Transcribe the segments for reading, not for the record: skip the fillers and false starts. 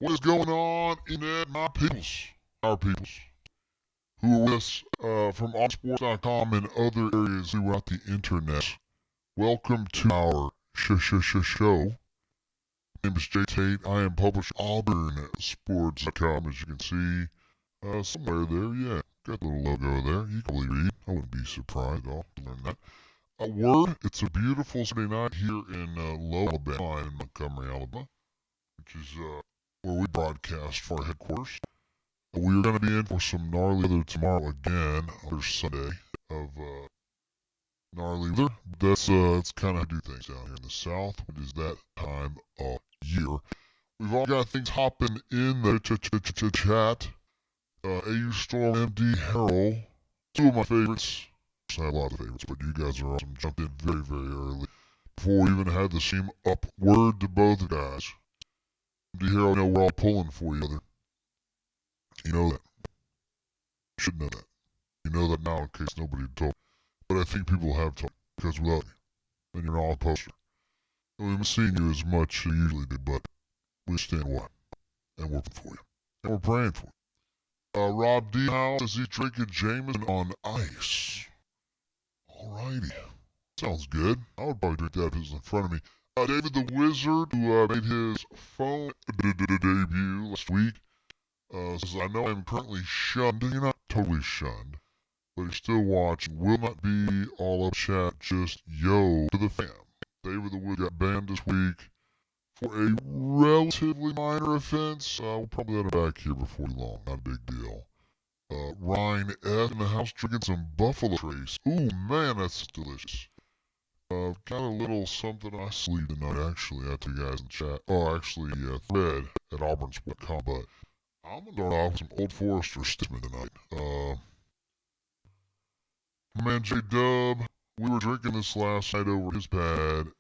What is going on, Internet, my peoples, our peoples, who are with us from auburnsports.com and other areas throughout the internet? Welcome to our show. My name is Jay Tate. I am published auburnsports.com, as you can see somewhere there. Yeah, got the little logo there. You can probably read. I wouldn't be surprised at all to learn that. A word. It's a beautiful Saturday night here in Low, Alabama, in Montgomery, Alabama, which is where we broadcast for our headquarters. We are going to be in for some gnarly weather tomorrow again, another Sunday of gnarly weather. That's kind of how we do things down here in the South. It is that time of year. We've all got things hopping in the chat. AU Storm, MD Harold, two of my favorites. I have a lot of favorites, but you guys are awesome. Jumped in very, very early before we even had the steam up. Word to both guys. MD Harold, you know we're all pulling for you, other. You know that. You should know that. You know that now in case nobody told. But I think people have told because we love you. And you're all a poster. And we haven't seen you as much as we usually do, but we understand why. And we're for you. And we're praying for you. Rob D. Howe says he's drinking Jameson on ice. Alrighty. Sounds good. I would probably drink that if it was in front of me. David the Wizard, who made his phone debut last week, says, I know I'm currently shunned. You're not totally shunned, but you're still watching. Will not be all up chat, just yo to the fam. David the Wizard got banned this week for a relatively minor offense. We'll probably have him back here before long. Not a big deal. Ryan F. in the house drinking some Buffalo Trace. Ooh, man, that's delicious. Got a little something I sleep tonight, actually. I told you guys in chat. Oh, actually, thread at auburnsports.com, but I'm going to start off with some Old Forester Stickman tonight. My man J-Dub, we were drinking this last night over his pad, and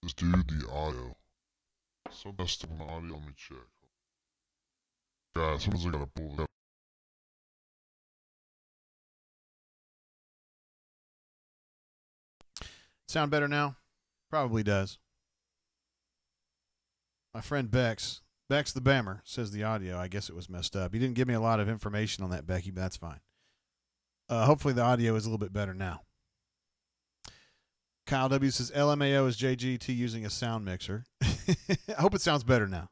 this dude, the audio. Some messed up on the audio, let me check. Guys, sometimes I gotta pull it up. Sound better now? Probably does. My friend Bex the Bammer, says the audio. I guess it was messed up. You didn't give me a lot of information on that, Becky, but that's fine. Hopefully the audio is a little bit better now. Kyle W. says LMAO is JGT using a sound mixer. I hope it sounds better now.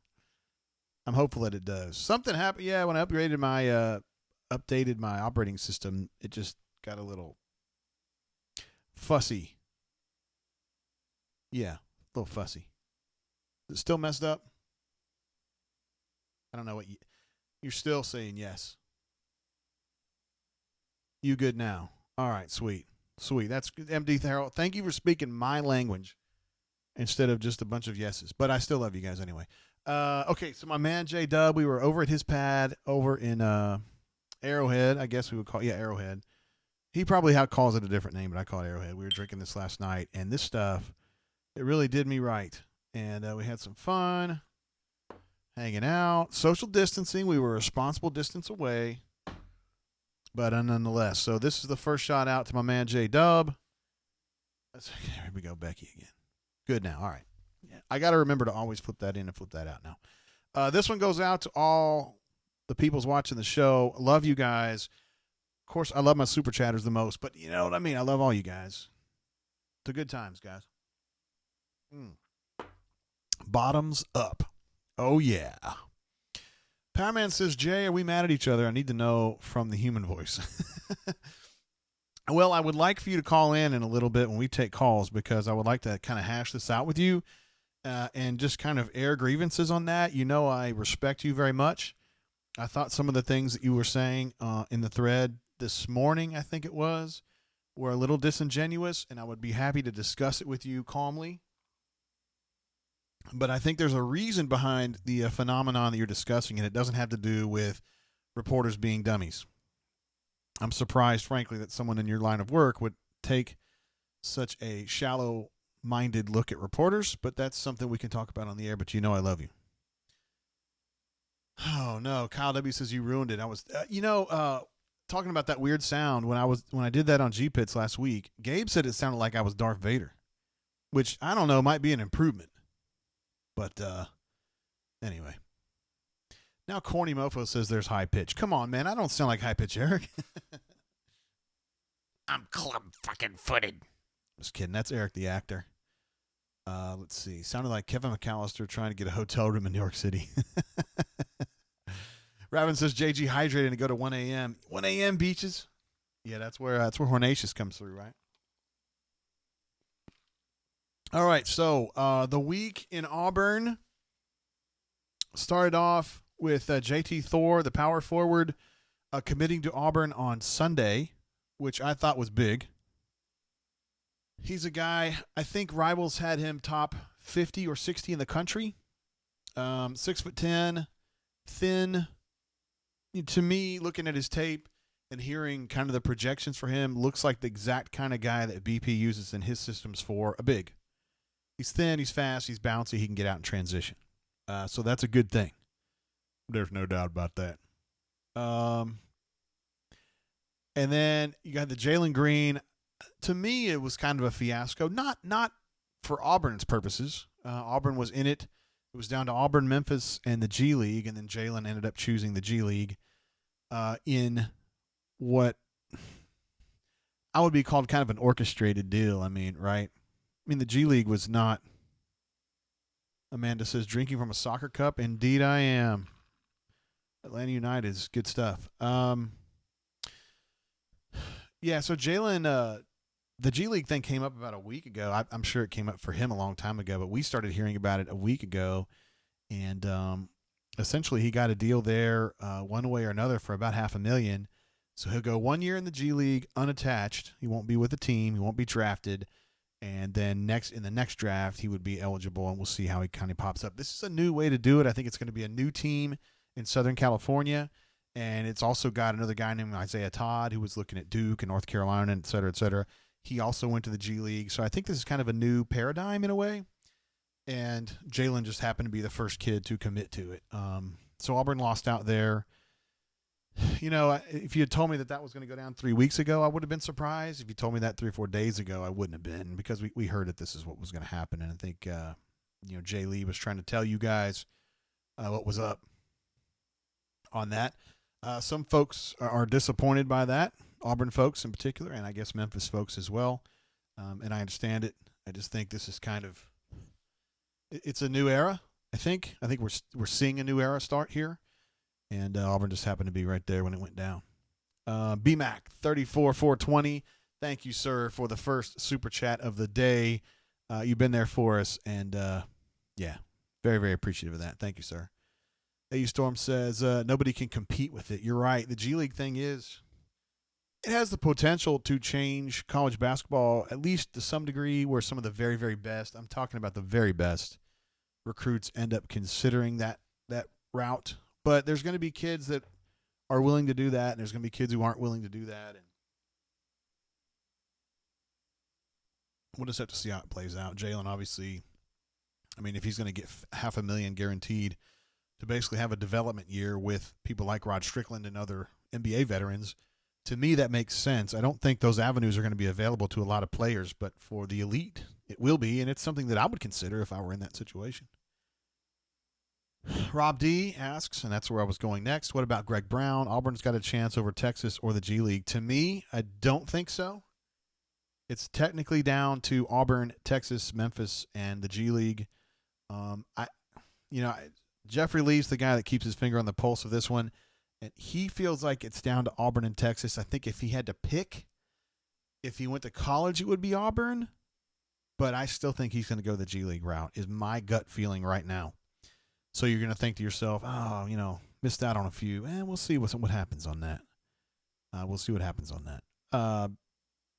I'm hopeful that it does. Something happened. Yeah, when I updated my operating system, it just got a little fussy. Yeah, a little fussy. Is it still messed up? I don't know what you're still saying yes. You good now? All right, sweet. That's MD Harold. Thank you for speaking my language instead of just a bunch of yeses. But I still love you guys anyway. Okay, so my man J Dub, we were over at his pad over in Arrowhead. I guess we would call Arrowhead. He probably calls it a different name, but I call it Arrowhead. We were drinking this last night, and this stuff, it really did me right. And we had some fun, hanging out, social distancing. We were a responsible distance away, but nonetheless. So this is the first shot out to my man J Dub. Here we go, Becky again. Good now. All right. Yeah, I got to remember to always flip that in and flip that out now. This one goes out to all the peoples watching the show. Love you guys. Of course, I love my super chatters the most, but you know what I mean? I love all you guys. It's a good times, guys. Bottoms up. Oh, yeah. Powerman says, Jay, are we mad at each other? I need to know from the human voice. Well, I would like for you to call in a little bit when we take calls because I would like to kind of hash this out with you and just kind of air grievances on that. You know I respect you very much. I thought some of the things that you were saying in the thread this morning, I think it was, were a little disingenuous, and I would be happy to discuss it with you calmly. But I think there's a reason behind the phenomenon that you're discussing, and it doesn't have to do with reporters being dummies. I'm surprised, frankly, that someone in your line of work would take such a shallow-minded look at reporters, but that's something we can talk about on the air, but you know I love you. Oh, no. Kyle W. says you ruined it. I was, talking about that weird sound, when I did that on G-Pits last week, Gabe said it sounded like I was Darth Vader, which, I don't know, might be an improvement. But anyway. Now Corny Mofo says there's high pitch. Come on, man. I don't sound like high pitch, Eric. I'm club fucking footed. Just kidding. That's Eric the actor. Let's see. Sounded like Kevin McAllister trying to get a hotel room in New York City. Ravin says JG hydrated to go to 1 a.m. 1 a.m. beaches. Yeah, that's where Hornatius comes through, right? All right. So the week in Auburn started off with JT Thor, the power forward, committing to Auburn on Sunday, which I thought was big. He's a guy, I think rivals had him top 50 or 60 in the country. 6'10", thin. To me, looking at his tape and hearing kind of the projections for him, looks like the exact kind of guy that BP uses in his systems for a big. He's thin, he's fast, he's bouncy, he can get out in transition. So that's a good thing. There's no doubt about that. And then you got the Jalen Green. To me, it was kind of a fiasco. Not for Auburn's purposes. Auburn was in it. It was down to Auburn, Memphis, and the G League, and then Jalen ended up choosing the G League in what I would be called kind of an orchestrated deal. I mean, right? I mean, the G League was not. Amanda says, drinking from a soccer cup. Indeed, I am. Atlanta United is good stuff. Yeah, so Jalen, the G League thing came up about a week ago. I'm sure it came up for him a long time ago, but we started hearing about it a week ago. And essentially he got a deal there one way or another for about $500,000. So he'll go 1 year in the G League unattached. He won't be with the team. He won't be drafted. And then in the next draft, he would be eligible, and we'll see how he kind of pops up. This is a new way to do it. I think it's going to be a new team in Southern California, and it's also got another guy named Isaiah Todd who was looking at Duke and North Carolina, et cetera, et cetera. He also went to the G League. So I think this is kind of a new paradigm in a way, and Jalen just happened to be the first kid to commit to it. So Auburn lost out there. You know, if you had told me that was going to go down 3 weeks ago, I would have been surprised. If you told me that 3 or 4 days ago, I wouldn't have been, because we heard that this is what was going to happen. And I think, Jay Lee was trying to tell you guys what was up on that. Some folks are disappointed by that, Auburn folks in particular, and I guess Memphis folks as well. And I understand it. I just think this is kind of, it's a new era, I think. I think we're seeing a new era start here. And Auburn just happened to be right there when it went down. BMAC 34420. Thank you, sir, for the first super chat of the day. You've been there for us, and yeah, very, very appreciative of that. Thank you, sir. AU Storm says nobody can compete with it. You're right. The G League thing it has the potential to change college basketball, at least to some degree, where some of the very, very best, I'm talking about the very best recruits, end up considering that route. But there's going to be kids that are willing to do that, and there's going to be kids who aren't willing to do that. And we'll just have to see how it plays out. Jalen, obviously, I mean, if he's going to get $500,000 guaranteed to basically have a development year with people like Rod Strickland and other NBA veterans, to me that makes sense. I don't think those avenues are going to be available to a lot of players, but for the elite, it will be, and it's something that I would consider if I were in that situation. Rob D asks, and that's where I was going next, what about Greg Brown? Auburn's got a chance over Texas or the G League. To me, I don't think so. It's technically down to Auburn, Texas, Memphis, and the G League. Jeffrey Lee's the guy that keeps his finger on the pulse of this one, and he feels like it's down to Auburn and Texas. I think if he had to pick, if he went to college, it would be Auburn, but I still think he's going to go the G League route, is my gut feeling right now. So you're going to think to yourself, missed out on a few. We'll see what happens on that. We'll see what happens on that.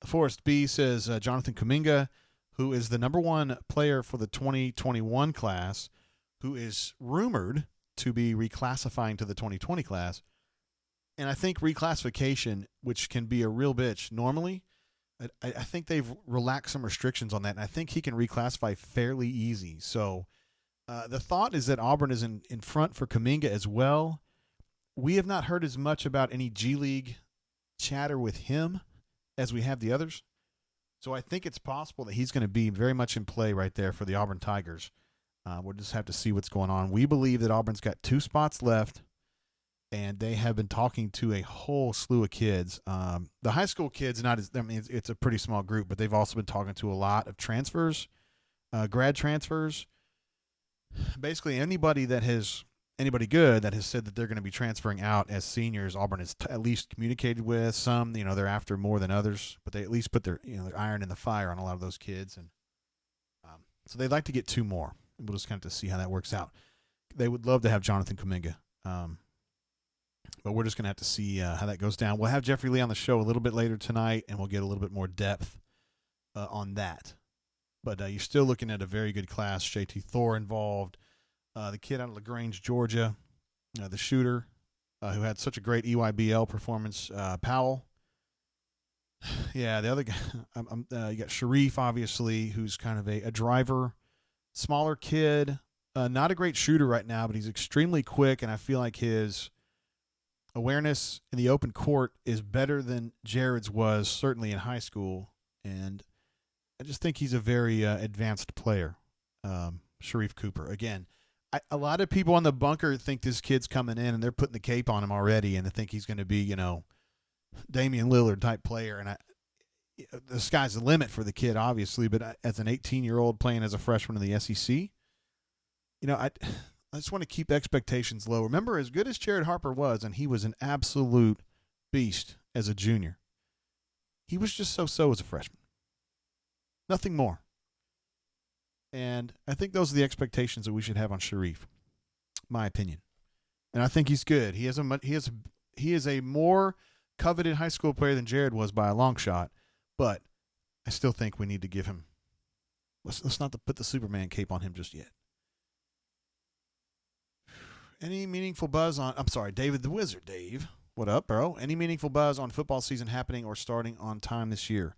Forrest B says Jonathan Kuminga, who is the number one player for the 2021 class, who is rumored to be reclassifying to the 2020 class. And I think reclassification, which can be a real bitch normally, I think they've relaxed some restrictions on that. And I think he can reclassify fairly easy. So the thought is that Auburn is in front for Kuminga as well. We have not heard as much about any G League chatter with him as we have the others. So I think it's possible that he's going to be very much in play right there for the Auburn Tigers. We'll just have to see what's going on. We believe that Auburn's got 2 spots left, and they have been talking to a whole slew of kids. The high school kids, it's a pretty small group, but they've also been talking to a lot of transfers, grad transfers. Basically, anybody good that has said that they're going to be transferring out as seniors, Auburn has at least communicated with. Some, they're after more than others, but they at least put their iron in the fire on a lot of those kids, and so they'd like to get 2 more. We'll just kind of have to see how that works out. They would love to have Jonathan Kuminga, but we're just going to have to see how that goes down. We'll have Jeffrey Lee on the show a little bit later tonight, and we'll get a little bit more depth on that. But you're still looking at a very good class. JT Thor involved. The kid out of LaGrange, Georgia, the shooter who had such a great EYBL performance, Powell. Yeah, the other guy, you got Sharif, obviously, who's kind of a driver, smaller kid, not a great shooter right now, but he's extremely quick, and I feel like his awareness in the open court is better than Jared's was, certainly in high school, and I just think he's a very advanced player, Sharif Cooper. Again, a lot of people on the bunker think this kid's coming in, and they're putting the cape on him already, and they think he's going to be, Damian Lillard type player, and the sky's the limit for the kid, obviously. But as an 18-year-old playing as a freshman in the SEC, I just want to keep expectations low. Remember, as good as Jared Harper was, and he was an absolute beast as a junior, he was just so-so as a freshman. Nothing more. And I think those are the expectations that we should have on Sharif, my opinion. And I think he's good. He is a more coveted high school player than Jared was by a long shot, but I still think we need to give him. Let's not put the Superman cape on him just yet. Any meaningful buzz on? I'm sorry, David the Wizard. Dave, what up, bro? Any meaningful buzz on football season happening or starting on time this year?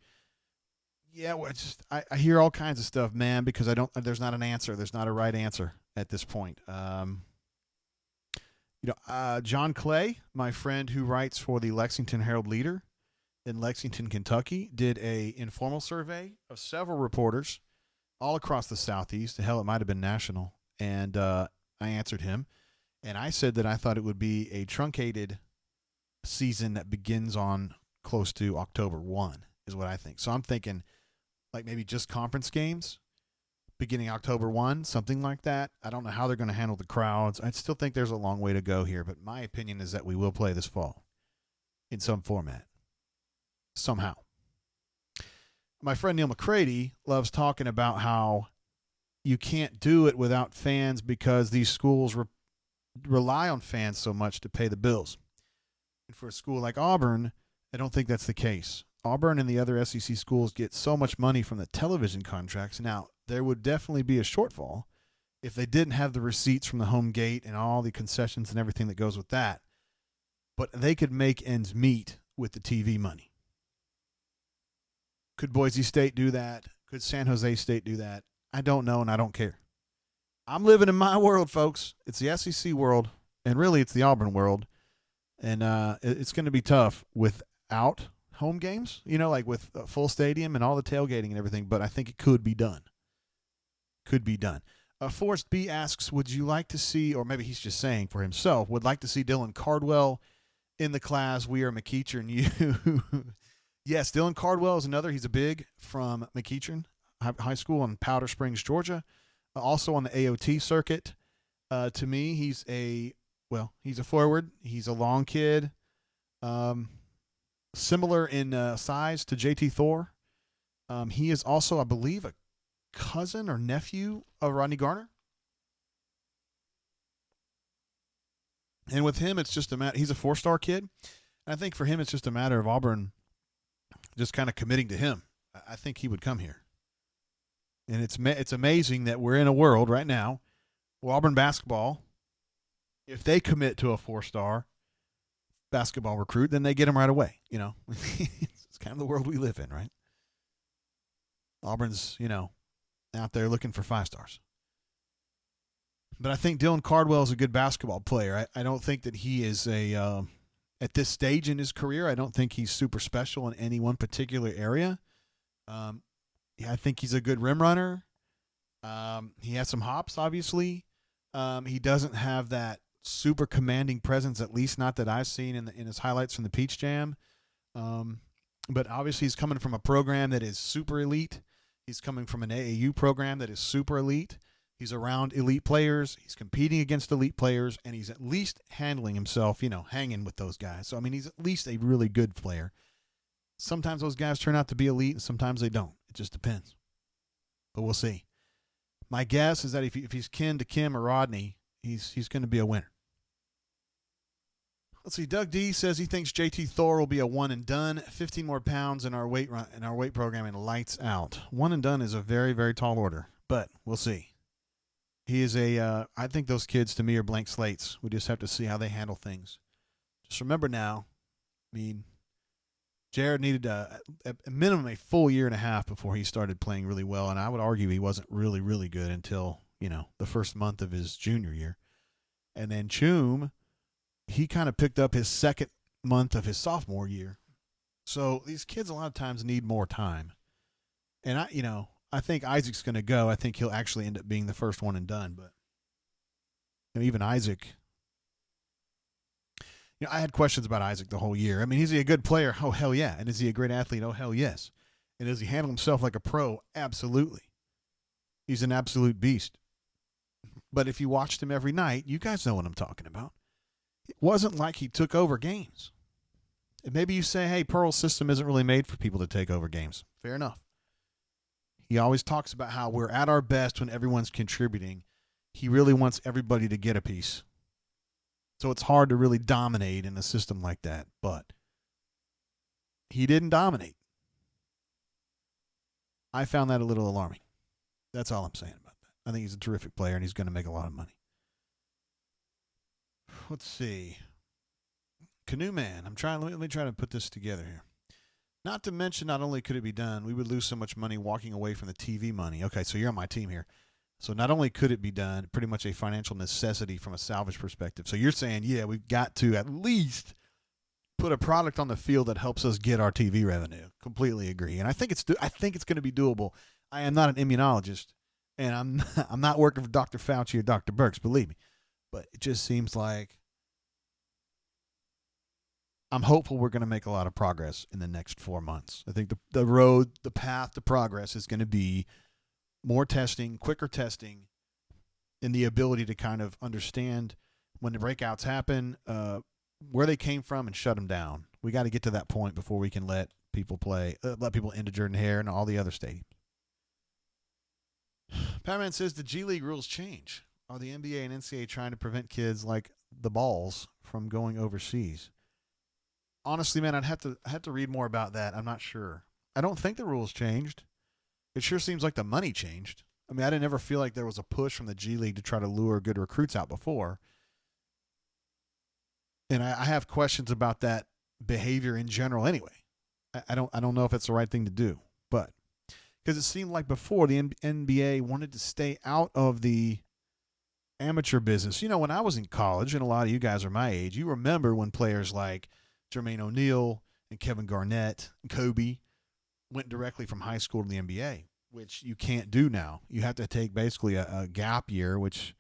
Yeah, well, I hear all kinds of stuff, man, because there's not an answer. There's not a right answer at this point. John Clay, my friend who writes for the Lexington Herald Leader in Lexington, Kentucky, did a informal survey of several reporters all across the Southeast. Hell, it might have been national. And I answered him, and I said that I thought it would be a truncated season that begins on close to October 1 is what I think. So I'm thinking like maybe just conference games beginning October 1, something like that. I don't know how they're going to handle the crowds. I still think there's a long way to go here, but my opinion is that we will play this fall in some format, somehow. My friend Neil McCready loves talking about how you can't do it without fans because these schools rely on fans so much to pay the bills. And for a school like Auburn, I don't think that's the case. Auburn and the other SEC schools get so much money from the television contracts. Now, there would definitely be a shortfall if they didn't have the receipts from the home gate and all the concessions and everything that goes with that. But they could make ends meet with the TV money. Could Boise State do that? Could San Jose State do that? I don't know, and I don't care. I'm living in my world, folks. It's the SEC world, and really it's the Auburn world. And it's going to be tough without home games, like with a full stadium and all the tailgating and everything, but I think it could be done. Could be done. Forrest B asks, would you like to see, or maybe he's just saying for himself, would like to see Dylan Cardwell in the class? We are McEachern. You. Yes, Dylan Cardwell is another. He's a big from McEachern High School in Powder Springs, Georgia. Also on the AOT circuit. To me, he's a forward. He's a long kid. Similar in size to JT Thor. He is also, I believe, a cousin or nephew of Rodney Garner. And with him, it's just a matter. He's a 4-star kid. And I think for him, it's just a matter of Auburn just kind of committing to him. I think he would come here. And it's amazing that we're in a world right now where Auburn basketball, if they commit to a 4-star basketball recruit, then they get him right away. It's kind of the world we live in, right? Auburn's, out there looking for 5 stars. But I think Dylan Cardwell is a good basketball player. I don't think that he is at this stage in his career, I don't think he's super special in any one particular area. I think he's a good rim runner. He has some hops, obviously. He doesn't have that super commanding presence, at least not that I've seen in his highlights from the Peach Jam. But obviously, he's coming from a program that is super elite. He's coming from an AAU program that is super elite. He's around elite players. He's competing against elite players, and he's at least handling himself, hanging with those guys. So, I mean, he's at least a really good player. Sometimes those guys turn out to be elite, and sometimes they don't. It just depends. But we'll see. My guess is that if he's kin to Kim or Rodney, he's going to be a winner. Let's see. Doug D says he thinks JT Thor will be a one and done. 15 more pounds in our weight program and lights out. One and done is a very, very tall order, but we'll see. He is I think those kids to me are blank slates. We just have to see how they handle things. Just remember now, I mean, Jared needed a minimum a full year and a half before he started playing really well, and I would argue he wasn't really, really good until, the first month of his junior year. And then Choom, he kind of picked up his second month of his sophomore year. So these kids a lot of times need more time. And I think Isaac's going to go. I think he'll actually end up being the first one and done. But even Isaac, I had questions about Isaac the whole year. I mean, is he a good player? Oh, hell yeah. And is he a great athlete? Oh, hell yes. And does he handle himself like a pro? Absolutely. He's an absolute beast. But if you watched him every night, you guys know what I'm talking about. It wasn't like he took over games. And maybe you say, hey, Pearl's system isn't really made for people to take over games. Fair enough. He always talks about how we're at our best when everyone's contributing. He really wants everybody to get a piece. So it's hard to really dominate in a system like that. But he didn't dominate. I found that a little alarming. That's all I'm saying about that. I think he's a terrific player, and he's going to make a lot of money. Let's see. Canoe Man. Let me try to put this together here. Not to mention, not only could it be done, we would lose so much money walking away from the TV money. Okay, so you're on my team here. So not only could it be done, pretty much a financial necessity from a salvage perspective. So you're saying, yeah, we've got to at least put a product on the field that helps us get our TV revenue. Completely agree. And I think it's going to be doable. I am not an immunologist, and I'm not working for Dr. Fauci or Dr. Birx, believe me. But it just seems like I'm hopeful we're going to make a lot of progress in the next 4 months. I think the path to progress is going to be more testing, quicker testing, and the ability to kind of understand when the breakouts happen, where they came from, and shut them down. We got to get to that point before we can let people into Jordan-Hare and all the other stadiums. Patman says the G League rules change. Are the NBA and NCAA trying to prevent kids like the Balls from going overseas? Honestly, man, I'd have to read more about that. I'm not sure. I don't think the rules changed. It sure seems like the money changed. I mean, I didn't ever feel like there was a push from the G League to try to lure good recruits out before. And I have questions about that behavior in general anyway. I don't know if it's the right thing to do. But because it seemed like before the NBA wanted to stay out of the amateur business. When I was in college, and a lot of you guys are my age, you remember when players like Jermaine O'Neal and Kevin Garnett and Kobe went directly from high school to the NBA, which you can't do now. You have to take basically a gap year, which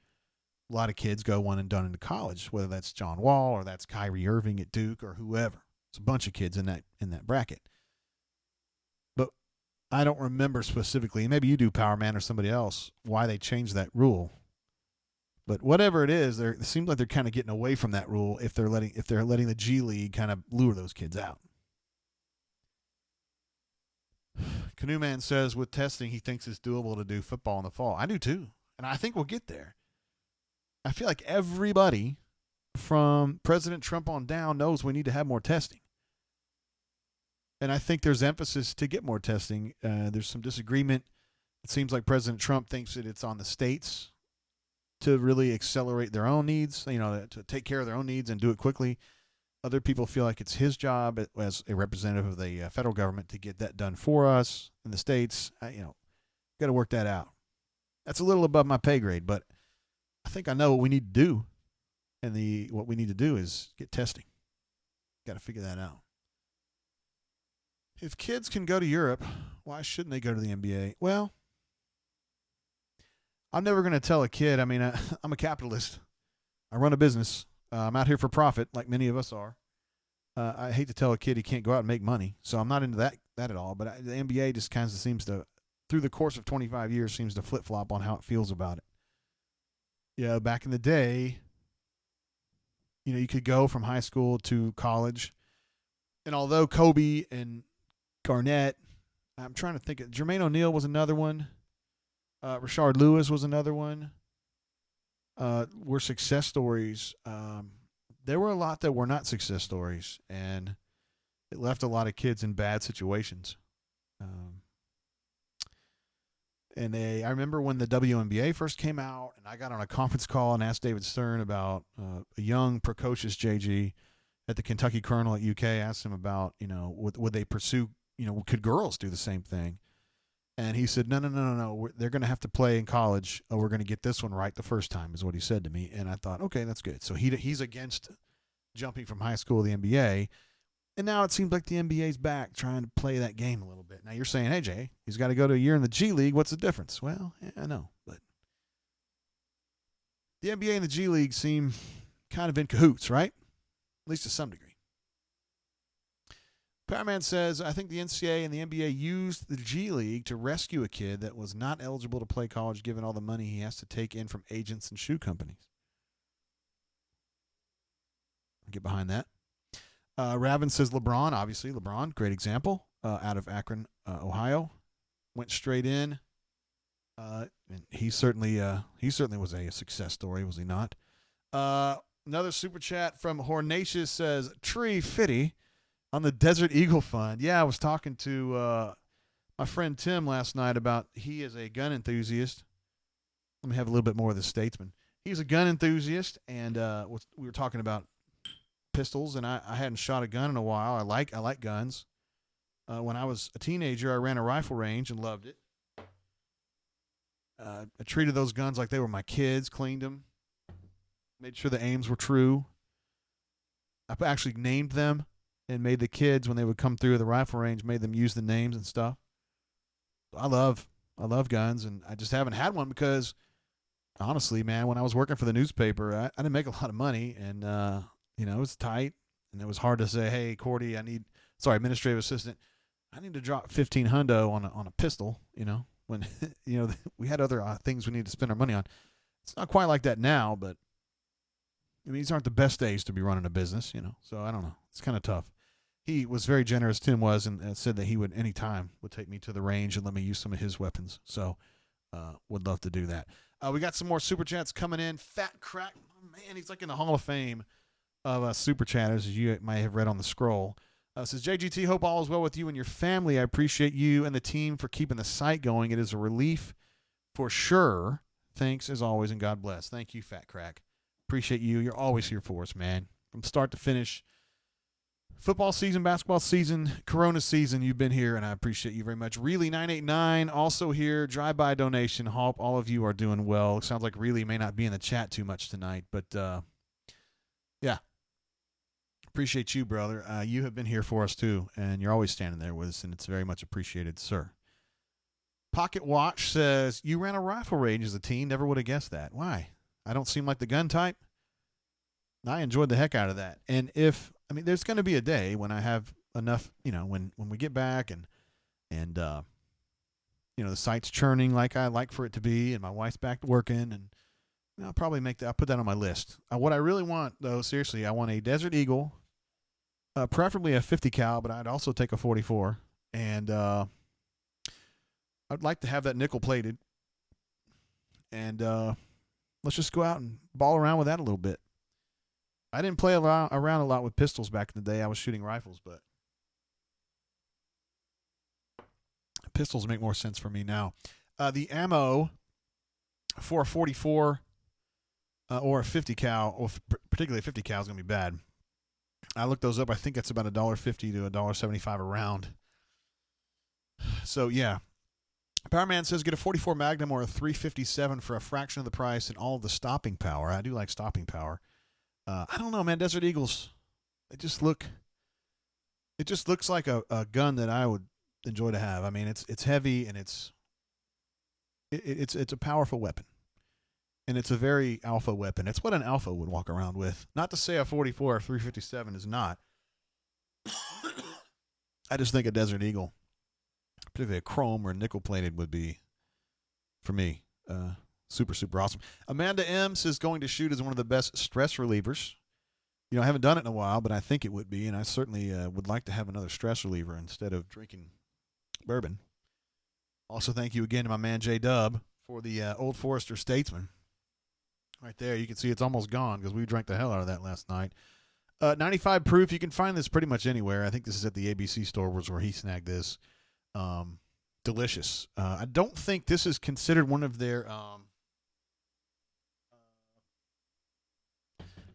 a lot of kids go one and done into college, whether that's John Wall or that's Kyrie Irving at Duke or whoever. It's a bunch of kids in that bracket. But I don't remember specifically, maybe you do, Power Man or somebody else, why they changed that rule. But whatever it is, it seems like they're kind of getting away from that rule if they're letting the G League kind of lure those kids out. Canoe Man says with testing, he thinks it's doable to do football in the fall. I do too, and I think we'll get there. I feel like everybody from President Trump on down knows we need to have more testing. And I think there's emphasis to get more testing. There's some disagreement. It seems like President Trump thinks that it's on the states to really accelerate their own needs, to take care of their own needs and do it quickly. Other people feel like it's his job as a representative of the federal government to get that done for us in the states. Got to work that out. That's a little above my pay grade, but I think I know what we need to do. And what we need to do is get testing. Got to figure that out. If kids can go to Europe, why shouldn't they go to the NBA? Well, I'm never going to tell a kid. I mean, I'm a capitalist. I run a business. I'm out here for profit, like many of us are. I hate to tell a kid he can't go out and make money, so I'm not into that at all. But the NBA just kind of seems to, through the course of 25 years, seems to flip flop on how it feels about it. Yeah, back in the day, you could go from high school to college, and although Kobe and Garnett, I'm trying to think. Jermaine O'Neal was another one. Rashard Lewis was another one. Were success stories. There were a lot that were not success stories, and it left a lot of kids in bad situations. I remember when the WNBA first came out, and I got on a conference call and asked David Stern about a young, precocious JG at the Kentucky Colonel at UK. Asked him about, would they pursue, could girls do the same thing? And he said, no. They're going to have to play in college. We're going to get this one right the first time, is what he said to me. And I thought, okay, that's good. So he's against jumping from high school to the NBA. And now it seems like the NBA's back trying to play that game a little bit. Now you're saying, hey, Jay, he's got to go to a year in the G League. What's the difference? Well, yeah, I know. But the NBA and the G League seem kind of in cahoots, right? At least to some degree. Powerman says, I think the NCAA and the NBA used the G League to rescue a kid that was not eligible to play college given all the money he has to take in from agents and shoe companies. I'll get behind that. Ravin says LeBron, obviously. LeBron, great example, out of Akron, Ohio. Went straight in. And he certainly was a success story, was he not? Another super chat from Hornatius says, Tree Fitty on the Desert Eagle Fund. Yeah, I was talking to my friend Tim last night about he is a gun enthusiast. Let me have a little bit more of the statesman. He's a gun enthusiast, and we were talking about pistols, and I hadn't shot a gun in a while. I like guns. When I was a teenager, I ran a rifle range and loved it. I treated those guns like they were my kids, cleaned them, made sure the aims were true. I actually named them and made the kids, when they would come through the rifle range, made them use the names and stuff. I love guns, and I just haven't had one because, honestly, man, when I was working for the newspaper, I didn't make a lot of money, and it was tight, and it was hard to say, hey, Cordy, administrative assistant, I need to drop $1,500 on a pistol, when, we had other things we need to spend our money on. It's not quite like that now, but, these aren't the best days to be running a business, so I don't know. It's kind of tough. He was very generous, Tim was, and said that he would anytime would take me to the range and let me use some of his weapons, so would love to do that. We got some more super chats coming in. Fat Crack, man, he's like in the Hall of Fame of super chatters, as you might have read on the scroll. Says, JGT, hope all is well with you and your family. I appreciate you and the team for keeping the site going. It is a relief for sure. Thanks as always, and God bless. Thank you, Fat Crack. Appreciate you. You're always here for us, man. From start to finish. Football season, basketball season, Corona season, you've been here, and I appreciate you very much. Really 989, also here. Drive-by donation. Hope all of you are doing well. It sounds like Really may not be in the chat too much tonight, but yeah. Appreciate you, brother. You have been here for us, too, and you're always standing there with us, and it's very much appreciated, sir. Pocket Watch says, you ran a rifle range as a teen. Never would have guessed that. Why? I don't seem like the gun type. I enjoyed the heck out of that. And there's going to be a day when I have enough, when we get back and the site's churning like I like for it to be, and my wife's back to working, and I'll probably I'll put that on my list. What I really want, though, seriously, I want a Desert Eagle, preferably a 50 cal, but I'd also take a 44, and I'd like to have that nickel plated, and let's just go out and ball around with that a little bit. I didn't play around a lot with pistols back in the day. I was shooting rifles, but pistols make more sense for me now. The ammo for a 44 or a 50 cal, or particularly a 50 cal, is going to be bad. I looked those up. I think it's about $1.50 to $1.75 a round. So, yeah. Powerman says, get a 44 Magnum or a 357 for a fraction of the price and all of the stopping power. I do like stopping power. I don't know, man. Desert Eagles, it just looks like a gun that I would enjoy to have. I mean, it's heavy, and it's a powerful weapon. and it's a very alpha weapon. It's what an alpha would walk around with. Not to say a 44 or 357 is not. I just think a Desert Eagle, particularly a chrome or nickel plated, would be, for me, super, super awesome. Amanda M says going to shoot is one of the best stress relievers. You know, I haven't done it in a while, but I think it would be, and I certainly would like to have another stress reliever instead of drinking bourbon. Also, thank you again to my man J Dub for the Old Forester Statesman. Right there, you can see it's almost gone because we drank the hell out of that last night. 95 proof. You can find this pretty much anywhere. I think this is at the ABC store was where he snagged this. Delicious. I don't think this is considered one of their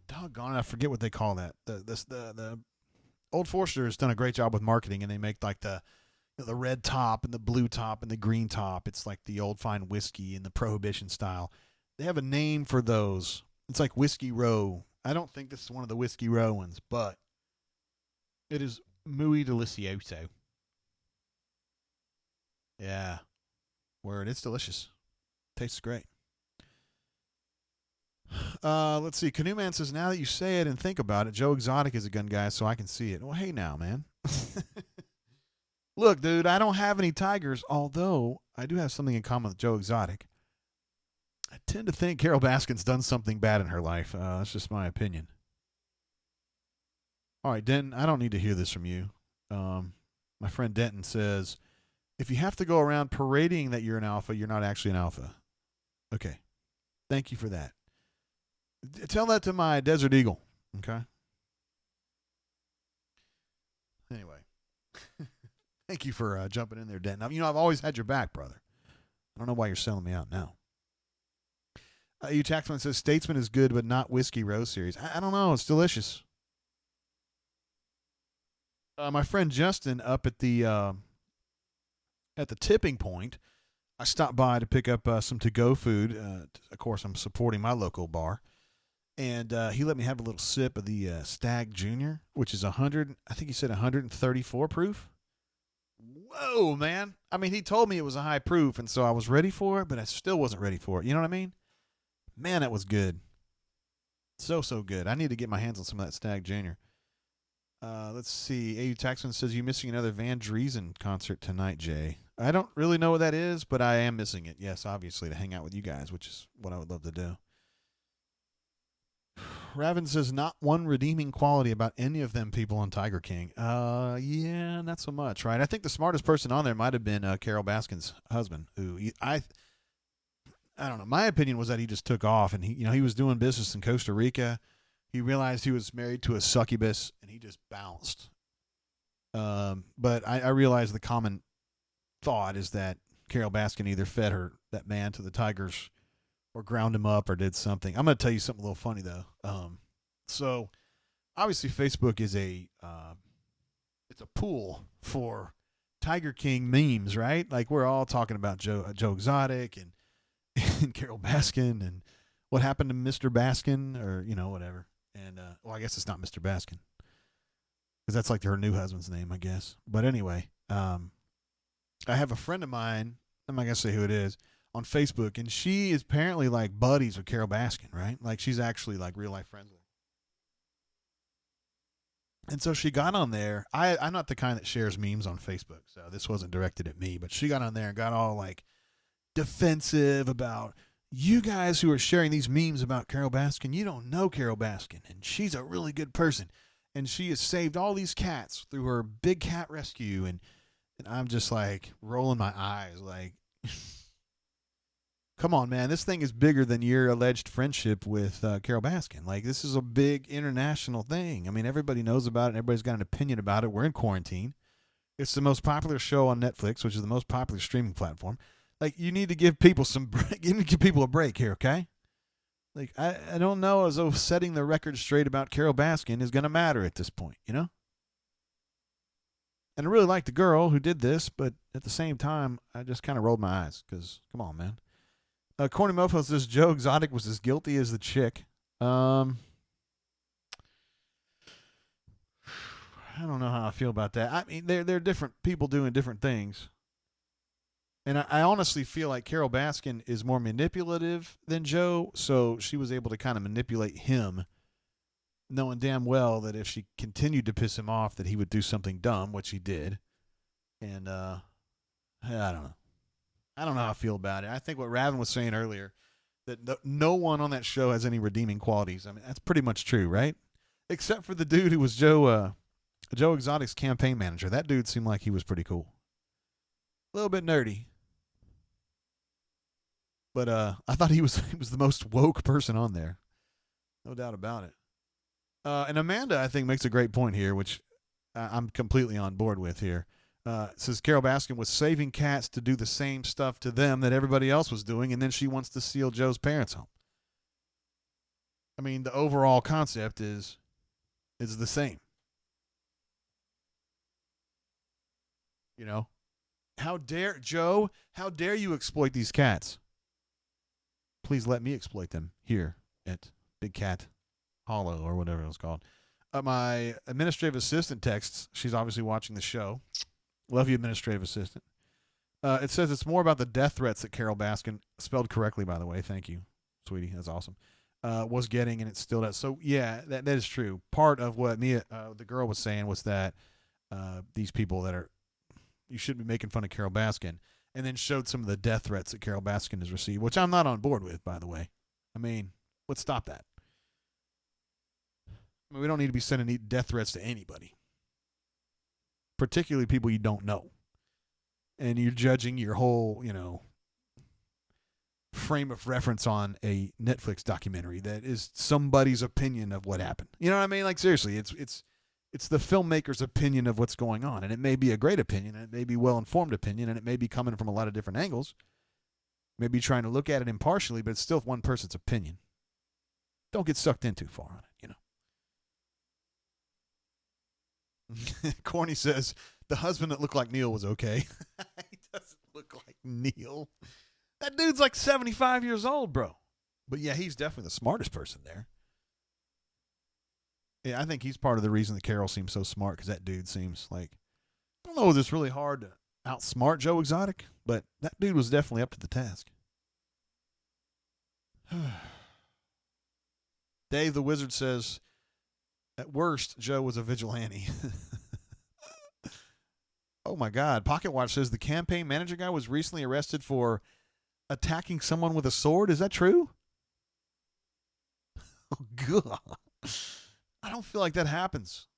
doggone it, I forget what they call that. The Old Forester has done a great job with marketing, and they make like the red top and the blue top and the green top. It's like the old fine whiskey in the Prohibition style. They have a name for those. It's like Whiskey Row. I don't think this is one of the Whiskey Row ones, but it is muy delicioso. Yeah. Word. It's delicious. Tastes great. Let's see. Canoe Man says, now that you say it and think about it, Joe Exotic is a gun guy, so I can see it. Well, hey now, man. Look, dude, I don't have any tigers, although I do have something in common with Joe Exotic. I tend to think Carol Baskin's done something bad in her life. That's just my opinion. All right, Denton, I don't need to hear this from you. My friend Denton says, if you have to go around parading that you're an alpha, you're not actually an alpha. Okay. Thank you for that. Tell that to my Desert Eagle, okay? Anyway. Thank you for jumping in there, Denton. You know, I've always had your back, brother. I don't know why you're selling me out now. You Taxman says Statesman is good, but not Whiskey Rose series. I don't know. It's delicious. My friend Justin up at the tipping point, I stopped by to pick up some to-go food. Of course, I'm supporting my local bar. And he let me have a little sip of the Stag Junior, which is 100, I think he said 134 proof. Whoa, man. I mean, he told me it was a high proof, and so I was ready for it, but I still wasn't ready for it. You know what I mean? Man, that was good. So good. I need to get my hands on some of that Stag Junior. Let's see. AU Taxman says, you missing another Van Driesen concert tonight, Jay? I don't really know what that is, but I am missing it. Yes, obviously, to hang out with you guys, which is what I would love to do. Raven says, not one redeeming quality about any of them people on Tiger King. Yeah, not so much, right? I think the smartest person on there might have been Carol Baskin's husband, who I don't know. My opinion was that he just took off, and he was doing business in Costa Rica. He realized he was married to a succubus, and he just bounced. But I realized the common thought is that Carol Baskin either fed that man to the tigers, or ground him up, or did something. I'm going to tell you something a little funny though. So obviously Facebook is it's a pool for Tiger King memes, right? Like we're all talking about Joe Exotic and Carol Baskin and what happened to Mr. Baskin, or whatever. And well, I guess it's not Mr. Baskin because that's like her new husband's name, I guess. But anyway, I have a friend of mine. I'm not gonna say who it is on Facebook, and she is apparently like buddies with Carol Baskin, right? Like she's actually like real life friends with her. And so she got on there. I'm not the kind that shares memes on Facebook, so this wasn't directed at me, but she got on there and got all like defensive about you guys who are sharing these memes about Carol Baskin. You don't know Carol Baskin, and she's a really good person. And she has saved all these cats through her big cat rescue. And I'm just like rolling my eyes like, come on, man. This thing is bigger than your alleged friendship with Carol Baskin. Like, this is a big international thing. I mean, everybody knows about it, and everybody's got an opinion about it. We're in quarantine. It's the most popular show on Netflix, which is the most popular streaming platform. Like, you need to give people you need to give people a break here, okay? Like, I don't know as though setting the record straight about Carol Baskin is going to matter at this point, And I really like the girl who did this, but at the same time, I just kind of rolled my eyes because, come on, man. Corny Mofo says Joe Exotic was as guilty as the chick. I don't know how I feel about that. I mean, they're different people doing different things. And I honestly feel like Carol Baskin is more manipulative than Joe, so she was able to kind of manipulate him, knowing damn well that if she continued to piss him off, that he would do something dumb, which he did. And I don't know. I don't know how I feel about it. I think what Ravin was saying earlier, that no one on that show has any redeeming qualities. I mean, that's pretty much true, right? Except for the dude who was Joe Exotic's campaign manager. That dude seemed like he was pretty cool. A little bit nerdy. But I thought he was the most woke person on there. No doubt about it. And Amanda, I think, makes a great point here, which I'm completely on board with here. Says Carol Baskin was saving cats to do the same stuff to them that everybody else was doing, and then she wants to steal Joe's parents home. I mean, the overall concept is the same. You know? How dare you exploit these cats? Please let me exploit them here at Big Cat Hollow or whatever it was called. My administrative assistant texts. She's obviously watching the show. Love you, administrative assistant. It says it's more about the death threats that Carol Baskin, spelled correctly, by the way. Thank you, sweetie. That's awesome. Was getting, and it still does. So, yeah, that is true. Part of what Mia, the girl, was saying was that these people that are, you shouldn't be making fun of Carol Baskin, and then showed some of the death threats that Carol Baskin has received, which I'm not on board with, by the way. I mean, let's stop that. I mean, we don't need to be sending death threats to anybody, particularly people you don't know. And you're judging your whole, frame of reference on a Netflix documentary that is somebody's opinion of what happened. You know what I mean? Like, seriously, it's the filmmaker's opinion of what's going on. And it may be a great opinion, and it may be well-informed opinion, and it may be coming from a lot of different angles. Maybe trying to look at it impartially, but it's still one person's opinion. Don't get sucked in too far on it, Corny says, the husband that looked like Neil was okay. He doesn't look like Neil. That dude's like 75 years old, bro. But yeah, he's definitely the smartest person there. Yeah, I think he's part of the reason that Carol seems so smart, because that dude seems like, I don't know if it's really hard to outsmart Joe Exotic, but that dude was definitely up to the task. Dave the Wizard says, at worst, Joe was a vigilante. Oh, my God. Pocket Watch says the campaign manager guy was recently arrested for attacking someone with a sword. Is that true? Oh, God. I don't feel like that happens.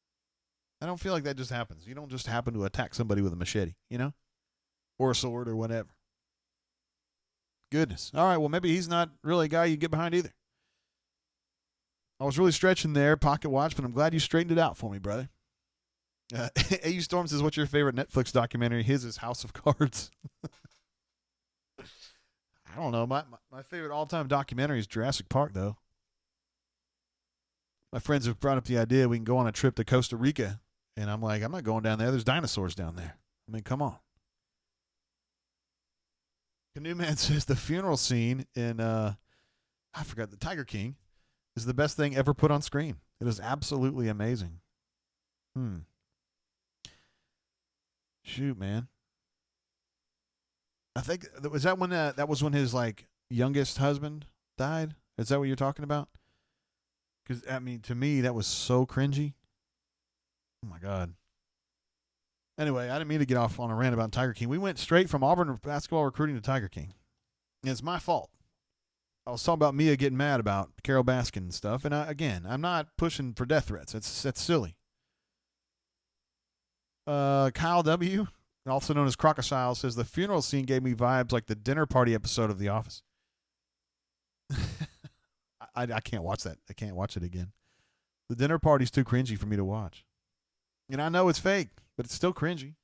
I don't feel like that just happens. You don't just happen to attack somebody with a machete, or a sword or whatever. Goodness. All right, well, maybe he's not really a guy you get behind either. I was really stretching there, Pocket Watch, but I'm glad you straightened it out for me, brother. AU Storm says, what's your favorite Netflix documentary? His is House of Cards. I don't know. My favorite all-time documentary is Jurassic Park, though. My friends have brought up the idea we can go on a trip to Costa Rica, and I'm like, I'm not going down there. There's dinosaurs down there. I mean, come on. Canoe Man says the funeral scene in, I forgot, the Tiger King is the best thing ever put on screen. It is absolutely amazing. Shoot, man. I think was that when that was when his youngest husband died? Is that what you're talking about? Because I mean, to me, that was so cringy. Oh my God. Anyway, I didn't mean to get off on a rant about Tiger King. We went straight from Auburn basketball recruiting to Tiger King. And it's my fault. I was talking about Mia getting mad about Carol Baskin and stuff. And I'm not pushing for death threats. That's silly. Kyle W., also known as Crocodile, says the funeral scene gave me vibes like the dinner party episode of The Office. I can't watch that. I can't watch it again. The dinner party's too cringy for me to watch. And I know it's fake, but it's still cringy.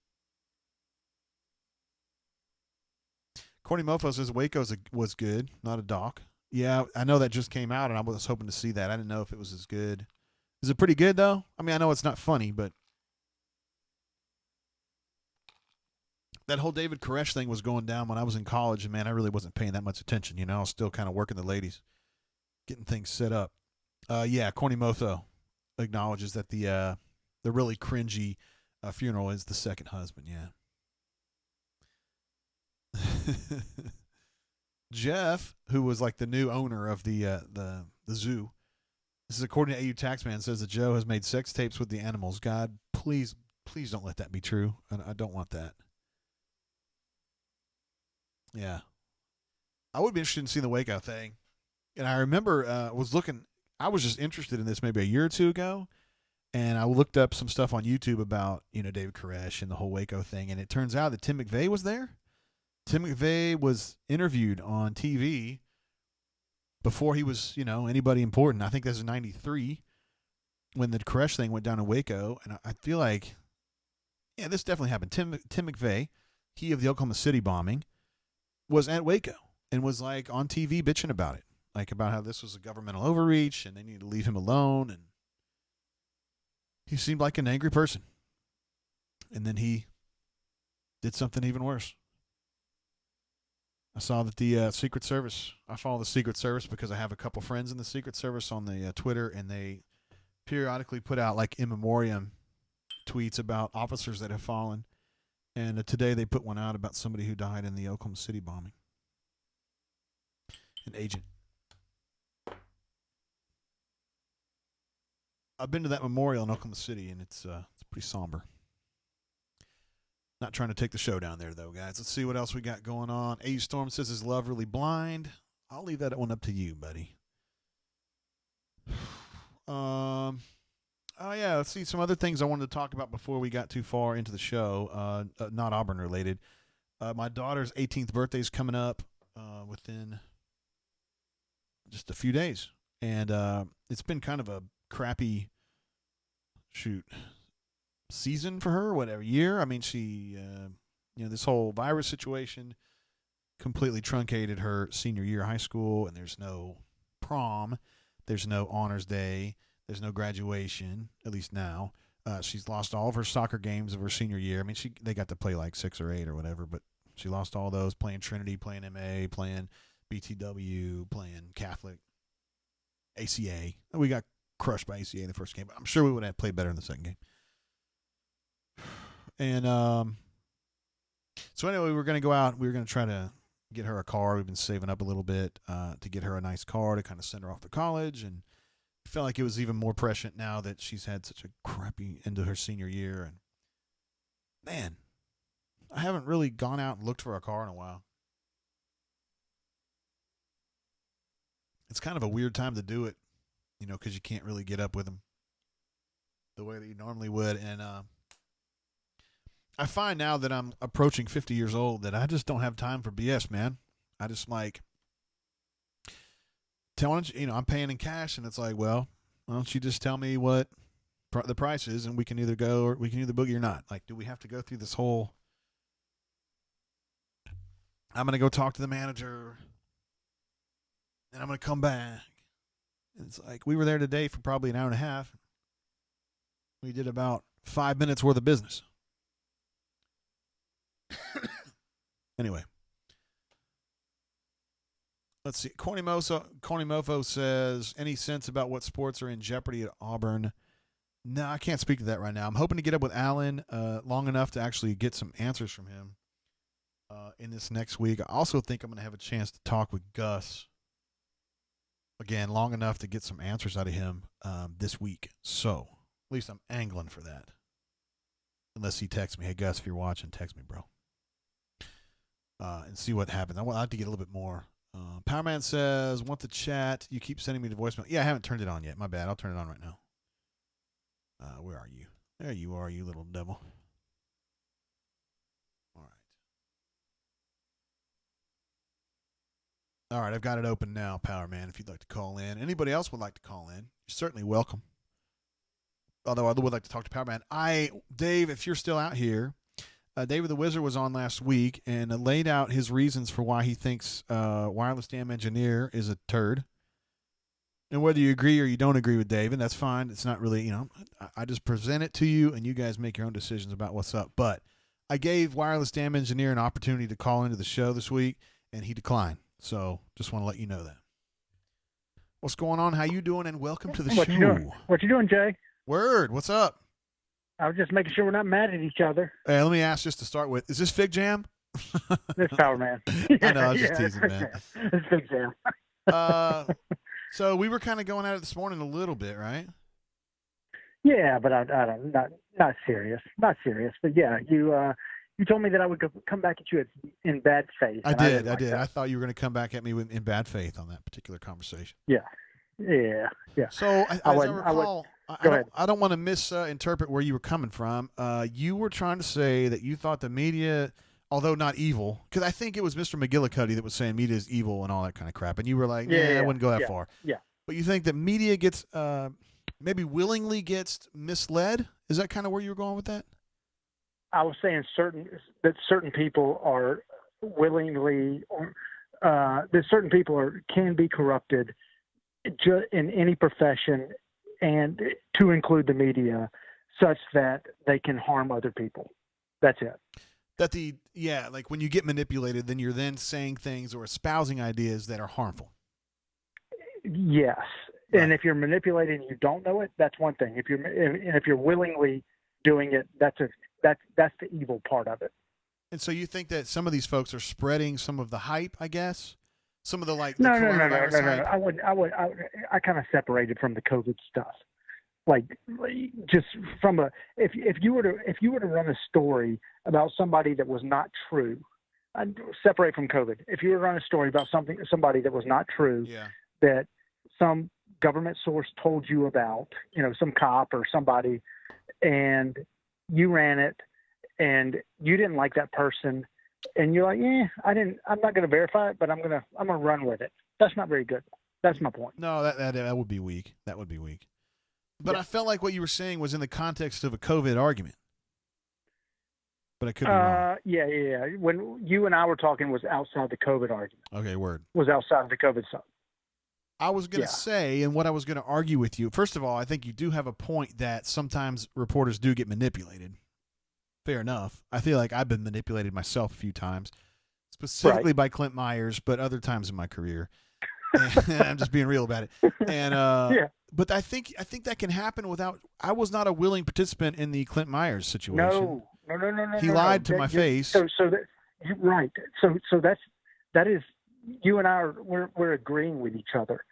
Corny Mofo says Waco was good, not a doc. Yeah, I know that just came out, and I was hoping to see that. I didn't know if it was as good. Is it pretty good, though? I mean, I know it's not funny, but that whole David Koresh thing was going down when I was in college, and, man, I really wasn't paying that much attention. I was still kind of working the ladies, getting things set up. Yeah, Corny Mofo acknowledges that the really cringy funeral is the second husband, yeah. Jeff, who was like the new owner of the zoo, this is according to AU Taxman, says that Joe has made sex tapes with the animals. God, please don't let that be true. I don't want that. Yeah. I would be interested in seeing the Waco thing. And I remember I was just interested in this maybe a year or two ago. And I looked up some stuff on YouTube about, David Koresh and the whole Waco thing. And it turns out that Tim McVeigh was there. Tim McVeigh was interviewed on TV before he was, anybody important. I think this is 93 when the Koresh thing went down in Waco. And I feel like, yeah, this definitely happened. Tim McVeigh, he of the Oklahoma City bombing, was at Waco and was like on TV bitching about it. Like about how this was a governmental overreach and they needed to leave him alone. And he seemed like an angry person. And then he did something even worse. I saw that the Secret Service, I follow the Secret Service because I have a couple friends in the Secret Service on the Twitter, and they periodically put out like in memoriam tweets about officers that have fallen. And today they put one out about somebody who died in the Oklahoma City bombing. An agent. I've been to that memorial in Oklahoma City, and it's pretty somber. Not trying to take the show down there, though, guys. Let's see what else we got going on. A Storm says, is love really blind? I'll leave that one up to you, buddy. Oh, yeah, let's see some other things I wanted to talk about before we got too far into the show, not Auburn related. My daughter's 18th birthday is coming up within just a few days. And it's been kind of a crappy season for her, whatever year. I mean, she, this whole virus situation completely truncated her senior year of high school, and there's no prom, there's no honors day, there's no graduation, at least now. She's lost all of her soccer games of her senior year. I mean, they got to play like 6 or 8 or whatever, but she lost all those, playing Trinity, playing MA, playing BTW, playing Catholic, ACA. We got crushed by ACA in the first game, but I'm sure we would have played better in the second game. And so anyway, we were going to go out. We were going to try to get her a car. We've been saving up a little bit to get her a nice car to kind of send her off to college. And I felt like it was even more prescient now that she's had such a crappy end to her senior year. And, man, I haven't really gone out and looked for a car in a while. It's kind of a weird time to do it, because you can't really get up with them the way that you normally would. And I find now that I'm approaching 50 years old that I just don't have time for BS, man. I just like telling I'm paying in cash, and it's like, well, why don't you just tell me what the price is, and we can either go or we can either boogie or not. Like, do we have to go through this whole? I'm gonna go talk to the manager, and I'm gonna come back. And it's like we were there today for probably an hour and a half. We did about 5 minutes worth of business. Anyway, let's see. Corny Mofo says, any sense about what sports are in jeopardy at Auburn? No, I can't speak to that right now. I'm hoping to get up with Alan long enough to actually get some answers from him in this next week. I also think I'm going to have a chance to talk with Gus again long enough to get some answers out of him this week. So at least I'm angling for that. Unless he texts me, hey, Gus, if you're watching, text me, bro. And see what happens. I'd like to get a little bit more. Powerman says, want the chat. You keep sending me the voicemail. Yeah, I haven't turned it on yet. My bad. I'll turn it on right now. Where are you? There you are, you little devil. All right, I've got it open now, Powerman, if you'd like to call in. Anybody else would like to call in, you're certainly welcome. Although I would like to talk to Powerman. Dave, if you're still out here, David the Wizard was on last week and laid out his reasons for why he thinks Wireless Damn Engineer is a turd. And whether you agree or you don't agree with David, that's fine. It's not really, I just present it to you and you guys make your own decisions about what's up. But I gave Wireless Damn Engineer an opportunity to call into the show this week, and he declined. So just want to let you know that. What's going on? How you doing? And welcome to the show. What you doing, Jay? Word. What's up? I was just making sure we're not mad at each other. Hey, let me ask just to start with, is this Fig Jam? This Power Man. I know, I was just yeah, teasing, it's man. Sam. It's Big Sam. So we were kind of going at it this morning a little bit, right? Yeah, but I don't not serious, not serious. But yeah, you told me that I would come back at you in bad faith. I and did. didn't I like did. that. I thought you were going to come back at me in bad faith on that particular conversation. Yeah. So as I recall, I don't want to misinterpret where you were coming from. You were trying to say that you thought the media, although not evil, because I think it was Mr. McGillicuddy that was saying media is evil and all that kind of crap, and you were like, I wouldn't go that far. Yeah. But you think that media gets maybe willingly gets misled? Is that kind of where you were going with that? I was saying certain people are willingly, that certain people can be corrupted in any profession, and to include the media, such that they can harm other people. That's it. Like when you get manipulated, then you're then saying things or espousing ideas that are harmful. Yes. Right. And if you're manipulated and you don't know it, that's one thing. If you're willingly doing it, that's the evil part of it. And so you think that some of these folks are spreading some of the hype, I guess? Some of the No. I kind of separated from the COVID stuff. Like just from if you were to run a story about somebody that was not true, I'd separate from COVID. If you were to run a story about somebody that was not true, that some government source told you about, some cop or somebody, and you ran it, and you didn't like that person, and you're like, I'm not going to verify it, but I'm gonna run with it. That's not very good. That's my point. No, that would be weak. That would be weak. But I felt like what you were saying was in the context of a COVID argument. But I could be wrong. Yeah. When you and I were talking was outside the COVID argument. Okay, word. Was outside the COVID stuff. I was going to say, and what I was going to argue with you, first of all, I think you do have a point that sometimes reporters do get manipulated. Fair enough. I feel like I've been manipulated myself a few times, specifically by Clint Myers, but other times in my career. And I'm just being real about it. And but I think that can happen without. I was not a willing participant in the Clint Myers situation. No. He lied to my face. So you're right. So that is, you and I we're agreeing with each other.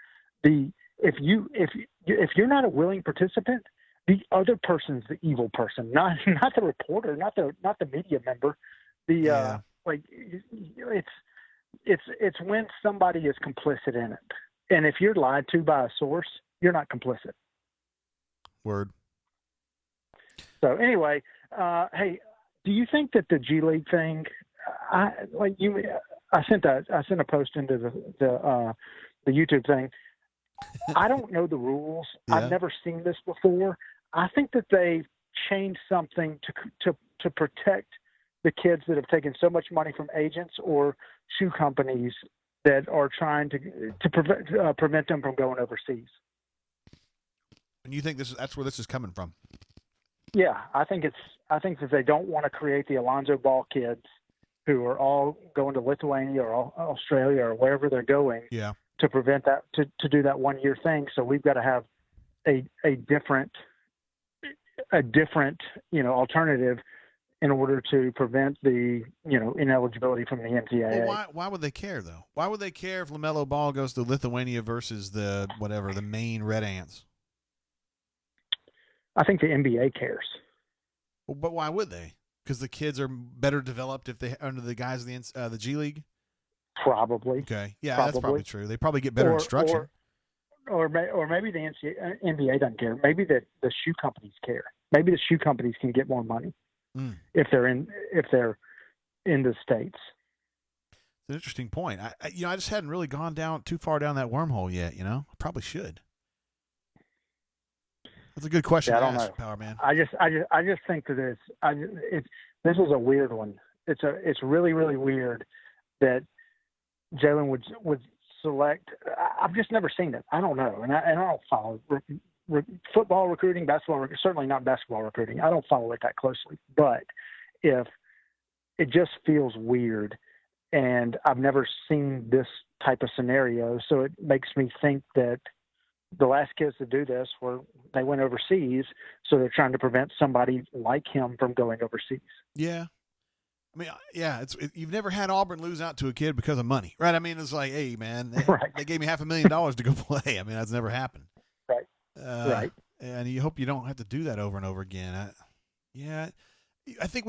If you're not a willing participant, the other person's the evil person, not the reporter, not the media member. It's when somebody is complicit in it. And if you're lied to by a source, you're not complicit. Word. So anyway, hey, do you think that the G League thing? I sent a post into the YouTube thing. I don't know the rules. Yeah. I've never seen this before. I think that they changed something to protect the kids that have taken so much money from agents or shoe companies that are trying to prevent them from going overseas. And you think that's where this is coming from? Yeah, I think that they don't want to create the Alonzo Ball kids who are all going to Lithuania or Australia or wherever they're going. Yeah. To prevent that, to do that 1 year thing. So we've got to have a different alternative in order to prevent the ineligibility from the NCAA. Well, why would they care though? Why would they care if LaMelo Ball goes to Lithuania versus the Maine Red Ants? I think the NBA cares. Well, but why would they? Because the kids are better developed if they under the guys of the G League. Probably. Okay. Yeah, that's probably true. They probably get better instruction. Or maybe the NBA doesn't care. Maybe the shoe companies care. Maybe the shoe companies can get more money if they're in the States. It's an interesting point. I just hadn't really gone too far down that wormhole yet. I probably should. That's a good question. Yeah, to I don't ask, know. Power Man. I just think that this is a weird one. It's really, really weird that Jalen would select. I've just never seen it. I don't know, and I don't follow football recruiting, basketball, certainly not basketball recruiting. I don't follow it that closely, but if it just feels weird, and I've never seen this type of scenario, so it makes me think that the last kids to do this they went overseas, so they're trying to prevent somebody like him from going overseas. Yeah. I mean, yeah, you've never had Auburn lose out to a kid because of money, right? I mean, it's like, hey, man, they gave me $500,000 to go play. I mean, that's never happened. Right. Right. And you hope you don't have to do that over and over again. I think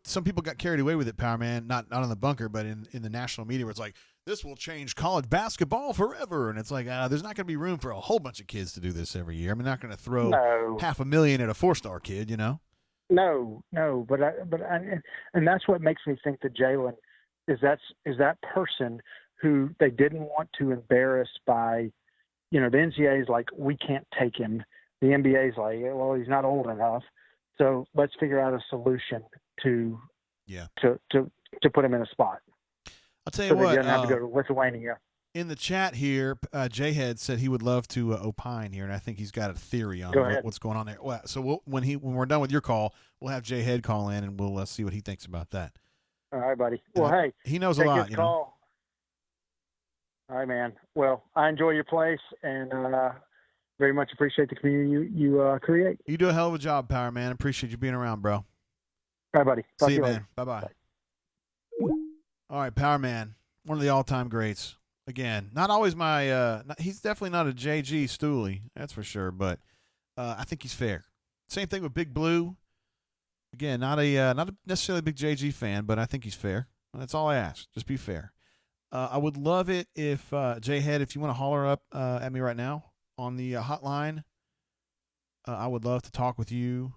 some people got carried away with it, Power Man, not in the bunker, but in the national media where it's like, this will change college basketball forever. And it's like, there's not going to be room for a whole bunch of kids to do this every year. I'm not going to throw $500,000 at a 4-star kid, you know? No, and that's what makes me think that Jalen is that person who they didn't want to embarrass by, the NCAA is like, we can't take him. The NBA is like, well, he's not old enough. So let's figure out a solution to put him in a spot. I'll tell you what. He doesn't have to go to Lithuania. In the chat here, J-Head said he would love to opine here, and I think he's got a theory on what's going on there. Well, so when we're done with your call, we'll have J-Head call in, and we'll see what he thinks about that. All right, buddy. Well, hey, he knows a lot. You know? All right, man. Well, I enjoy your place, and very much appreciate the community you create. You do a hell of a job, Power Man. Appreciate you being around, bro. All right, buddy. Talk See you, man. later. Bye-bye. All right, Power Man, one of the all-time greats. Again, not always he's definitely not a JG Stooley, that's for sure, but I think he's fair. Same thing with Big Blue. Again, not a necessarily big JG fan, but I think he's fair. That's all I ask. Just be fair. I would love it if, J-Head, if you want to holler up at me right now on the hotline, I would love to talk with you.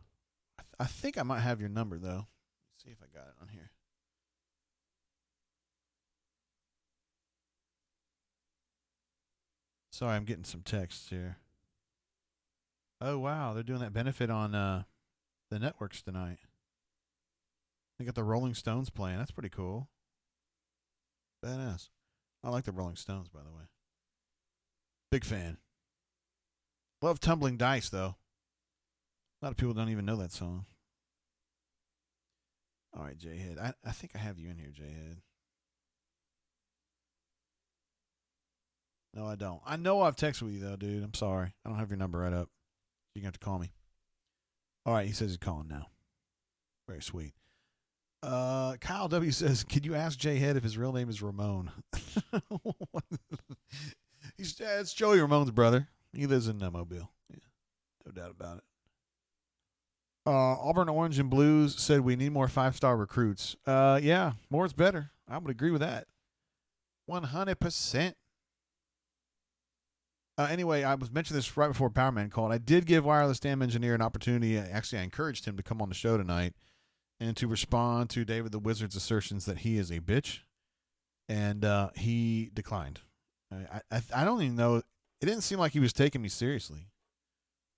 I think I might have your number, though. Let's see if I got it on here. Sorry, I'm getting some texts here. Oh, wow. They're doing that benefit on the networks tonight. They got the Rolling Stones playing. That's pretty cool. Badass. I like the Rolling Stones, by the way. Big fan. Love Tumbling Dice, though. A lot of people don't even know that song. All right, J-Head. I think I have you in here, J-Head. No, I don't. I know I've texted with you, though, dude. I'm sorry. I don't have your number right up. You're going to have to call me. All right, he says he's calling now. Very sweet. Kyle W. says, could you ask J-Head if his real name is Ramon? It's Joey Ramon's brother. He lives in Mobile. Yeah, no doubt about it. Auburn Orange and Blues said we need more 5-star recruits. Yeah, more is better. I would agree with that. 100%. Anyway, I was mentioning this right before Power Man called. I did give Wireless Dam Engineer an opportunity. Actually, I encouraged him to come on the show tonight and to respond to David the Wizard's assertions that he is a bitch. And he declined. I don't even know. It didn't seem like he was taking me seriously.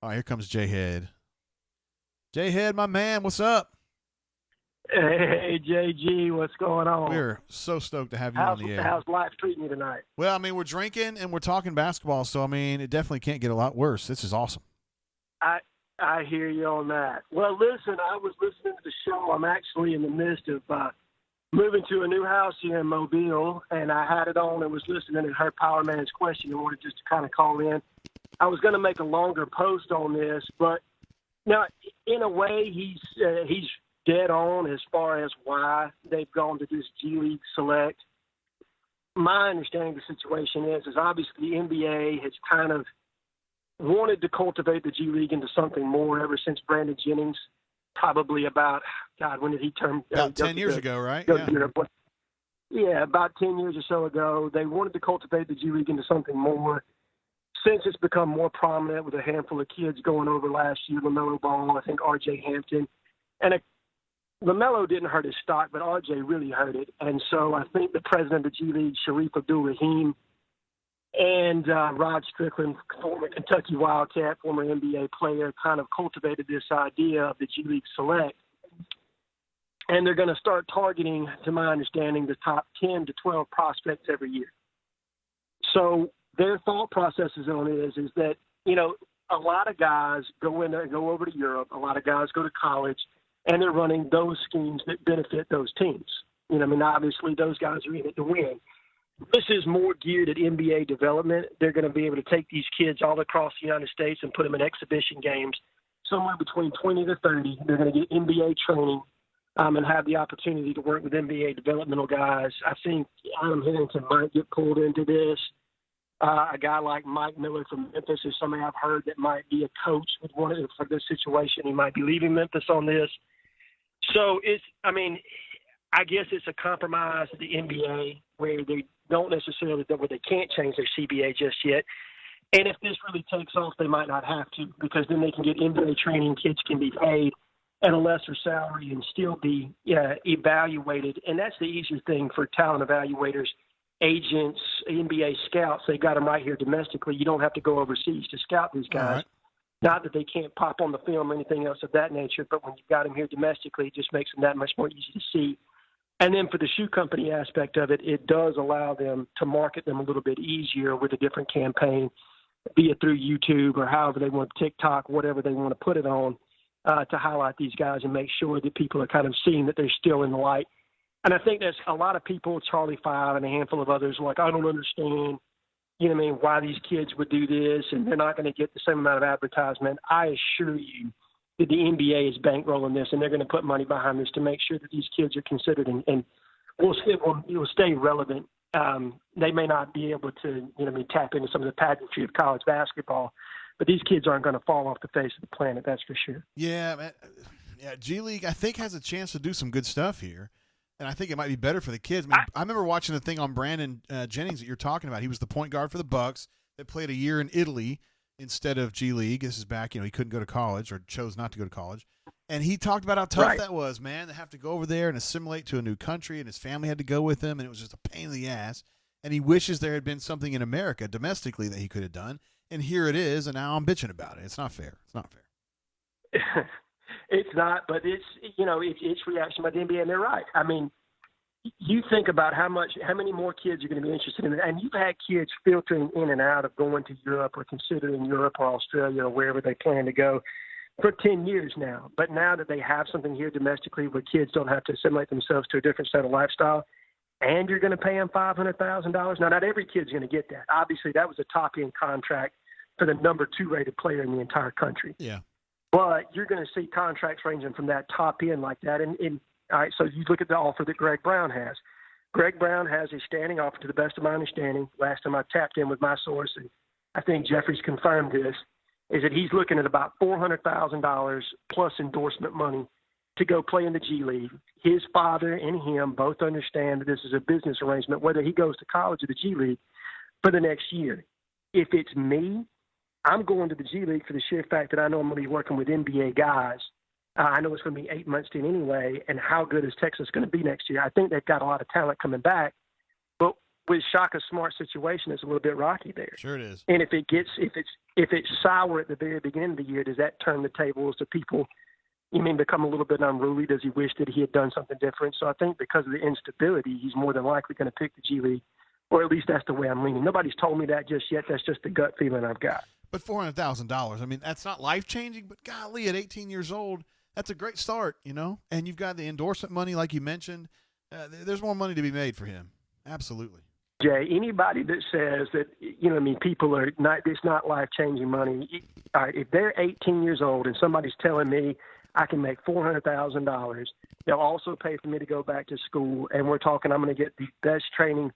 All right, here comes J-Head. J-Head, my man, what's up? Hey, JG, what's going on? We're so stoked to have you on the air. How's life treating you tonight? Well, I mean, we're drinking and we're talking basketball, so, I mean, it definitely can't get a lot worse. This is awesome. I hear you on that. Well, listen, I was listening to the show. I'm actually in the midst of moving to a new house here in Mobile, and I had it on and was listening and heard Power Man's question and wanted just to kind of call in. I was going to make a longer post on this, but now, in a way, he's dead on as far as why they've gone to this G League select. My understanding of the situation is obviously the NBA has kind of wanted to cultivate the G League into something more ever since Brandon Jennings, probably about, God, when did he turn? About 10 years ago, right? Yeah, about 10 years or so ago. They wanted to cultivate the G League into something more. Since it's become more prominent with a handful of kids going over last year, LaMelo Ball, I think R.J. Hampton. And LaMelo didn't hurt his stock, but R.J. really hurt it. And so I think the president of the G League, Sharif Abdul-Rahim, and Rod Strickland, former Kentucky Wildcat, former NBA player, kind of cultivated this idea of the G League Select. And they're going to start targeting, to my understanding, the top 10 to 12 prospects every year. So their thought processes on it is that, you know, a lot of guys go in there and go over to Europe. A lot of guys go to college, and they're running those schemes that benefit those teams. You know, I mean, obviously those guys are in it to win. This is more geared at NBA development. They're going to be able to take these kids all across the United States and put them in exhibition games, somewhere between 20 to 30. They're going to get NBA training. and have the opportunity to work with NBA developmental guys. I think Adam Harrington might get pulled into this. A guy like Mike Miller from Memphis is somebody I've heard that might be a coach with one for this situation. He might be leaving Memphis on this. So I guess it's a compromise of the NBA where they don't necessarily, where they can't change their CBA just yet. And if this really takes off, they might not have to, because then they can get NBA training. Kids can be paid at a lesser salary and still be evaluated. And that's the easier thing for talent evaluators, agents, NBA scouts. They got them right here domestically. You don't have to go overseas to scout these guys. Right. Not that they can't pop on the film or anything else of that nature, but when you've got them here domestically, it just makes them that much more easy to see. And then for the shoe company aspect of it, it does allow them to market them a little bit easier with a different campaign, be it through YouTube or however they want, TikTok, whatever they want to put it on, to highlight these guys and make sure that people are kind of seeing that they're still in the light. And I think there's a lot of people, Charlie Five and a handful of others, like, I don't understand, why these kids would do this and they're not going to get the same amount of advertisement. I assure you that the NBA is bankrolling this, and they're going to put money behind this to make sure that these kids are considered and will stay relevant. They may not be able to, tap into some of the pageantry of college basketball, but these kids aren't going to fall off the face of the planet. That's for sure. Yeah, man. Yeah. G League, I think, has a chance to do some good stuff here. And I think it might be better for the kids. I remember watching the thing on Brandon Jennings that you're talking about. He was the point guard for the Bucks that played a year in Italy instead of G League. This is back, he couldn't go to college or chose not to go to college. And he talked about how tough that was, man, to have to go over there and assimilate to a new country, and his family had to go with him, and it was just a pain in the ass. And he wishes there had been something in America domestically that he could have done. And here it is, and now I'm bitching about it. It's not fair. It's not fair. It's not, but it's reaction by the NBA, and they're right. I mean, you think about how many more kids are going to be interested in it, and you've had kids filtering in and out of going to Europe or considering Europe or Australia or wherever they plan to go for 10 years now. But now that they have something here domestically where kids don't have to assimilate themselves to a different set of lifestyle, and you're going to pay them $500,000. Now, not every kid's going to get that. Obviously, that was a top-end contract for the number 2 rated player in the entire country. Yeah. But you're going to see contracts ranging from that top end like that. And all right, so you look at the offer that Greg Brown has. Greg Brown has a standing offer, to the best of my understanding. Last time I tapped in with my source, and I think Jeffrey's confirmed this, is that he's looking at about $400,000 plus endorsement money to go play in the G League. His father and him both understand that this is a business arrangement, whether he goes to college or the G League, for the next year. If it's me, I'm going to the G League for the sheer fact that I know I'm going to be working with NBA guys. I know it's going to be 8 months in anyway, and how good is Texas going to be next year? I think they've got a lot of talent coming back, but with Shaka Smart's situation, it's a little bit rocky there. Sure it is. And if it's sour at the very beginning of the year, does that turn the tables to people? Become a little bit unruly? Does he wish that he had done something different? So I think because of the instability, he's more than likely going to pick the G League, or at least that's the way I'm leaning. Nobody's told me that just yet. That's just the gut feeling I've got. But $400,000, that's not life-changing, but golly, at 18 years old, that's a great start, And you've got the endorsement money, like you mentioned. There's more money to be made for him. Absolutely. Jay, anybody that says that, people are not, it's not life-changing money. All right, if they're 18 years old and somebody's telling me I can make $400,000, they'll also pay for me to go back to school, and we're talking I'm going to get the best training.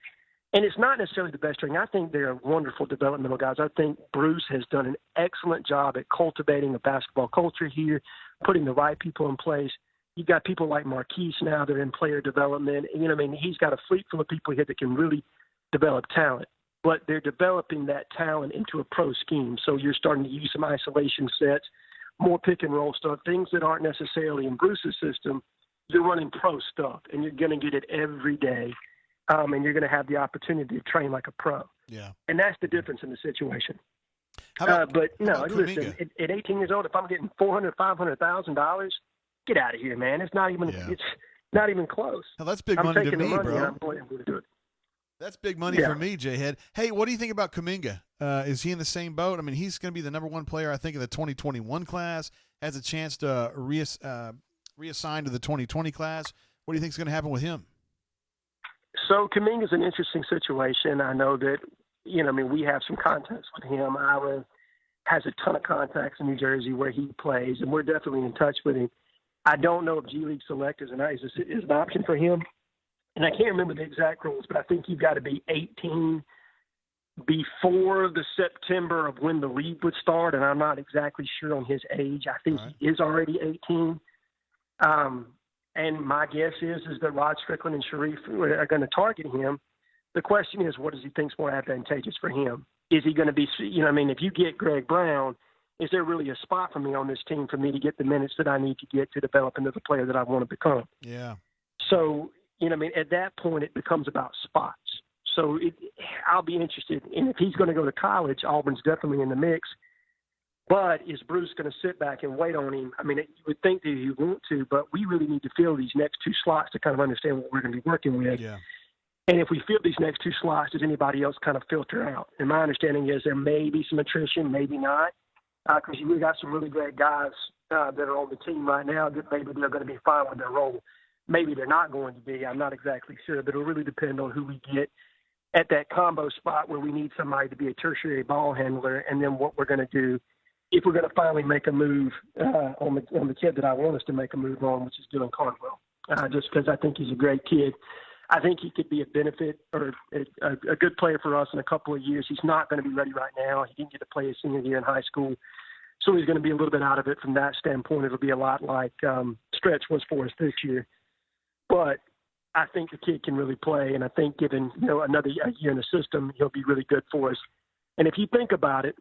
And it's not necessarily the best training. I think they're wonderful developmental guys. I think Bruce has done an excellent job at cultivating a basketball culture here, putting the right people in place. You've got people like Marquise now that are in player development. He's got a fleet full of people here that can really develop talent. But they're developing that talent into a pro scheme. So you're starting to use some isolation sets, more pick and roll stuff, things that aren't necessarily in Bruce's system. You're running pro stuff, and you're going to get it every day. And you're going to have the opportunity to train like a pro. Yeah. And that's the difference in the situation. How about, listen, at 18 years old, if I'm getting $500,000, get out of here, man. It's not even it's not even close. Now, that's big money to me, bro. And I'm going to do it. That's big money for me, J-Head. Hey, what do you think about Kuminga? Is he in the same boat? He's going to be the number 1 player, I think, in the 2021 class, has a chance to reassign to the 2020 class. What do you think is going to happen with him? So Kuminga's an interesting situation. I know that, we have some contacts with him. Ira has a ton of contacts in New Jersey where he plays, and we're definitely in touch with him. I don't know if G League Select is an option for him. And I can't remember the exact rules, but I think you've got to be 18 before the September of when the league would start. And I'm not exactly sure on his age. I think he is already 18. And my guess is that Rod Strickland and Sharif are going to target him. The question is, what does he think is more advantageous for him? Is he going to be, if you get Greg Brown, is there really a spot for me on this team for me to get the minutes that I need to get to develop into the player that I want to become? Yeah. So, at that point, it becomes about spots. So I'll be interested. And if he's going to go to college, Auburn's definitely in the mix. But is Bruce going to sit back and wait on him? You would think that he want to, but we really need to fill these next two slots to kind of understand what we're going to be working with. Yeah. And if we fill these next two slots, does anybody else kind of filter out? And my understanding is there may be some attrition, maybe not, because we've got some really great guys that are on the team right now that maybe they're going to be fine with their role. Maybe they're not going to be. I'm not exactly sure, but it'll really depend on who we get at that combo spot where we need somebody to be a tertiary ball handler, and then what we're going to do if we're going to finally make a move on the kid that I want us to make a move on, which is Dylan Cardwell, just because I think he's a great kid. I think he could be a benefit or a good player for us in a couple of years. He's not going to be ready right now. He didn't get to play his senior year in high school, so he's going to be a little bit out of it from that standpoint. It'll be a lot like Stretch was for us this year. But I think the kid can really play, and I think given another year in the system, he'll be really good for us. And if you think about it,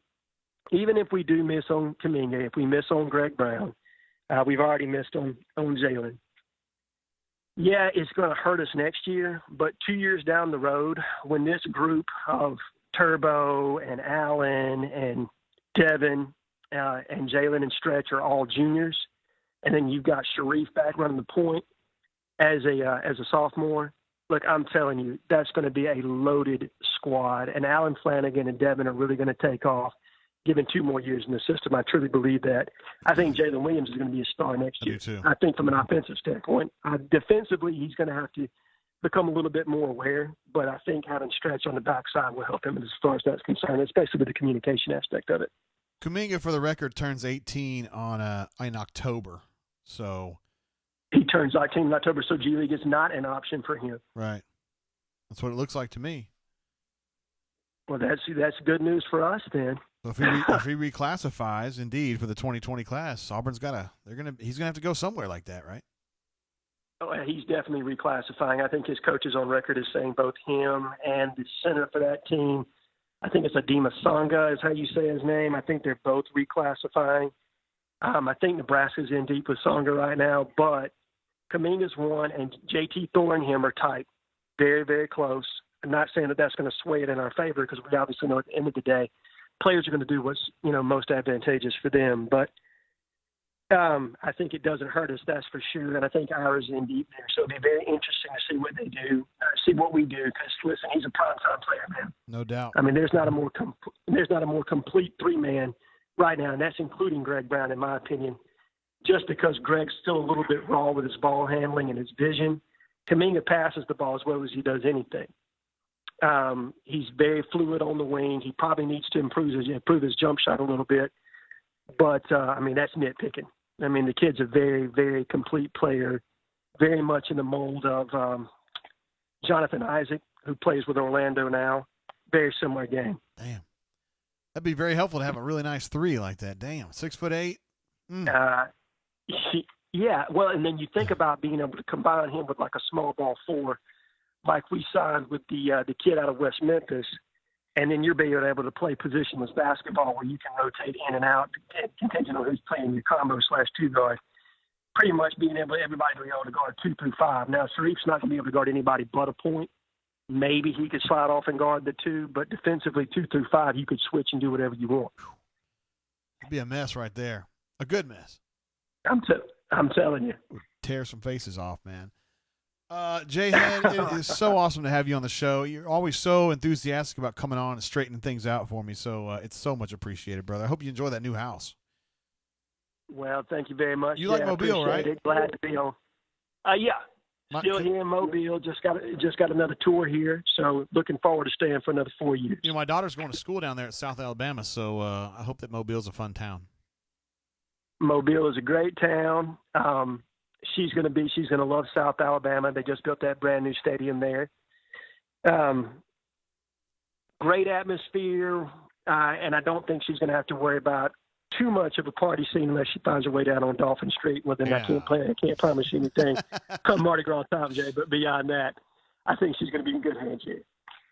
even if we do miss on Kuminga, if we miss on Greg Brown, we've already missed on Jalen. Yeah, it's going to hurt us next year, but 2 years down the road, when this group of Turbo and Allen and Devin and Jalen and Stretch are all juniors, and then you've got Sharif back running the point as a sophomore, look, I'm telling you, that's going to be a loaded squad, and Allen Flanagan and Devin are really going to take off. Given 2 more years in the system, I truly believe that. I think Jalen Williams is going to be a star next year. Too. I think from an offensive standpoint. Defensively, he's going to have to become a little bit more aware, but I think having Stretch on the backside will help him as far as that's concerned, especially with the communication aspect of it. Kuminga, for the record, turns 18 in October. So he turns 18 in October, so G League is not an option for him. Right. That's what it looks like to me. Well, that's good news for us then. So if he reclassifies, indeed, for the 2020 class, Auburn's he's gonna have to go somewhere like that, right? Oh, he's definitely reclassifying. I think his coach is on record as saying both him and the center for that team, I think it's Adema Sanga is how you say his name. I think they're both reclassifying. I think Nebraska's in deep with Sanga right now, but Kuminga's one, and JT Thornham are tight, very, very close. I'm not saying that that's going to sway it in our favor because we obviously know at the end of the day, players are going to do what's most advantageous for them. But I think it doesn't hurt us, that's for sure. And I think Ira's in deep there, so it'll be very interesting to see what they do, see what we do. Because listen, he's a primetime player, man. No doubt. I mean, there's not a more complete 3-man right now, and that's including Greg Brown, in my opinion. Just because Greg's still a little bit raw with his ball handling and his vision, Kuminga passes the ball as well as he does anything. He's very fluid on the wing. He probably needs to improve his jump shot a little bit. But, that's nitpicking. I mean, the kid's a very, very complete player, very much in the mold of Jonathan Isaac, who plays with Orlando now. Very similar game. Damn. That'd be very helpful to have a really nice 3 like that. Damn. 6'8". Yeah. Well, and then you think about being able to combine him with like a small ball 4, like we signed with the kid out of West Memphis, and then you're being able to play positionless basketball where you can rotate in and out, contingent on who's playing your combo /2 guard. Pretty much being able everybody to be able to guard 2 through 5. Now Sharif's not going to be able to guard anybody but a point. Maybe he could slide off and guard the 2, but defensively 2 through 5, you could switch and do whatever you want. It'd be a mess right there. A good mess. I'm telling you. Would tear some faces off, man. J-Head, it is so awesome to have you on the show. You're always so enthusiastic about coming on and straightening things out for me, so it's so much appreciated, brother. I hope you enjoy that new house. Well, thank you very much. You like Mobile, right? It. Glad to be on. Yeah. Still here in Mobile. Just got another tour here, so looking forward to staying for another 4 years. My daughter's going to school down there at South Alabama, so I hope that Mobile's a fun town. Mobile is a great town. she's going to love South Alabama. They just built that brand new stadium there. Great atmosphere, and I don't think she's going to have to worry about too much of a party scene unless she finds her way down on Dolphin Street. Well, then I can't promise you anything come Mardi Gras time, Jay. But beyond that, I think she's going to be in good hands here.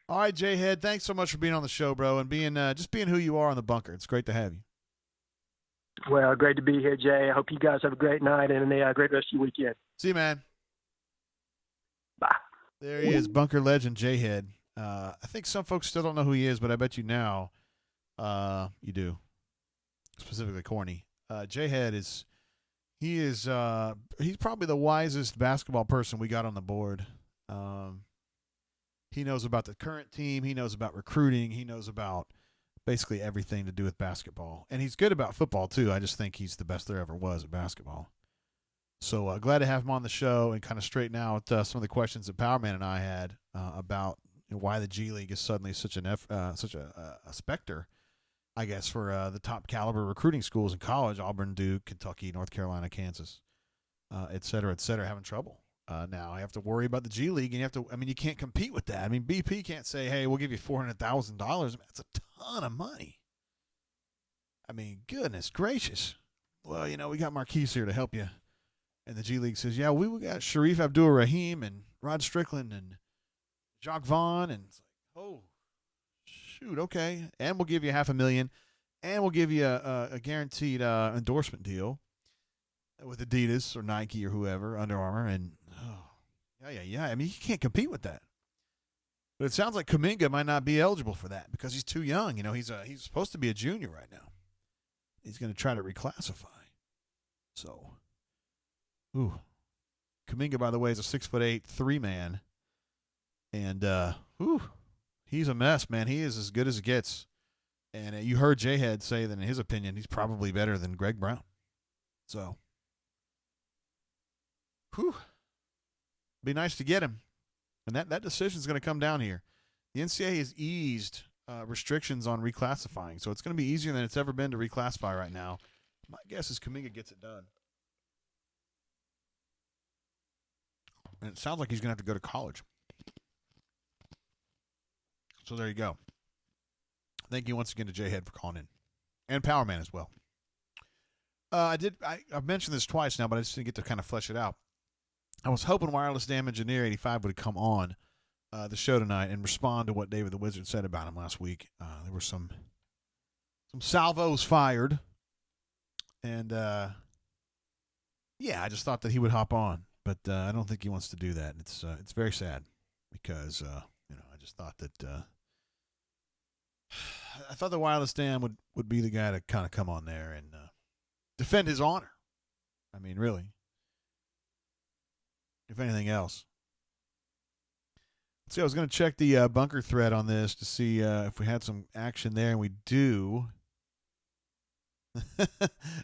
All right, Jay Head, thanks so much for being on the show, bro, and being who you are on the bunker. It's great to have you. Well, great to be here, Jay. I hope you guys have a great night and a great rest of your weekend. See you, man. Bye. There he is, bunker legend Jay Head. I think some folks still don't know who he is, but I bet you now you do. Specifically corny. Jay Head he's probably the wisest basketball person we got on the board. He knows about the current team. He knows about recruiting. He knows about basically everything to do with basketball. And he's good about football, too. I just think he's the best there ever was at basketball. So glad to have him on the show and kind of straighten out some of the questions that Powerman and I had about why the G League is suddenly such a specter, I guess, for the top caliber recruiting schools in college: Auburn, Duke, Kentucky, North Carolina, Kansas, et cetera, having trouble. Now I have to worry about the G League, and you can't compete with that. I mean, BP can't say, hey, we'll give you $400,000. That's a ton of money. I mean, goodness gracious. Well, we got Marquise here to help you. And the G League says, yeah, we got Sharif Abdul-Rahim and Rod Strickland and Jacques Vaughn. And it's like, oh, shoot, okay. And we'll give you $500,000. And we'll give you a guaranteed endorsement deal with Adidas or Nike or whoever, Under Armour. And, yeah. I mean, you can't compete with that. But it sounds like Kuminga might not be eligible for that because he's too young. He's supposed to be a junior right now. He's going to try to reclassify. So, Kuminga, by the way, is a 6'8" 3-man. And, he's a mess, man. He is as good as it gets. And you heard J-Head say that in his opinion, he's probably better than Greg Brown. So, be nice to get him. And that decision is going to come down here. The NCAA has eased restrictions on reclassifying, so it's going to be easier than it's ever been to reclassify right now. My guess is Kuminga gets it done. And it sounds like he's going to have to go to college. So there you go. Thank you once again to J-Head for calling in. And Powerman as well. I've mentioned this twice now, but I just didn't get to kind of flesh it out. I was hoping Wireless Dam Engineer 85 would come on the show tonight and respond to what David the Wizard said about him last week. There were some salvos fired. And, I just thought that he would hop on. But I don't think he wants to do that. It's very sad because, I just thought that I thought the Wireless Dam would be the guy to kind of come on there and defend his honor. I mean, really. If anything else. Let's see, I was going to check the bunker thread on this to see if we had some action there, and we do.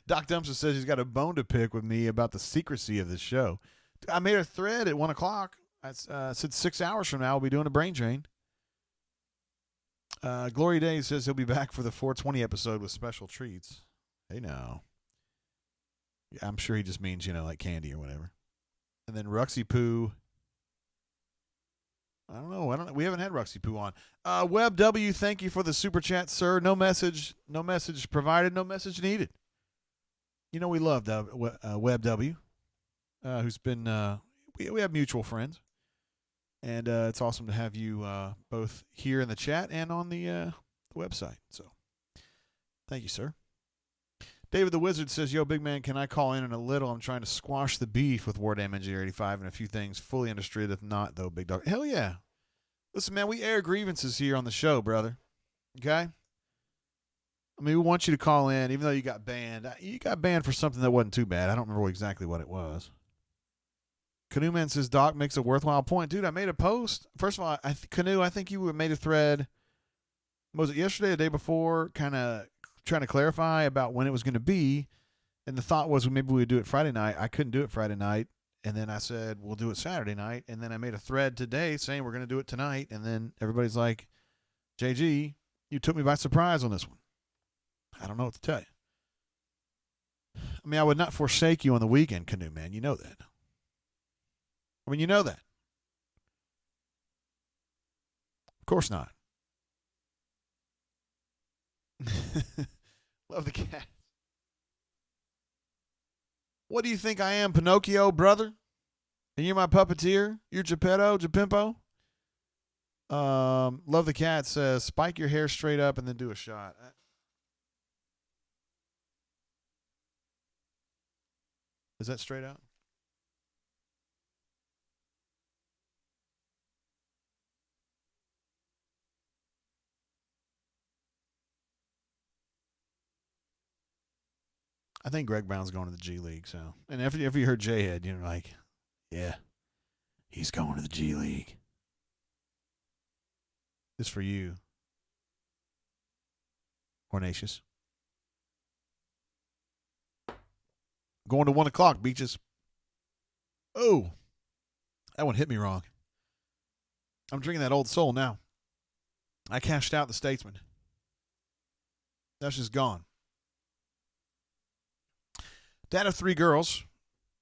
Doc Dumpster says he's got a bone to pick with me about the secrecy of this show. I made a thread at 1 o'clock. I said 6 hours from now we'll be doing a brain drain. Glory Day says he'll be back for the 420 episode with special treats. Hey, now. I'm sure he just means, like candy or whatever. And then Ruxy Poo. I don't know. We haven't had Ruxy Poo on. Web W, thank you for the super chat, sir. No message provided, no message needed. We love Web W, who's been, we have mutual friends. And it's awesome to have you both here in the chat and on the website. So thank you, sir. David the Wizard says, yo, big man, can I call in a little? I'm trying to squash the beef with War Dam Engineer 85 and a few things fully understood. If not, though, big dog. Hell yeah. Listen, man, we air grievances here on the show, brother. Okay? I mean, we want you to call in, even though you got banned. You got banned for something that wasn't too bad. I don't remember exactly what it was. Canoe Man says, Doc makes a worthwhile point. Dude, I made a post. First of all, Canoe, I think you made a thread. Was it yesterday or the day before? Kind of trying to clarify about when it was going to be, and the thought was maybe we would do it Friday night. I couldn't do it Friday night, and then I said we'll do it Saturday night, and then I made a thread today saying we're going to do it tonight, and then everybody's like, JG, you took me by surprise on this one. I don't know what to tell you. I mean, I would not forsake you on the weekend, Canoe Man. You know that. I mean, you know that. Of course not. Love the cat. What do you think I am, Pinocchio, brother? And you're my puppeteer? You're Geppetto, Gepimpo? Love the cat says, spike your hair straight up and then do a shot. Is that straight out? I think Greg Brown's going to the G League. So, and if you heard J-Head, you're like, yeah, he's going to the G League. This for you, Hornatius. Going to 1 o'clock, Beaches. Oh, that one hit me wrong. I'm drinking that Old Soul now. I cashed out the Statesman. That's just gone. Dad of 3 girls,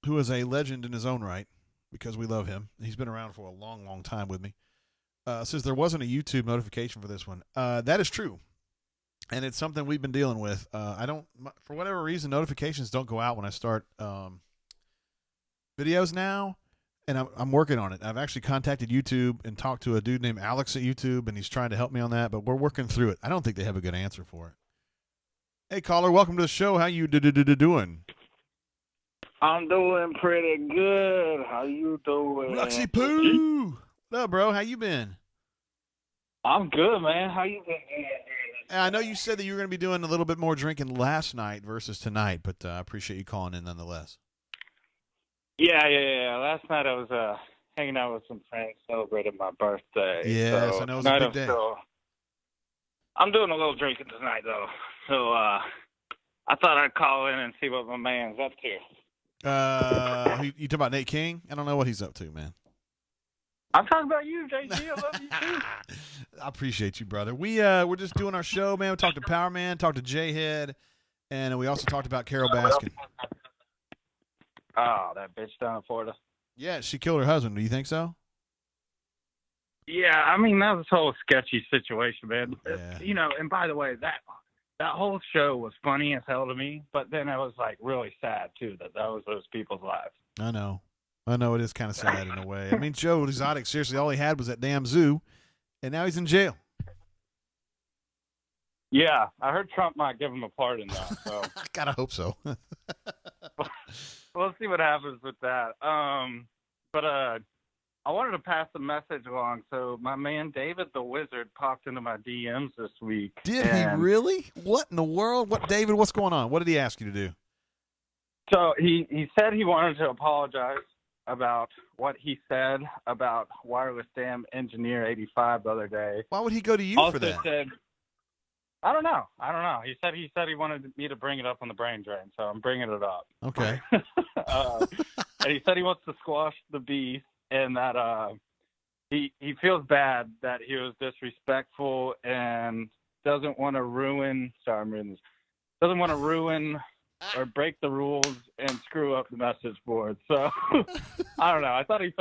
who is a legend in his own right, because we love him. He's been around for a long, long time with me. Says there wasn't a YouTube notification for this one. That is true. And it's something we've been dealing with. For whatever reason, notifications don't go out when I start videos now. And I'm working on it. I've actually contacted YouTube and talked to a dude named Alex at YouTube, and he's trying to help me on that, but we're working through it. I don't think they have a good answer for it. Hey, caller, welcome to the show. How you doing? I'm doing pretty good. How you doing? Roxy Poo! What up, bro? How you been? I'm good, man. How you been? I know you said that you were going to be doing a little bit more drinking last night versus tonight, but I appreciate you calling in nonetheless. Yeah. Last night I was hanging out with some friends, celebrating my birthday. Yes, so I know it was a big day. I'm doing a little drinking tonight, though. So I thought I'd call in and see what my man's up to. You talking about Nate King? I don't know what he's up to, man. I'm talking about you, JG. I love you too. I appreciate you, brother. We're just doing our show, man. We talked to Power Man, talked to J-Head, and we also talked about Carol Baskin. Oh, that bitch down in Florida. Yeah, she killed her husband. Do you think so? Yeah, I mean, that was a whole sketchy situation, man. Yeah. You know, and by the way, that whole show was funny as hell to me, but then it was, like, really sad, too, that was those people's lives. I know. It is kind of sad in a way. I mean, Joe Exotic, seriously, all he had was that damn zoo, and now he's in jail. Yeah, I heard Trump might give him a pardon now. So I gotta hope so. We'll see what happens with that. But I wanted to pass a message along. So my man David the Wizard popped into my DMs this week. Did he really? What in the world? David, what's going on? What did he ask you to do? So he said he wanted to apologize about what he said about Wireless Dam Engineer 85 the other day. Why would he go to you for that? Said, I don't know. He said he wanted me to bring it up on the brain drain, so I'm bringing it up. Okay. And he said he wants to squash the beef, and that he feels bad that he was disrespectful and doesn't want to ruin. Sorry, I'm reading this. Doesn't want to ruin or break the rules and screw up the message board. So I don't know. I thought it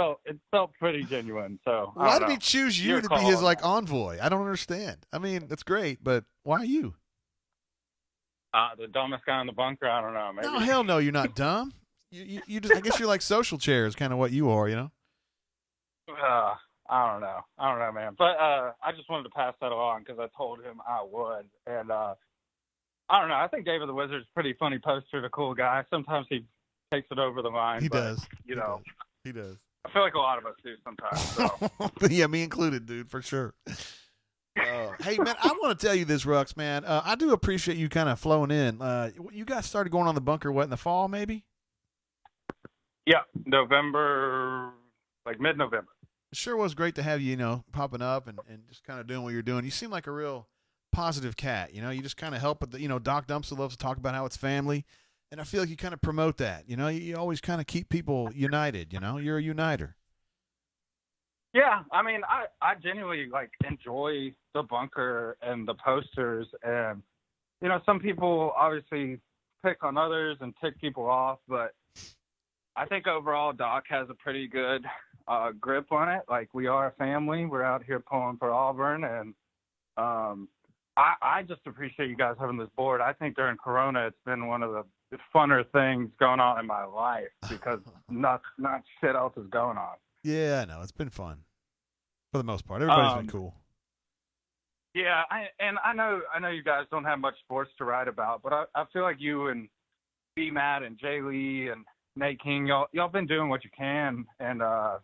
felt pretty genuine. So why did he choose you to be his envoy? I don't understand. I mean, that's great, but why you? The dumbest guy in the bunker. I don't know. Maybe. No, hell no, you're not dumb. You just, I guess you're like social chair is kind of what you are, you know. I don't know, man. But I just wanted to pass that along because I told him I would, and I don't know. I think David the Wizard's a pretty funny poster, a cool guy. Sometimes he takes it over the line. He does. You know. He does. I feel like a lot of us do sometimes. So. Yeah, me included, dude, for sure. Hey, man, I want to tell you this, Rux, man. I do appreciate you kind of flowing in. You guys started going on the bunker, what, in the fall, maybe? Yeah, November, like mid-November. It sure was great to have you, popping up and just kind of doing what you're doing. You seem like a real positive cat, you just kind of help with the, Doc Dumpster loves to talk about how it's family, and I feel like you kind of promote that, you always kind of keep people united, you're a uniter. Yeah, I mean, I genuinely enjoy the bunker and the posters, and some people obviously pick on others and tick people off, but I think overall Doc has a pretty good grip on it. Like, we are a family. We're out here pulling for Auburn, and I just appreciate you guys having this board. I think during Corona, it's been one of the funner things going on in my life because not shit else is going on. Yeah, I know. It's been fun for the most part. Everybody's been cool. Yeah, I know you guys don't have much sports to write about, but I feel like you and B. Matt and Jay Lee and Nate King, y'all been doing what you can, and I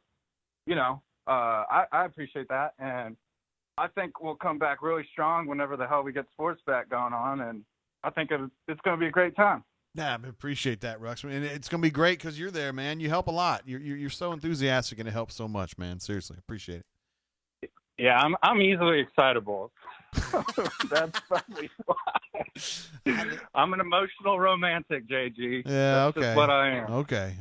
appreciate that, and I think we'll come back really strong whenever the hell we get sports back going on, and I think it's going to be a great time. Yeah, I appreciate that, Rux. And it's going to be great because you're there, man. You help a lot. You're so enthusiastic, and it helps so much, man. Seriously, appreciate it. Yeah, I'm easily excitable. That's probably why. I'm an emotional romantic, JG. Yeah, That's okay. just what I am. Okay.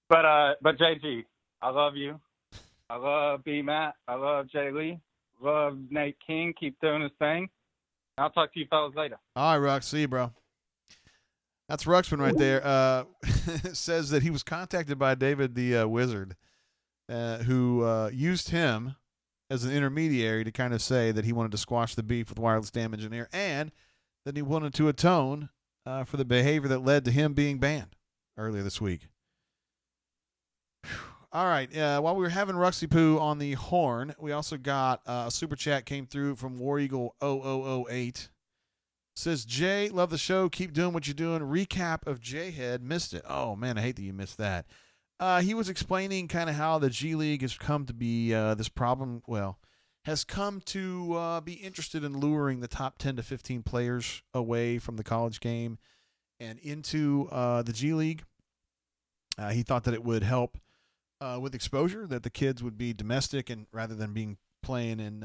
But JG, I love you. I love B. Matt. I love Jay Lee. Love Nate King. Keep doing his thing. I'll talk to you fellas later. All right, Rux. See you, bro. That's Ruxpin right there. Says that he was contacted by David the Wizard, who used him as an intermediary to kind of say that he wanted to squash the beef with Wireless Dam Engineer and that he wanted to atone for the behavior that led to him being banned earlier this week. All right. While we were having Ruxy Poo on the horn, we also got a super chat came through from War Eagle 0008. Says, Jay, love the show. Keep doing what you're doing. Recap of J-Head. Missed it. Oh, man, I hate that you missed that. He was explaining kind of how the G League has come to be this problem. Well, has come to be interested in luring the top 10 to 15 players away from the college game and into the G League. He thought that it would help with exposure, that the kids would be domestic and rather than being playing in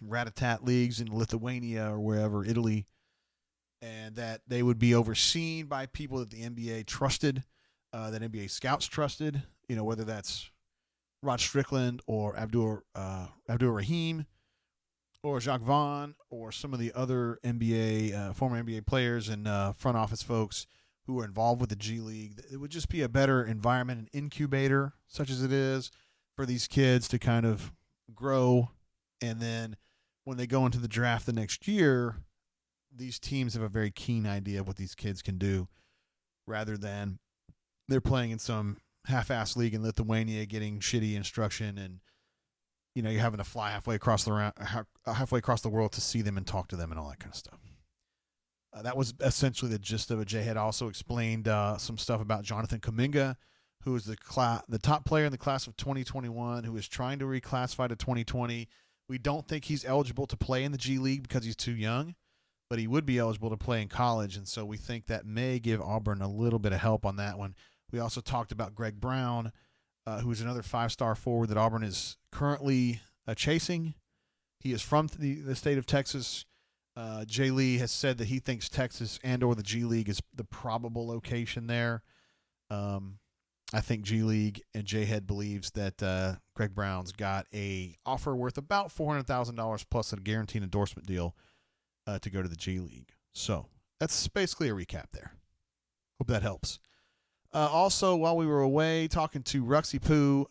rat-a-tat leagues in Lithuania or wherever, Italy, and that they would be overseen by people that the NBA trusted, that NBA scouts trusted, whether that's Rod Strickland or Abdul Rahim or Jacques Vaughn or some of the other former NBA players and front office folks who are involved with the G League. It would just be a better environment, an incubator, such as it is, for these kids to kind of grow. And then when they go into the draft the next year, these teams have a very keen idea of what these kids can do rather than they're playing in some half-ass league in Lithuania getting shitty instruction and, you're having to fly halfway across the world to see them and talk to them and all that kind of stuff. That was essentially the gist of it. Jay had also explained some stuff about Jonathan Kuminga, who is the top player in the class of 2021, who is trying to reclassify to 2020. We don't think he's eligible to play in the G League because he's too young, but he would be eligible to play in college, and so we think that may give Auburn a little bit of help on that one. We also talked about Greg Brown, who is another five-star forward that Auburn is currently chasing. He is from the state of Texas. Jay Lee has said that he thinks Texas and or the G League is the probable location there. I think G League and J-Head believes that Greg Brown's got a offer worth about $400,000 plus a guaranteed endorsement deal to go to the G League. So that's basically a recap there. Hope that helps. Also, while we were away talking to Ruxy Poo,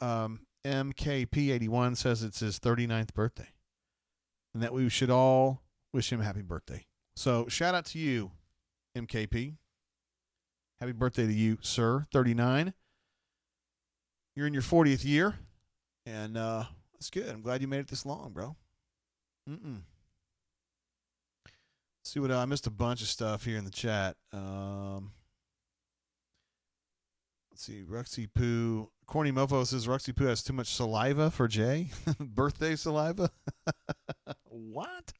MKP81 says it's his 39th birthday and that we should all wish him a happy birthday. So shout out to you, MKP. Happy birthday to you, sir. 39. You're in your 40th year, and that's good. I'm glad you made it this long, bro. Let's see what I missed a bunch of stuff here in the chat. Let's see. Ruxy Poo. Corny Mofo says Ruxy Poo has too much saliva for Jay. Birthday saliva? What?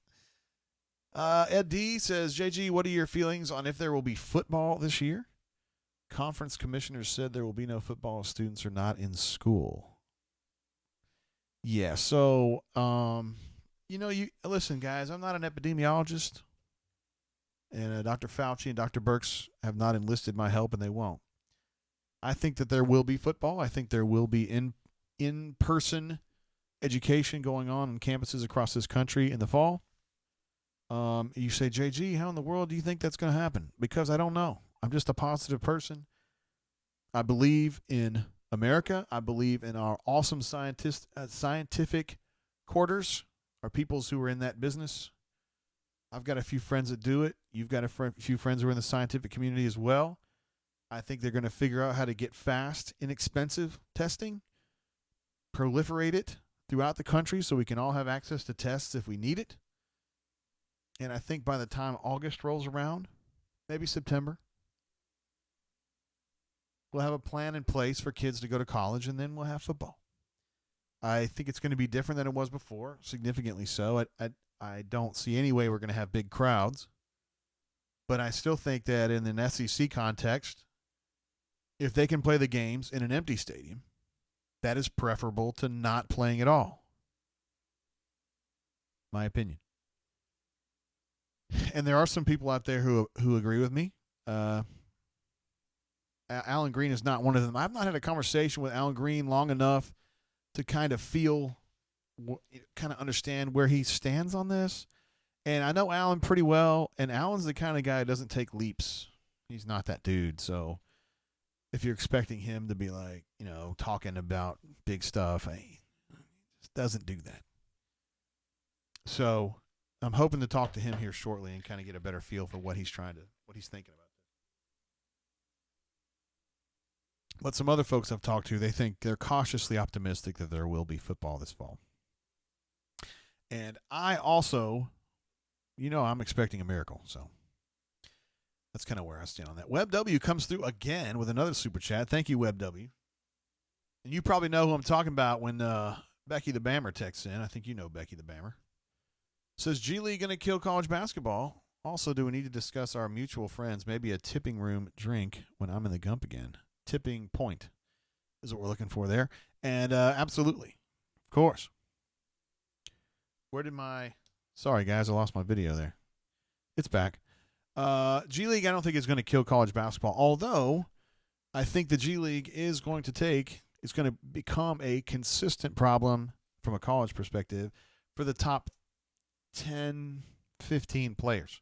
Ed D says, JG, what are your feelings on if there will be football this year? Conference commissioners said there will be no football if students are not in school. Yeah, so, you listen, guys, I'm not an epidemiologist, and Dr. Fauci and Dr. Birx have not enlisted my help, and they won't. I think that there will be football. I think there will be in-person education going on campuses across this country in the fall. You say, JG, how in the world do you think that's going to happen? Because I don't know. I'm just a positive person. I believe in America. I believe in our awesome scientific quarters, our peoples who are in that business. I've got a few friends that do it. You've got a few friends who are in the scientific community as well. I think they're going to figure out how to get fast, inexpensive testing, proliferate it throughout the country so we can all have access to tests if we need it. And I think by the time August rolls around, maybe September, we'll have a plan in place for kids to go to college, and then we'll have football. I think it's going to be different than it was before, significantly so. I don't see any way we're going to have big crowds. But I still think that in an SEC context, if they can play the games in an empty stadium, that is preferable to not playing at all. My opinion. And there are some people out there who agree with me. Alan Green is not one of them. I've not had a conversation with Alan Green long enough to kind of understand where he stands on this. And I know Alan pretty well, and Alan's the kind of guy who doesn't take leaps. He's not that dude. So if you're expecting him to be like, talking about big stuff, he just doesn't do that. So I'm hoping to talk to him here shortly and kind of get a better feel for what he's thinking about. But some other folks I've talked to, they're cautiously optimistic that there will be football this fall. And I also, I'm expecting a miracle. So that's kind of where I stand on that. WebW comes through again with another super chat. Thank you, WebW. And you probably know who I'm talking about when Becky the Bammer texts in. I think you know Becky the Bammer. Says, G League going to kill college basketball. Also, do we need to discuss our mutual friends? Maybe a tipping room drink when I'm in the gump again. Tipping point is what we're looking for there. And absolutely. Of course. Sorry, guys, I lost my video there. It's back. G League, I don't think is going to kill college basketball, although I think the G League is going to become a consistent problem from a college perspective for the top 10, 15 players.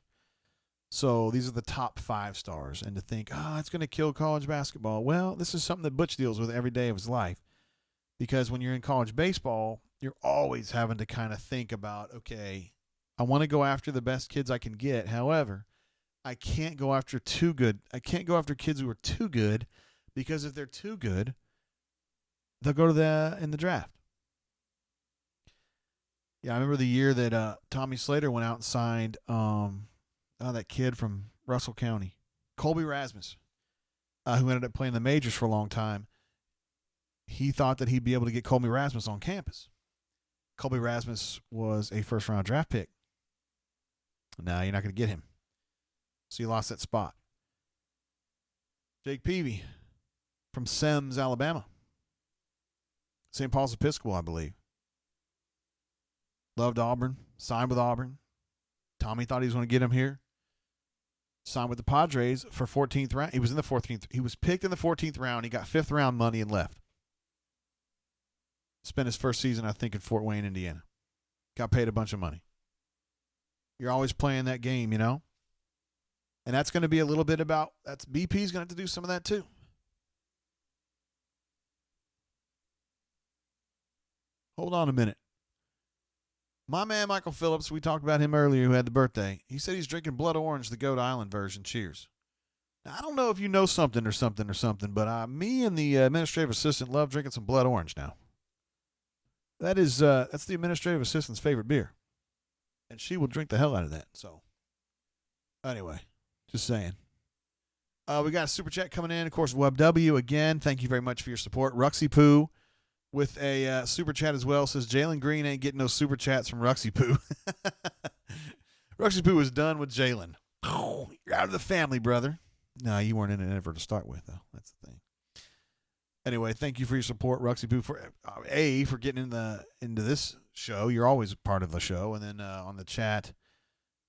So these are the top 5 stars. And to think, it's going to kill college basketball. Well, this is something that Butch deals with every day of his life. Because when you're in college baseball, you're always having to kind of think about, okay, I want to go after the best kids I can get. However, I can't go after too good. I can't go after kids who are too good, because if they're too good, they'll go in the draft. Yeah, I remember the year that Tommy Slater went out and signed that kid from Russell County, Colby Rasmus, who ended up playing the majors for a long time. He thought that he'd be able to get Colby Rasmus on campus. Colby Rasmus was a first-round draft pick. Now you're not going to get him. So you lost that spot. Jake Peavy from Semmes, Alabama. St. Paul's Episcopal, I believe. Loved Auburn. Signed with Auburn. Tommy thought he was going to get him here. Signed with the Padres for 14th round. He was in the 14th. He was picked in the 14th round. He got 5th round money and left. Spent his first season, I think, in Fort Wayne, Indiana. Got paid a bunch of money. You're always playing that game, And that's going to be a little bit about, BP's going to have to do some of that too. Hold on a minute. My man, Michael Phillips, we talked about him earlier, who had the birthday. He said he's drinking Blood Orange, the Goat Island version. Cheers. Now, I don't know if you know something, but me and the administrative assistant love drinking some Blood Orange now. That's the administrative assistant's favorite beer. And she will drink the hell out of that. So, anyway, just saying. We got a super chat coming in. Of course, WebW, again, thank you very much for your support. Ruxy Poo with a super chat as well. Says Jalen Green ain't getting no super chats from Ruxy Poo. Ruxy Poo is done with Jalen. You're out of the family, brother. No, you weren't in it ever to start with, though. That's the thing. Anyway, thank you for your support, Ruxy Poo, for getting into this show. You're always a part of the show. And then on the chat,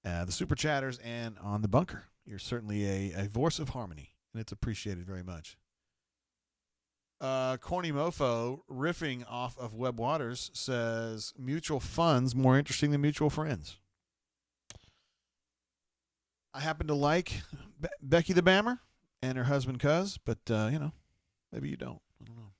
the super chatters, and on the bunker. You're certainly a voice of harmony, and it's appreciated very much. Corny Mofo, riffing off of Webb Waters, says mutual funds more interesting than mutual friends. I happen to like Becky the Bammer and her husband Cuz, but maybe you don't. I don't know.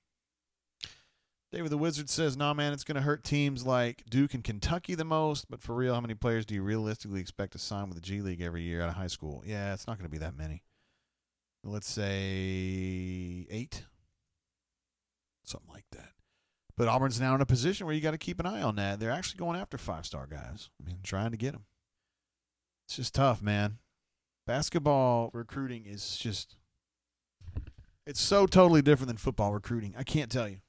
David the Wizard says, nah, man, it's going to hurt teams like Duke and Kentucky the most. But for real, how many players do you realistically expect to sign with the G League every year out of high school? Yeah, it's not going to be that many. Let's say 8. Something like that. But Auburn's now in a position where you got to keep an eye on that. They're actually going after 5-star guys. I mean, trying to get them. It's just tough, man. Basketball recruiting is just, it's so totally different than football recruiting. I can't tell you.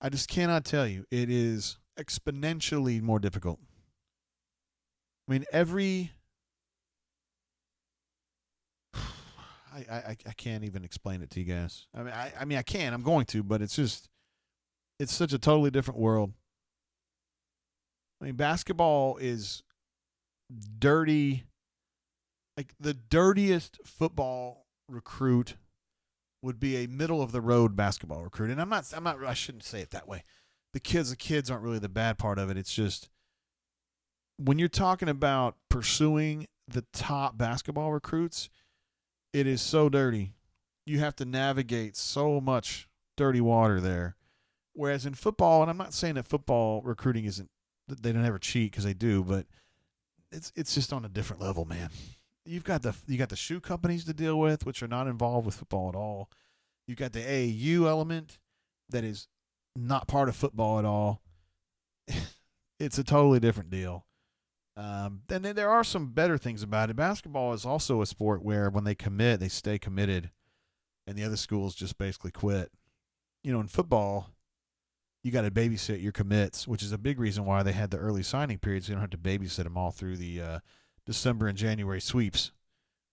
I just cannot tell you. It is exponentially more difficult. I mean, I can't even explain it to you guys. I mean, I can. I'm going to, but it's just, it's such a totally different world. I mean, basketball is dirty. Like, the dirtiest football recruit would be a middle of the road basketball recruit. And I shouldn't say it that way. The kids aren't really the bad part of it. It's just, when you're talking about pursuing the top basketball recruits, it is so dirty. You have to navigate so much dirty water there. Whereas in football, and I'm not saying that football recruiting isn't, they don't ever cheat, because they do, but it's just on a different level, man. You got the shoe companies to deal with, which are not involved with football at all. You got the AAU element that is not part of football at all. It's a totally different deal. Then there are some better things about it. Basketball is also a sport where when they commit, they stay committed, and the other schools just basically quit. You know, in football, you got to babysit your commits, which is a big reason why they had the early signing periods. So you don't have to babysit them all through the December and January sweeps.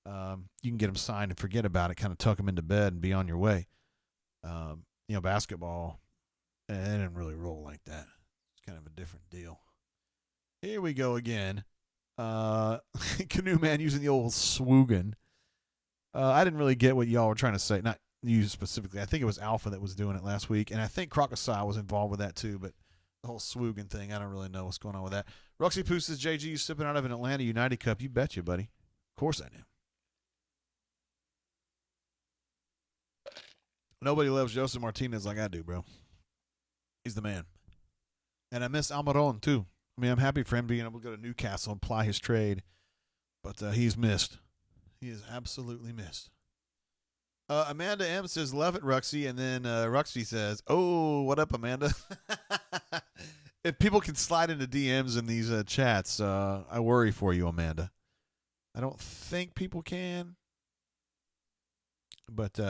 You can get them signed and forget about it, kind of tuck them into bed and be on your way. Basketball, they didn't really roll like that. It's kind of a different deal. Here we go again. Canoe Man using the old swoogan. I didn't really get what y'all were trying to say. Not you specifically. I think it was Alpha that was doing it last week, and I think Crocodile was involved with that too, but the whole swoogan thing, I don't really know what's going on with that. Roxy Poo says, JG, you sipping out of an Atlanta United cup? You betcha, buddy. Of course I do. Nobody loves Joseph Martinez like I do, bro. He's the man. And I miss Almiron, too. I mean, I'm happy for him being able to go to Newcastle and ply his trade, but he's missed. He is absolutely missed. Amanda M says, love it, Ruxy. And then Ruxy says, oh, what up, Amanda? If people can slide into DMs in these chats, I worry for you, Amanda. I don't think people can, but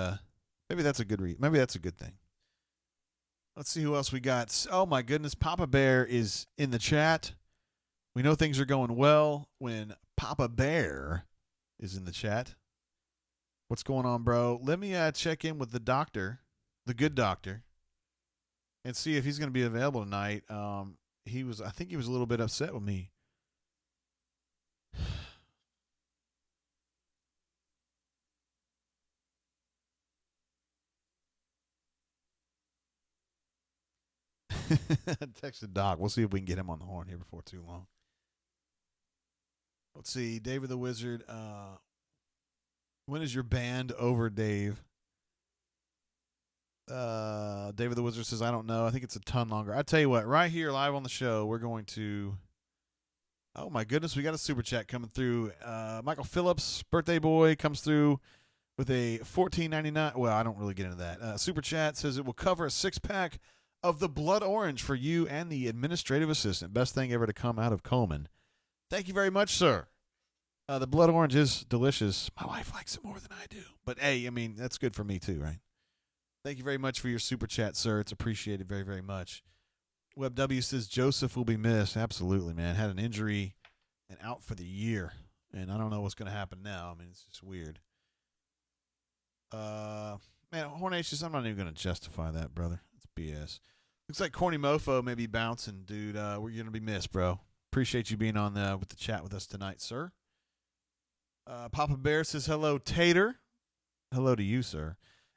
maybe that's a good maybe that's a good thing. Let's see who else we got. Oh, my goodness. Papa Bear is in the chat. We know things are going well when Papa Bear is in the chat. What's going on, bro? Let me check in with the doctor, the good doctor, and see if he's going to be available tonight. I think he was a little bit upset with me. Texted Doc. We'll see if we can get him on the horn here before too long. Let's see. David the Wizard. When is your band over, Dave? David the Wizard says, I don't know. I think it's a ton longer. I tell you what, right here live on the show, we're going to. Oh, my goodness. We got a super chat coming through. Michael Phillips, birthday boy, comes through with a $14.99. Well, I don't really get into that. Super chat says it will cover a 6-pack of the blood orange for you and the administrative assistant. Best thing ever to come out of Coleman. Thank you very much, sir. The blood orange is delicious. My wife likes it more than I do. But, hey, I mean, that's good for me too, right? Thank you very much for your super chat, sir. It's appreciated very, very much. Web W says Joseph will be missed. Absolutely, man. Had an injury and out for the year. And I don't know what's going to happen now. I mean, it's just weird. Man, Hornatius, I'm not even going to justify that, brother. It's BS. Looks like Corny Mofo may be bouncing, dude. We're going to be missed, bro. Appreciate you being on with the chat with us tonight, sir. Papa Bear says, hello, Tater. Hello to you, sir.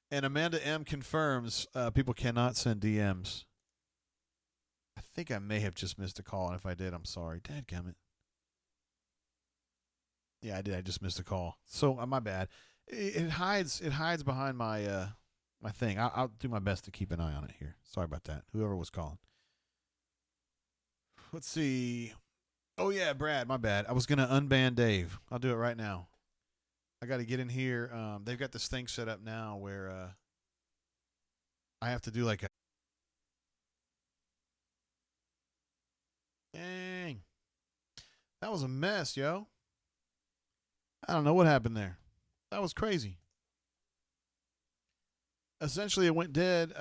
And Amanda M confirms people cannot send DMs. I think I may have just missed a call, and if I did, I'm sorry. Dadgummit. Yeah, I did. I just missed a call. So, my bad. It hides behind my my thing. I'll do my best to keep an eye on it here. Sorry about that. Whoever was calling. Let's see. Oh, yeah, Brad, my bad. I was going to unban Dave. I'll do it right now. I got to get in here. They've got this thing set up now where I have to do like a. Dang. That was a mess, yo. I don't know what happened there. That was crazy. Essentially, it went dead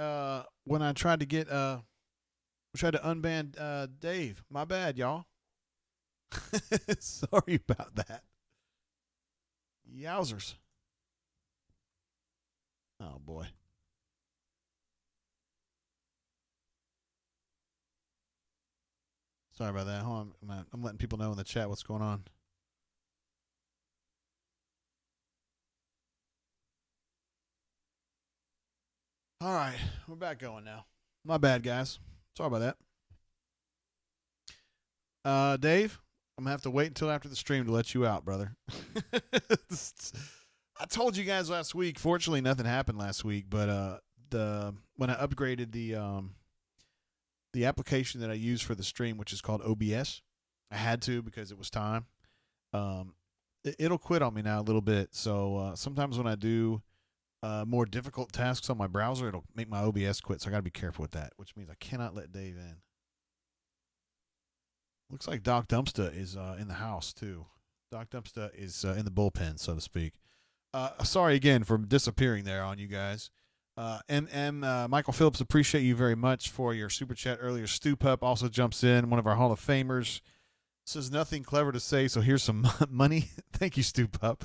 when I tried to unban Dave. My bad, y'all. Sorry about that. Yowzers. Oh, boy. Sorry about that. Hold on. I'm letting people know in the chat what's going on. All right. We're back going now. My bad, guys. Sorry about that. Dave, I'm going to have to wait until after the stream to let you out, brother. I told you guys last week. Fortunately, nothing happened last week, but when I upgraded the application that I use for the stream, which is called OBS, I had to because it was time. It'll quit on me now a little bit. So sometimes when I do more difficult tasks on my browser, it'll make my OBS quit. So I got to be careful with that, which means I cannot let Dave in. Looks like Doc Dumpster is in the house, too. Doc Dumpster is in the bullpen, so to speak. Sorry again for disappearing there on you guys. Michael Phillips, appreciate you very much for your super chat earlier. Stu Pup also jumps in, one of our Hall of Famers. Says nothing clever to say, so here's some money. Thank you, Stu Pup.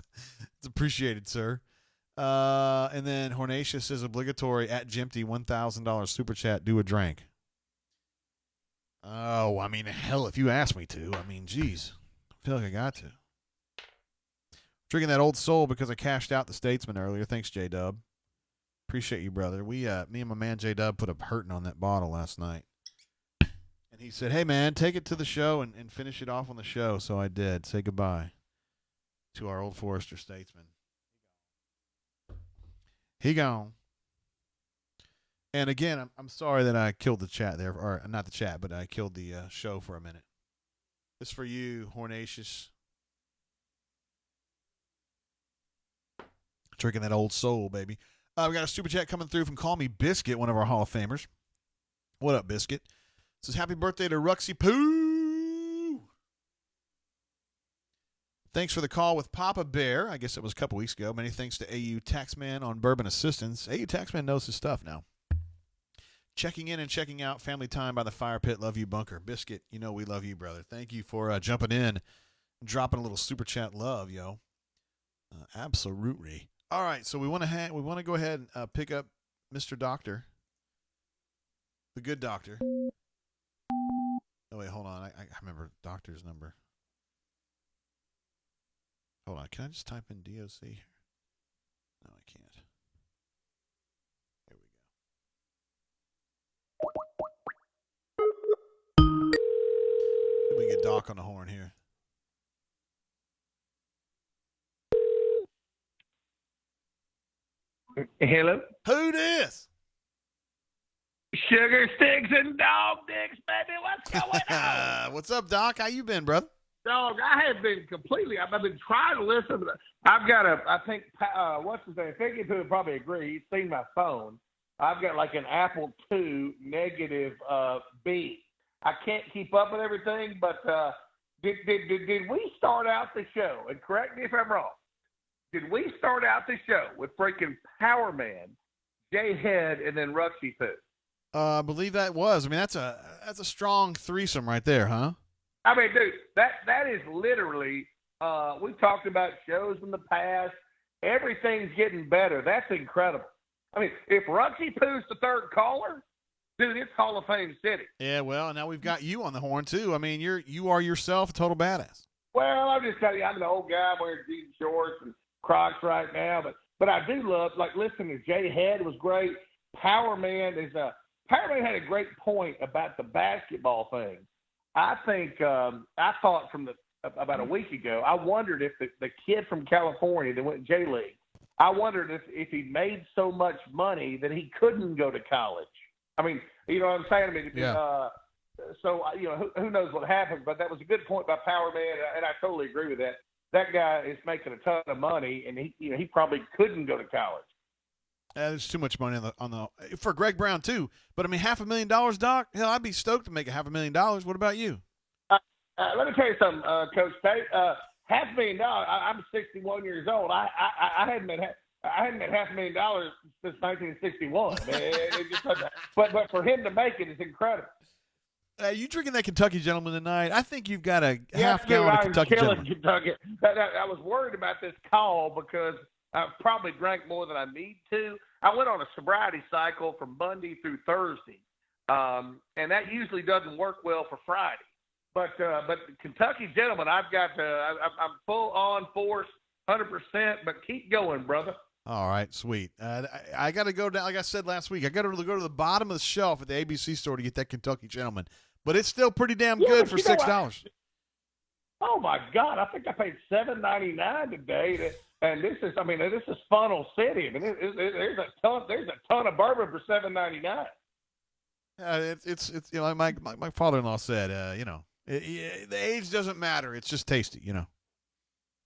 It's appreciated, sir. And then Hornatius says obligatory at Jimpty $1,000 super chat. Do a drink. Oh, I mean, hell, if you ask me to. I mean, geez. I feel like I got to. Drinking that old soul because I cashed out the Statesman earlier. Thanks, J-Dub. Appreciate you, brother. Me and my man J-Dub put a hurting on that bottle last night. And he said, hey, man, take it to the show and finish it off on the show. So I did. Say goodbye to our old Forester Statesman. He gone. And again, I'm sorry that I killed the chat there. Or not the chat, but I killed the show for a minute. This for you, Hornatius. Drinking that old soul, baby. We got a super chat coming through from Call Me Biscuit, one of our Hall of Famers. What up, Biscuit? Says happy birthday to Ruxy Poo. Thanks for the call with Papa Bear. I guess it was a couple weeks ago. Many thanks to AU Taxman on Bourbon Assistance. AU Taxman knows his stuff now. Checking in and checking out. Family time by the fire pit. Love you, Bunker. Biscuit, you know we love you, brother. Thank you for jumping in and dropping a little super chat love, yo. Absolutely. All right, so we want to go ahead and pick up Mr. Doctor, the good doctor. Oh wait, hold on. I remember doctor's number. Hold on. Can I just type in DOC here? No, I can't. Here we go. Let me get Doc on the horn here. Hello? Who this? Sugar sticks and dog dicks, baby. What's going on? What's up, Doc? How you been, brother? Dog, I have been completely. I've been trying to listen to. I've got I think, what's his name? Figgy Poo would probably agree. He's seen my phone. I've got like an Apple II negative B. I can't keep up with everything, but did we start out the show? And correct me if I'm wrong. Did we start out the show with freaking Power Man, Jay Head, and then Ruxy Poo? I believe that was. I mean, that's a strong threesome right there, huh? I mean, dude, that is literally. We've talked about shows in the past. Everything's getting better. That's incredible. I mean, if Ruxy Poo's the third caller, dude, it's Hall of Fame City. Yeah, well, now we've got you on the horn too. I mean, you are yourself a total badass. Well, I'm just telling you, I'm an old guy wearing jean shorts and Crocs right now, but I do love, like, listening to Jay Head was great. Power Man had a great point about the basketball thing. I think I thought from about a week ago, I wondered if the kid from California that went to J League I wondered if he made so much money that he couldn't go to college. I mean, you know what I'm saying? I mean, Yeah. so you know, who knows what happened? But that was a good point by Power Man, and I totally agree with that. That guy is making a ton of money, and he probably couldn't go to college. There's too much money on the for Greg Brown too. But I mean, $500,000, Doc. Hell, I'd be stoked to make $500,000. What about you? Let me tell you something, Coach Tate. $500,000. I'm 61 years old. I hadn't made $500,000 since 1961. Man. It just doesn't. But for him to make it is incredible. You drinking that Kentucky Gentleman tonight? I think you've got a half gallon of Kentucky Gentleman. Kentucky. I was worried about this call because I probably drank more than I need to. I went on a sobriety cycle from Monday through Thursday, and that usually doesn't work well for Friday. But Kentucky Gentleman, I've got I'm full on force, 100%. But keep going, brother. All right, sweet. I got to go down. Like I said last week, I got to go to the bottom of the shelf at the ABC store to get that Kentucky Gentleman. But it's still pretty damn good for $6. Oh my God! I think I paid $7.99 today, and this is Funnel City. I mean, there's a ton of bourbon for $7.99. It's you know, my father-in-law said, the age doesn't matter. It's just tasty, you know.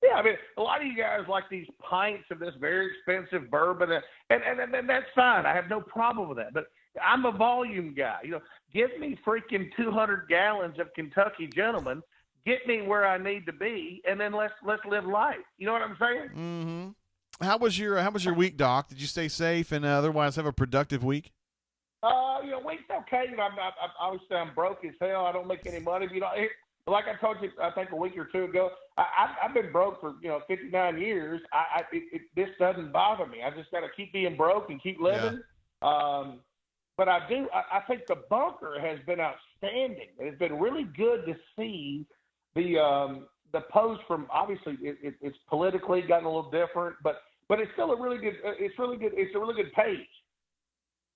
Yeah, I mean, a lot of you guys like these pints of this very expensive bourbon, and that's fine. I have no problem with that. But I'm a volume guy. You know, give me freaking 200 gallons of Kentucky Gentleman. Get me where I need to be, and then let's live life. You know what I'm saying? Mm-hmm. How was your week, Doc? Did you stay safe and otherwise have a productive week? Week's okay. You know, obviously I'm broke as hell. I don't make any money. You know, like I told you, I think a week or two ago, I've been broke for 59 years. This doesn't bother me. I just got to keep being broke and keep living. Yeah. But I think the bunker has been outstanding. It's been really good to see the post from, obviously it's politically gotten a little different, but it's still a really good. It's really good. It's a really good page.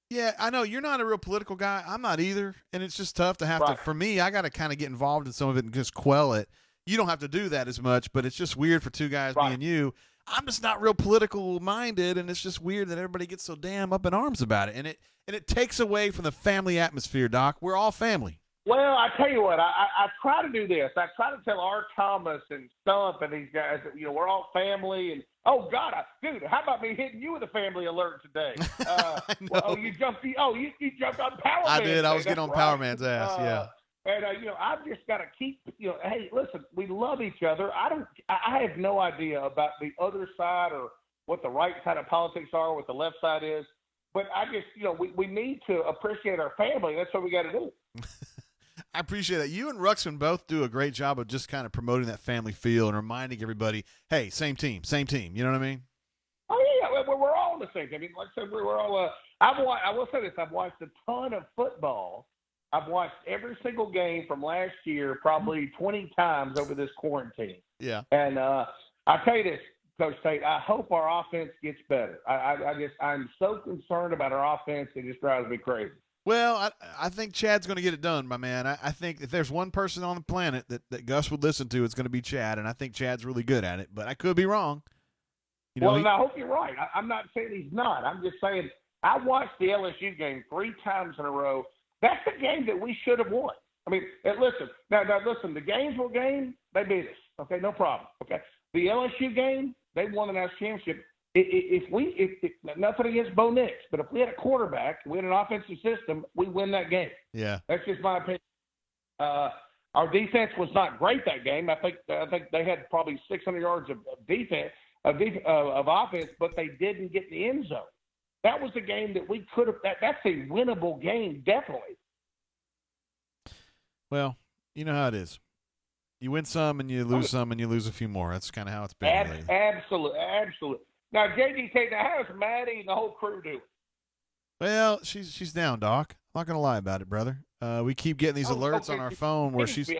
Yeah, I know you're not a real political guy. I'm not either, and it's just tough to have to. For me, I got to kind of get involved in some of it and just quell it. You don't have to do that as much, but it's just weird for two guys, me and you. I'm just not real political minded, and it's just weird that everybody gets so damn up in arms about it, and it takes away from the family atmosphere, Doc. We're all family. Well, I tell you what, I try to do this. I try to tell Art Thomas and Stump and these guys that we're all family. And oh God, dude, how about me hitting you with a family alert today? You jumped on Power Man. I did. I was getting on Power Man's ass. Yeah. And I've just got to keep. Hey, listen, we love each other. I have no idea about the other side or what the right side of politics are, what the left side is. But I just, we need to appreciate our family. That's what we got to do. I appreciate that. You and Ruxpin both do a great job of just kind of promoting that family feel and reminding everybody, hey, same team. You know what I mean? Oh, yeah. We're all on the same team. I mean, like I said, we're all I will say this. I've watched a ton of football. I've watched every single game from last year probably 20 times over this quarantine. Yeah. And I tell you this, Coach Tate, I hope our offense gets better. I'm so concerned about our offense, it just drives me crazy. Well, I think Chad's going to get it done, my man. I think if there's one person on the planet that Gus would listen to, it's going to be Chad, and I think Chad's really good at it, but I could be wrong. I hope you're right. I'm not saying he's not. I'm just saying I watched the LSU game 3 times in a row. That's the game that we should have won. I mean, listen, the Gainesville game, they beat us. Okay, no problem. Okay, the LSU game, they won the national championship. If nothing against Bo Nix, but if we had a quarterback, we had an offensive system, we win that game. Yeah, that's just my opinion. Our defense was not great that game. I think they had probably 600 yards of defense of offense, but they didn't get in the end zone. That was a game that we could have. That's a winnable game, definitely. Well, you know how it is. You win some and you lose some and you lose a few more. That's kind of how it's been. Absolutely. Now, JDK, how's Maddie and the whole crew doing? Well, she's down, Doc. I'm not gonna lie about it, brother. We keep getting these alerts on our phone where she's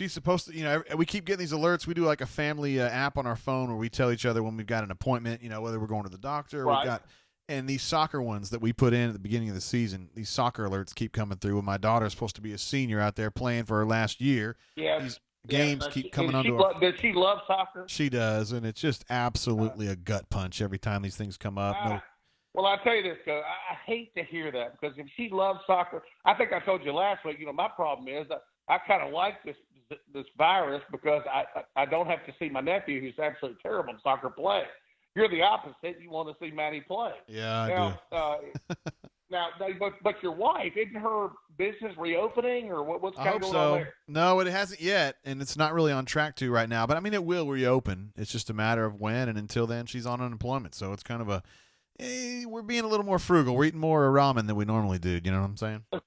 supposed to. We keep getting these alerts. We do like a family app on our phone where we tell each other when we've got an appointment. Whether we're going to the doctor. Right. And these soccer ones that we put in at the beginning of the season, these soccer alerts keep coming through. When my daughter's supposed to be a senior out there playing for her last year. Yeah. games keep coming onto our. Does she love soccer? She does, and it's just absolutely a gut punch every time these things come up. No. Well, I'll tell you this, Coach. I hate to hear that because if she loves soccer, I think I told you last week. My problem is I kind of like this virus because I don't have to see my nephew, who's absolutely terrible in soccer, play. You're the opposite. You want to see Maddie play. Yeah, I do. Now, but your wife, isn't her business reopening, or what's kind of going on there? No, it hasn't yet, and it's not really on track to right now. But I mean, it will reopen. It's just a matter of when, and until then, she's on unemployment. So it's kind of we're being a little more frugal. We're eating more ramen than we normally do. You know what I'm saying? Now,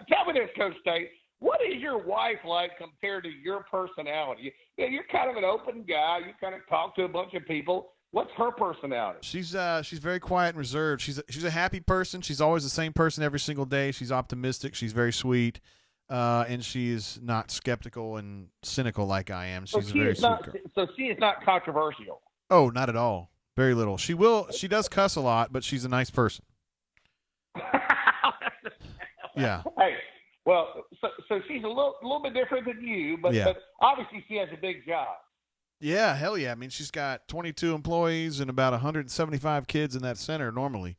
tell me this, Coach State. What is your wife like compared to your personality? You're kind of an open guy. You kind of talk to a bunch of people. What's her personality? She's very quiet and reserved. She's a happy person. She's always the same person every single day. She's optimistic. She's very sweet, and she's not skeptical and cynical like I am. She's a very sweet girl. So she is not controversial. Oh, not at all. Very little. She does cuss a lot, but she's a nice person. Yeah. Hey, well, so she's a little bit different than you, but obviously she has a big job. Yeah, hell yeah. I mean, she's got 22 employees and about 175 kids in that center normally.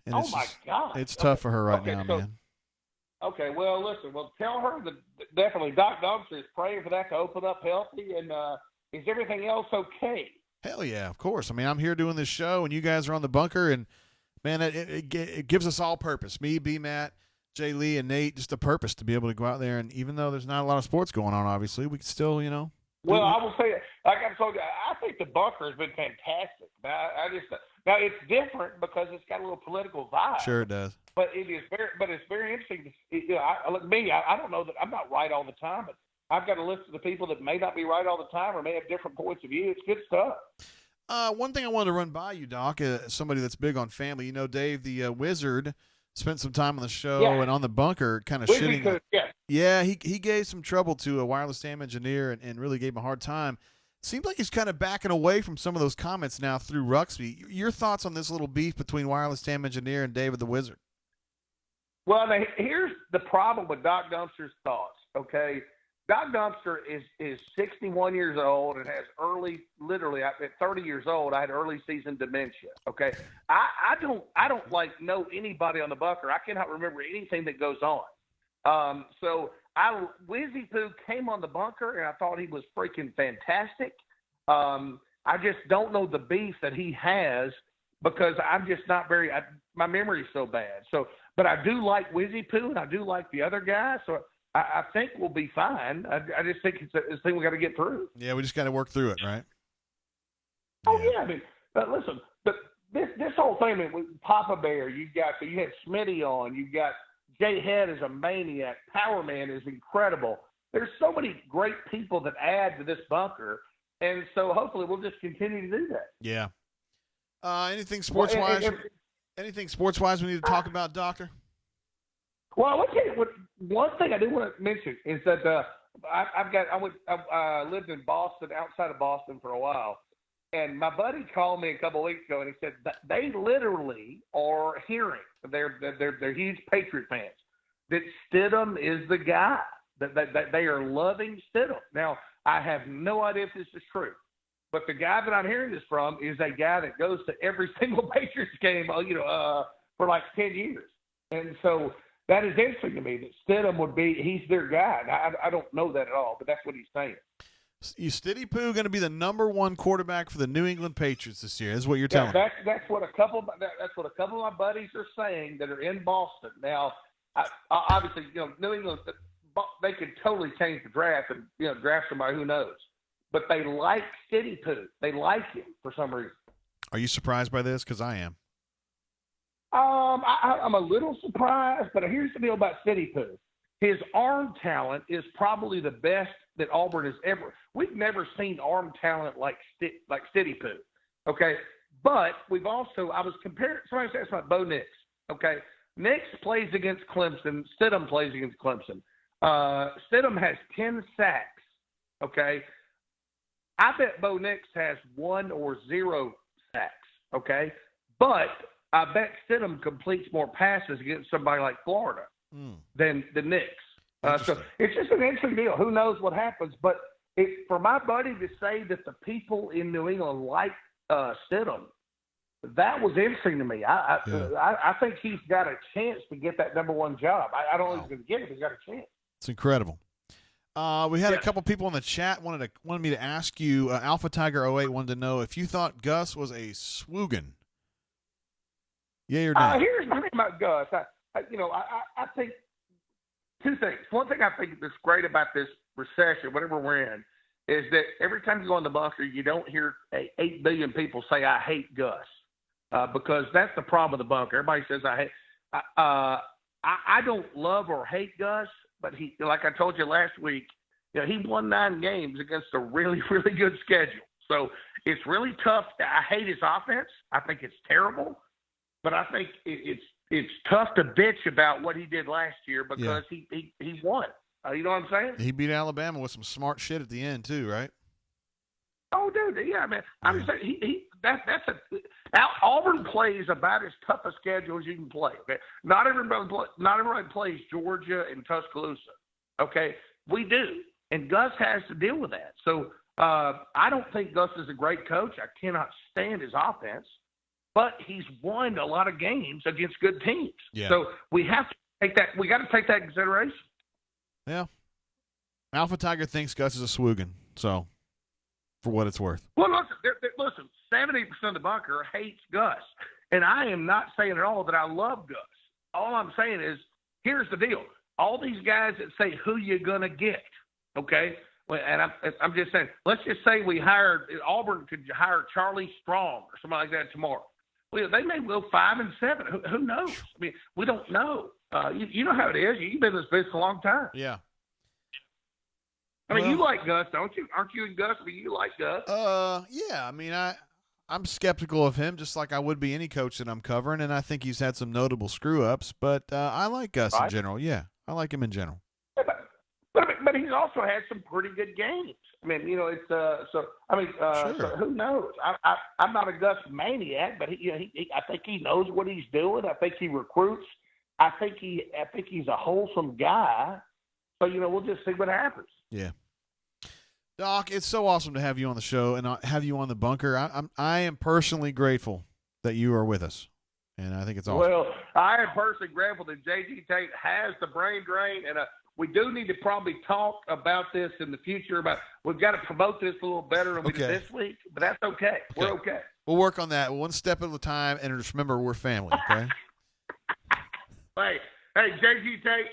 And my God. It's tough for her right now, man. Okay, well, listen. Well, tell her that definitely Doc Dumpster is praying for that to open up healthy, and is everything else okay? Hell yeah, of course. I mean, I'm here doing this show, and you guys are on the bunker, and, man, it gives us all purpose. Me, B-Matt, Jay Lee, and Nate, just a purpose to be able to go out there, and even though there's not a lot of sports going on, obviously, we can still, Well, I will say, like I told you, I think the bunker has been fantastic. Now it's different because it's got a little political vibe. Sure it does. But it's very interesting. I don't know that I'm not right all the time, but I've got a list of the people that may not be right all the time or may have different points of view. It's good stuff. One thing I wanted to run by you, Doc, somebody that's big on family. Dave the Wizard spent some time on the show and on the bunker kind of shitting. Yeah, he gave some trouble to a wireless dam engineer and really gave him a hard time. Seems like he's kind of backing away from some of those comments now through Ruxby. Your thoughts on this little beef between wireless dam engineer and David the Wizard? Well, now, here's the problem with Doc Dumpster's thoughts, okay? Doc Dumpster is 61 years old and has literally at 30 years old, I had early season dementia. Okay, I don't know anybody on the bunker. I cannot remember anything that goes on. So Wizzy Poo came on the bunker and I thought he was freaking fantastic. I just don't know the beef that he has because I'm just not my memory's so bad. So, but I do like Wizzy Poo and I do like the other guy. So. I think we'll be fine. I just think it's a thing we got to get through. Yeah, we just got to work through it, right? Oh yeah, I mean, but listen, but this whole thing, I mean, with Papa Bear, you had Smitty on, you got Jay Head is a maniac, Power Man is incredible. There's so many great people that add to this bunker, and so hopefully we'll just continue to do that. Yeah. Anything sports wise? Anything sports wise we need to talk about, Doctor? Well, I'll tell you one thing I do want to mention is that I lived in Boston, outside of Boston for a while, and my buddy called me a couple of weeks ago and he said that they literally are hearing they're huge Patriot fans that Stidham is the guy that they are loving Stidham. Now I have no idea if this is true, but the guy that I'm hearing this from is a guy that goes to every single Patriots game, for like 10 years, and so. That is interesting to me that Stidham he's their guy. I don't know that at all, but that's what he's saying. Is Stiddy Poo going to be the number one quarterback for the New England Patriots this year? Is what you're telling me. That's what a couple of my buddies are saying that are in Boston. Now, obviously, New England, they could totally change the draft and, draft somebody who knows. But they like Stiddy Poo. They like him for some reason. Are you surprised by this? Because I am. I'm a little surprised, but here's the deal about Stiddy Poo. His arm talent is probably the best that Auburn has ever. We've never seen arm talent like Stiddy Poo. Okay, but we've also. I was comparing. Somebody said about Bo Nix. Okay, Nix plays against Clemson. Stidham plays against Clemson. Stidham has 10 sacks. Okay, I bet Bo Nix has 1 or 0 sacks. Okay, but I bet Stidham completes more passes against somebody like Florida than the Knicks. So it's just an interesting deal. Who knows what happens? But for my buddy to say that the people in New England like Stidham, that was interesting to me. I think he's got a chance to get that number one job. I don't know if he's going to get it, but he's got a chance. It's incredible. We had a couple people in the chat wanted me to ask you. Alpha Tiger 08 wanted to know if you thought Gus was a swoogan. Yay or nay? Here's my thing about Gus. I think two things. One thing I think that's great about this recession, whatever we're in, is that every time you go in the bunker, you don't hear 8 billion people say, I hate Gus. Because that's the problem with the bunker. Everybody says, I hate. I don't love or hate Gus, but he, like I told you last week, he won 9 games against a really, really good schedule. So it's really tough. I hate his offense. I think it's terrible. But I think it's tough to bitch about what he did last year because he won. You know what I'm saying? He beat Alabama with some smart shit at the end too, right? Oh, dude, yeah, man. I'm just saying Auburn plays about as tough a schedule as you can play. Okay, not everybody plays Georgia and Tuscaloosa. Okay, we do, and Gus has to deal with that. So I don't think Gus is a great coach. I cannot stand his offense. But he's won a lot of games against good teams. Yeah. So we have to take that. We got to take that into consideration. Yeah. Alpha Tiger thinks Gus is a swoogan. So, for what it's worth. Well, listen. 70% of the bunker hates Gus, and I am not saying at all that I love Gus. All I'm saying is, here's the deal: all these guys that say who you gonna get, okay? And I'm just saying, let's just say Auburn could hire Charlie Strong or somebody like that tomorrow. Well, they may go 5-7. Who knows? I mean, we don't know. You know how it is. You've been in this business a long time. Yeah. I mean, you like Gus, don't you? Aren't you and Gus? I mean, you like Gus. Yeah. I mean, I'm skeptical of him, just like I would be any coach that I'm covering, and I think he's had some notable screw-ups. But I like Gus in general. Yeah, I like him in general. But he's also had some pretty good games. I mean, it's Sure. So who knows? I'm not a Gus maniac, but I think he knows what he's doing. I think he recruits. I think he's a wholesome guy. So we'll just see what happens. Yeah. Doc, it's so awesome to have you on the show and have you on the bunker. I am personally grateful that you are with us, and I think it's awesome. Well, I am personally grateful that J.G. Tate has the brain drain, and we do need to probably talk about this in the future. We've got to promote this a little better than we did this week, but that's okay. We're okay. We'll work on that one step at a time, and just remember we're family, okay? Hey, J.G. Tate,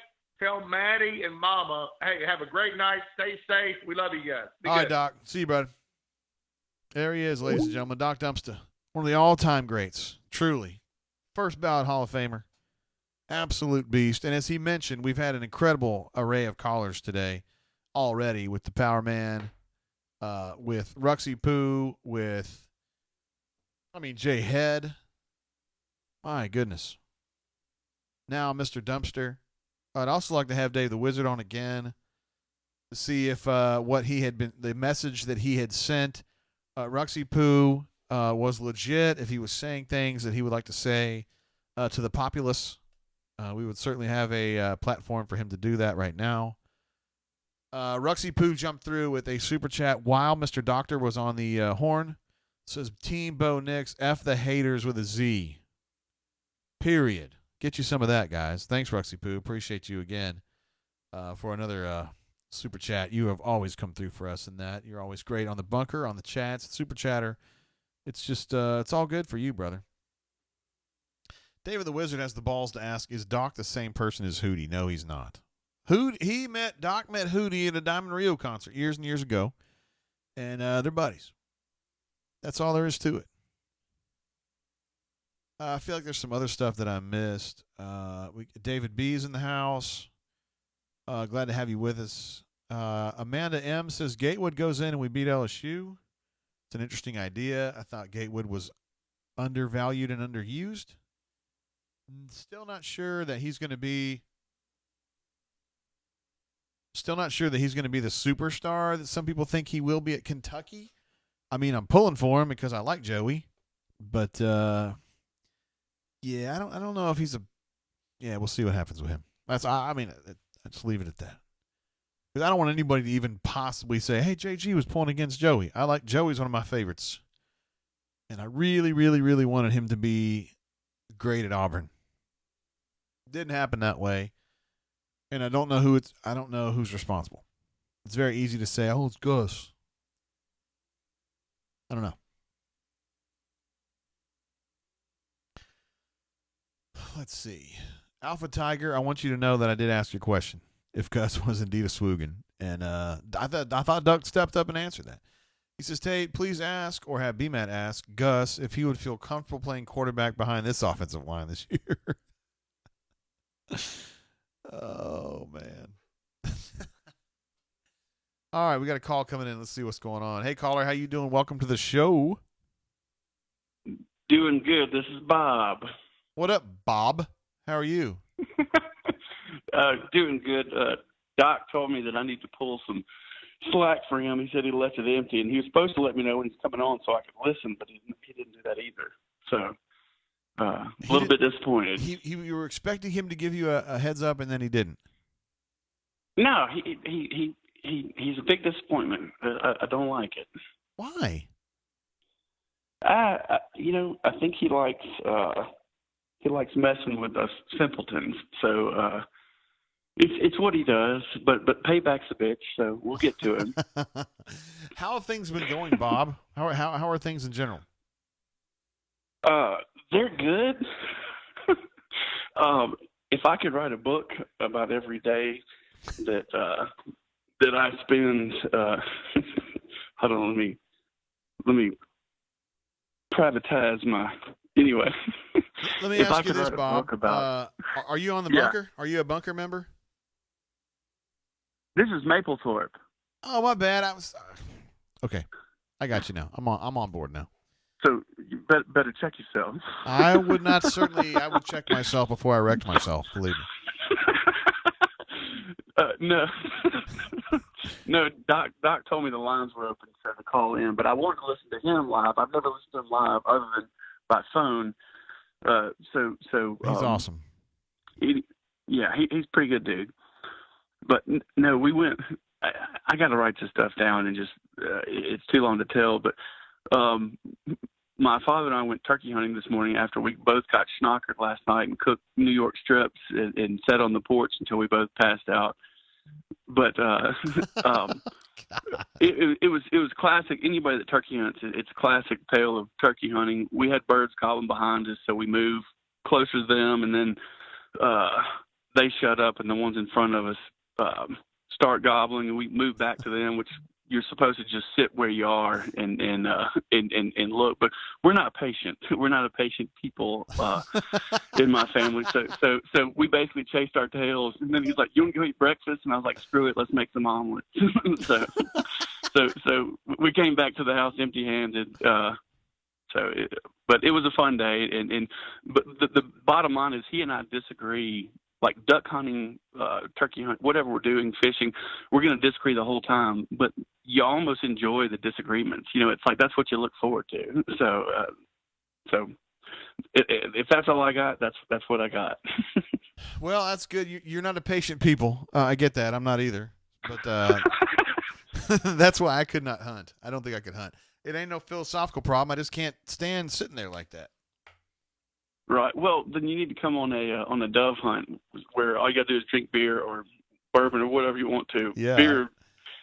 tell Maddie and Mama, hey, have a great night. Stay safe. We love you guys. All right, Doc. See you, brother. There he is, ladies and gentlemen. Doc Dumpster, one of the all-time greats, truly. First ballot Hall of Famer. Absolute beast. And as he mentioned, we've had an incredible array of callers today already with the Power Man, with Ruxy Poo, Jay Head. My goodness. Now, Mr. Dumpster. I'd also like to have Dave the Wizard on again to see if the message that he had sent, Ruxy Poo, was legit, if he was saying things that he would like to say to the populace. We would certainly have a platform for him to do that right now. Ruxy Poo jumped through with a super chat while Mr. Doctor was on the horn. It says, Team Bo Nix, F the haters with a Z. Period. Get you some of that, guys. Thanks, Ruxy Poo. Appreciate you again for another super chat. You have always come through for us in that. You're always great on the bunker, on the chats, super chatter. It's just, it's all good for you, brother. David the Wizard has the balls to ask, is Doc the same person as Hootie? No, he's not. Doc met Hootie at a Diamond Rio concert years and years ago, and they're buddies. That's all there is to it. I feel like there's some other stuff that I missed. David B is in the house. Glad to have you with us. Amanda M says Gatewood goes in and we beat LSU. It's an interesting idea. I thought Gatewood was undervalued and underused. Still not sure that he's going to be the superstar that some people think he will be at Kentucky. I mean, I'm pulling for him because I like Joey, but yeah, I don't know if he's we'll see what happens with him. Let's leave it at that. Because I don't want anybody to even possibly say, hey, JG was pulling against Joey. Joey's one of my favorites. And I really, really, really wanted him to be great at Auburn. Didn't happen that way. And I don't know who's responsible. It's very easy to say, oh, it's Gus. I don't know. Let's see. Alpha Tiger, I want you to know that I did ask your question. If Gus was indeed a swoogan. And I thought Duck stepped up and answered that. He says, Tate, please ask or have BMAT ask Gus if he would feel comfortable playing quarterback behind this offensive line this year. Oh, man. All right, we got a call coming in. Let's see what's going on. Hey, caller, how you doing? Welcome to the show. Doing good. This is Bob. What up, Bob? How are you? Doing good. Doc told me that I need to pull some slack for him. He said he left it empty, and he was supposed to let me know when he's coming on so I could listen, but he didn't do that either. So a little bit disappointed. You were expecting him to give you a heads up, and then he didn't. No, he's a big disappointment. I don't like it. Why? I think he likes messing with us simpletons. So it's what he does. But payback's a bitch. So we'll get to him. How have things been going, Bob? How are things in general? They're good. If I could write a book about every day that I spend, hold on, let me privatize my. Anyway, let me ask you this, Bob. Are you on the bunker? Are you a bunker member? This is Maplethorpe. Oh, my bad. Okay. I got you now. I'm on board now. So you better check yourself. I would check myself before I wrecked myself, believe me. No. No, Doc told me the lines were open to call in, but I wanted to listen to him live. I've never listened to him live other than by phone. So he's awesome. He's a pretty good dude. But no, we went. I got to write this stuff down and just it's too long to tell. But my father and I went turkey hunting this morning after we both got schnockered last night and cooked New York strips and sat on the porch until we both passed out. But it was classic. Anybody that turkey hunts, it's a classic tale of turkey hunting. We had birds calling behind us, so we moved closer to them, and then they shut up, and the ones in front of us start gobbling, and we move back to them, which you're supposed to just sit where you are and look. But we're not patient. We're not a patient people in my family. So we basically chased our tails. And then he's like, "You want to go eat breakfast?" And I was like, "Screw it, let's make some omelets." so we came back to the house empty-handed. But it was a fun day. But the bottom line is he and I disagree. Like duck hunting, turkey hunt, whatever we're doing, fishing, we're going to disagree the whole time. But you almost enjoy the disagreements. It's like that's what you look forward to. So if that's all I got, that's what I got. Well, that's good. You're not a patient people. I get that. I'm not either. But that's why I could not hunt. I don't think I could hunt. It ain't no philosophical problem. I just can't stand sitting there like that. Right. Well, then you need to come on a dove hunt where all you got to do is drink beer or bourbon or whatever you want to. Yeah. Beer,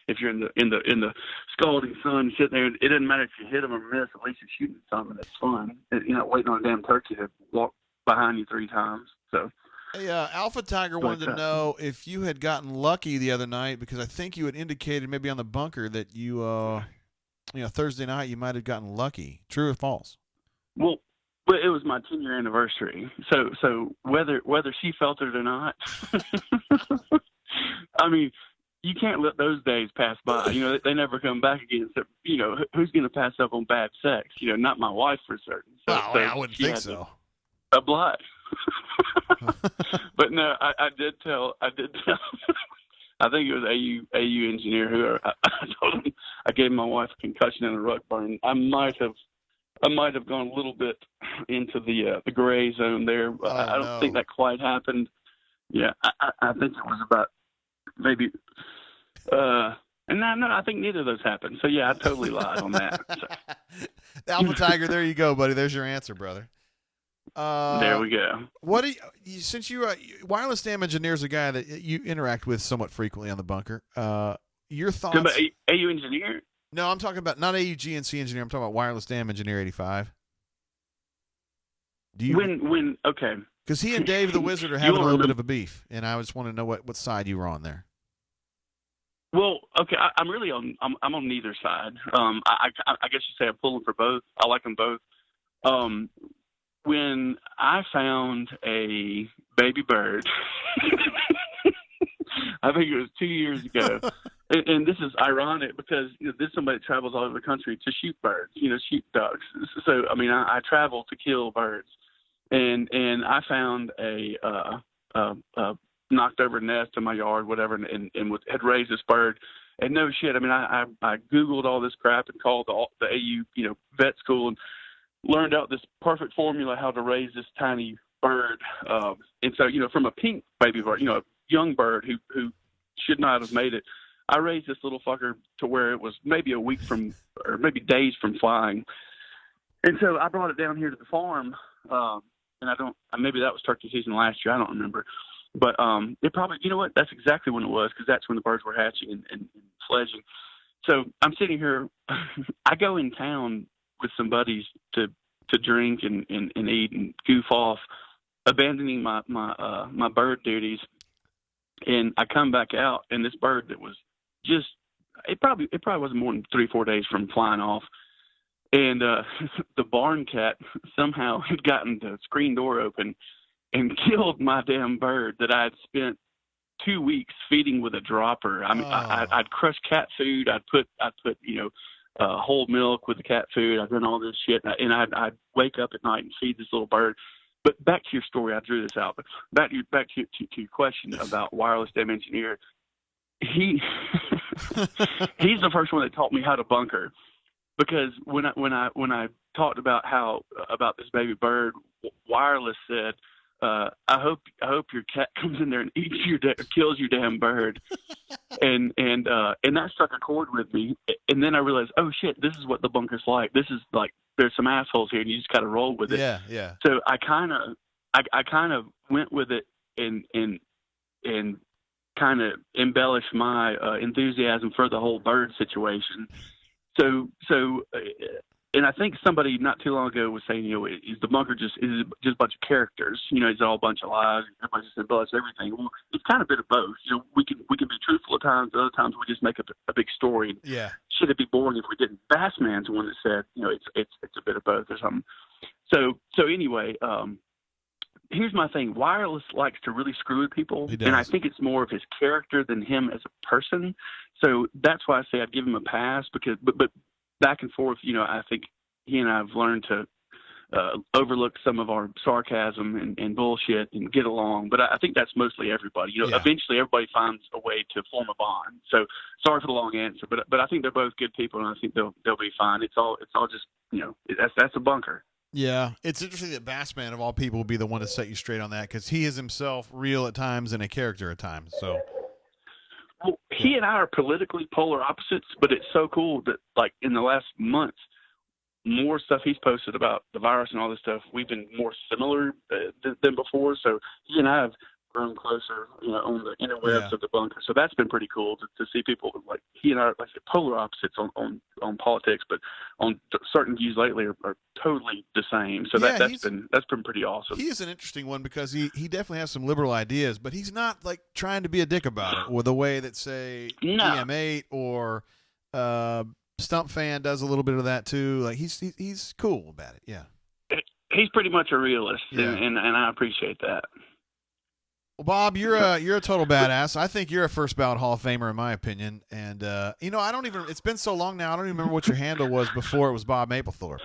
if you're in the scalding sun, sitting there, it doesn't matter if you hit them or miss. At least you're shooting something that's fun. You're not waiting on a damn turkey to walk behind you 3 times. So. Hey, Alpha Tiger wanted to know if you had gotten lucky the other night because I think you had indicated maybe on the bunker that you Thursday night you might have gotten lucky. True or false? Well, it was my 10-year anniversary, so whether she felt it or not, I mean, you can't let those days pass by. They never come back again. So, who's going to pass up on bad sex? Not my wife for certain. So, I wouldn't think so. Oblige. But no, I did tell. I think it was AU engineer who I told him I gave my wife a concussion and a rug burn. I might have gone a little bit into the gray zone there. I don't think that quite happened. Yeah, I think it was about maybe. And no, I think neither of those happened. So yeah, I totally lied on that. So. Alpha Tiger, there you go, buddy. There's your answer, brother. There we go. What do since you wireless STEM engineer is a guy that you interact with somewhat frequently on the bunker. Your thoughts? About AU engineer? No, I'm talking about not AU GNC engineer. I'm talking about wireless STEM engineer 85. Do you when okay? Because he and Dave the Wizard are having a little bit of a beef, and I just want to know what side you were on there. Well, okay, I'm really on. I'm on neither side. I guess you say I'm pulling for both. I like them both. When I found a baby bird, I think it was 2 years ago, and this is ironic because this is somebody that travels all over the country to shoot birds, shoot ducks. So I mean, I travel to kill birds, and I found a knocked over nest in my yard, whatever, and had raised this bird. And no shit, I mean, I Googled all this crap and called the AU, vet school and learned out this perfect formula how to raise this tiny bird. And so, from a pink baby bird, a young bird who should not have made it, I raised this little fucker to where it was maybe a week from, or maybe days from flying. And so I brought it down here to the farm, and maybe that was turkey season last year, I don't remember. But it probably, that's exactly when it was, because that's when the birds were hatching and fledging. So I'm sitting here, I go in town with some buddies to drink and eat and goof off, abandoning my bird duties. And I come back out, and this bird that was just, it probably wasn't more than 3-4 days from flying off. And the barn cat somehow had gotten the screen door open and killed my damn bird that I had spent 2 weeks feeding with a dropper. I mean, I'd crush cat food. I'd put whole milk with the cat food. I'd done all this shit, and I'd wake up at night and feed this little bird. But back to your story, I drew this out. But back to your question about wireless STEM engineer. He's the first one that taught me how to bunker, because when I talked about about this baby bird, wireless said, I hope your cat comes in there and eats kills your damn bird, and that struck a chord with me. And then I realized, oh shit, this is what the bunker's like. This is like, there's some assholes here, and you just gotta roll with it. Yeah. So I kind of went with it and kind of embellished my enthusiasm for the whole bird situation. So. And I think somebody not too long ago was saying, is the bunker just a bunch of characters? Is it all a bunch of lies? Everybody just embellishes everything. Well, it's kind of a bit of both. We can be truthful at times. Other times we just make up a big story. Yeah. Should it be boring if we didn't? Bassman's the one that said, it's a bit of both or something. So anyway, here's my thing. Wireless likes to really screw with people, and I think it's more of his character than him as a person. So that's why I say I'd give him a pass, because, but back and forth, I think he and I have learned to overlook some of our sarcasm and bullshit and get along. But I think that's mostly everybody. Eventually everybody finds a way to form a bond. So sorry for the long answer, but I think they're both good people, and I think they'll be fine. It's all just that's a bunker. Yeah, it's interesting that Bassman of all people will be the one to set you straight on that, because he is himself real at times and a character at times. So. Well, he and I are politically polar opposites, but it's so cool that, like, in the last months, more stuff he's posted about the virus and all this stuff, we've been more similar than before. So he and I have grown closer, on the interwebs of the bunker. So that's been pretty cool to see people like he and I are like polar opposites on politics, but on certain views lately are totally the same. So that's been pretty awesome. He is an interesting one because he definitely has some liberal ideas, but he's not like trying to be a dick about it, or the way that say EM8 or Stump Fan does a little bit of that too. Like he's cool about it. Yeah. He's pretty much a realist, and I appreciate that. Well, Bob, you're a total badass. I think you're a first ballot Hall of Famer in my opinion. And I don't even. It's been so long now. I don't even remember what your handle was before it was Bob Mapplethorpe.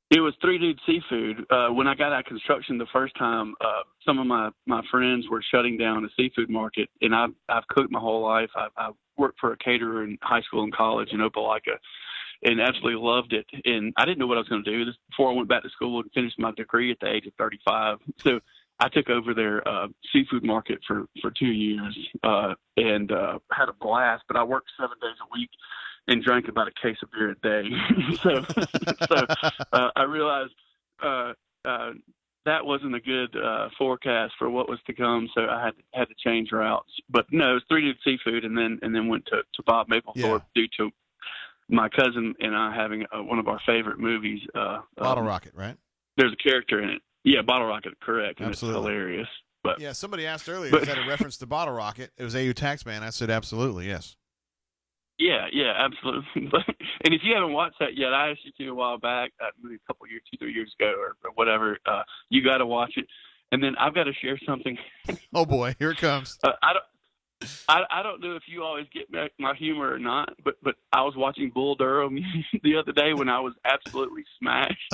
It was 3 Dude Seafood. When I got out of construction the first time, some of my friends were shutting down a seafood market, and I've cooked my whole life. I worked for a caterer in high school and college in Opelika, and absolutely loved it. And I didn't know what I was going to do. This before I went back to school and finished my degree at the age of 35. So I took over their seafood market for 2 years and had a blast. But I worked 7 days a week and drank about a case of beer a day. so I realized that wasn't a good forecast for what was to come. So I had to change routes. But no, it was 3 Dude Seafood, and then went to Bob Mapplethorpe due to my cousin and I having one of our favorite movies. Bottle Rocket, right? There's a character in it. Yeah, Bottle Rocket, correct. And Absolutely. It's hilarious. But yeah, somebody asked earlier, is that a reference to Bottle Rocket? It was AU Taxman. I said absolutely, yes. Yeah, absolutely. And if you haven't watched that yet, I asked you to a while back, maybe a couple years, 2-3 years ago, or whatever. You got to watch it. And then I've got to share something. Oh boy, here it comes. I don't know if you always get my humor or not, but I was watching Bull Durham the other day when I was absolutely smashed.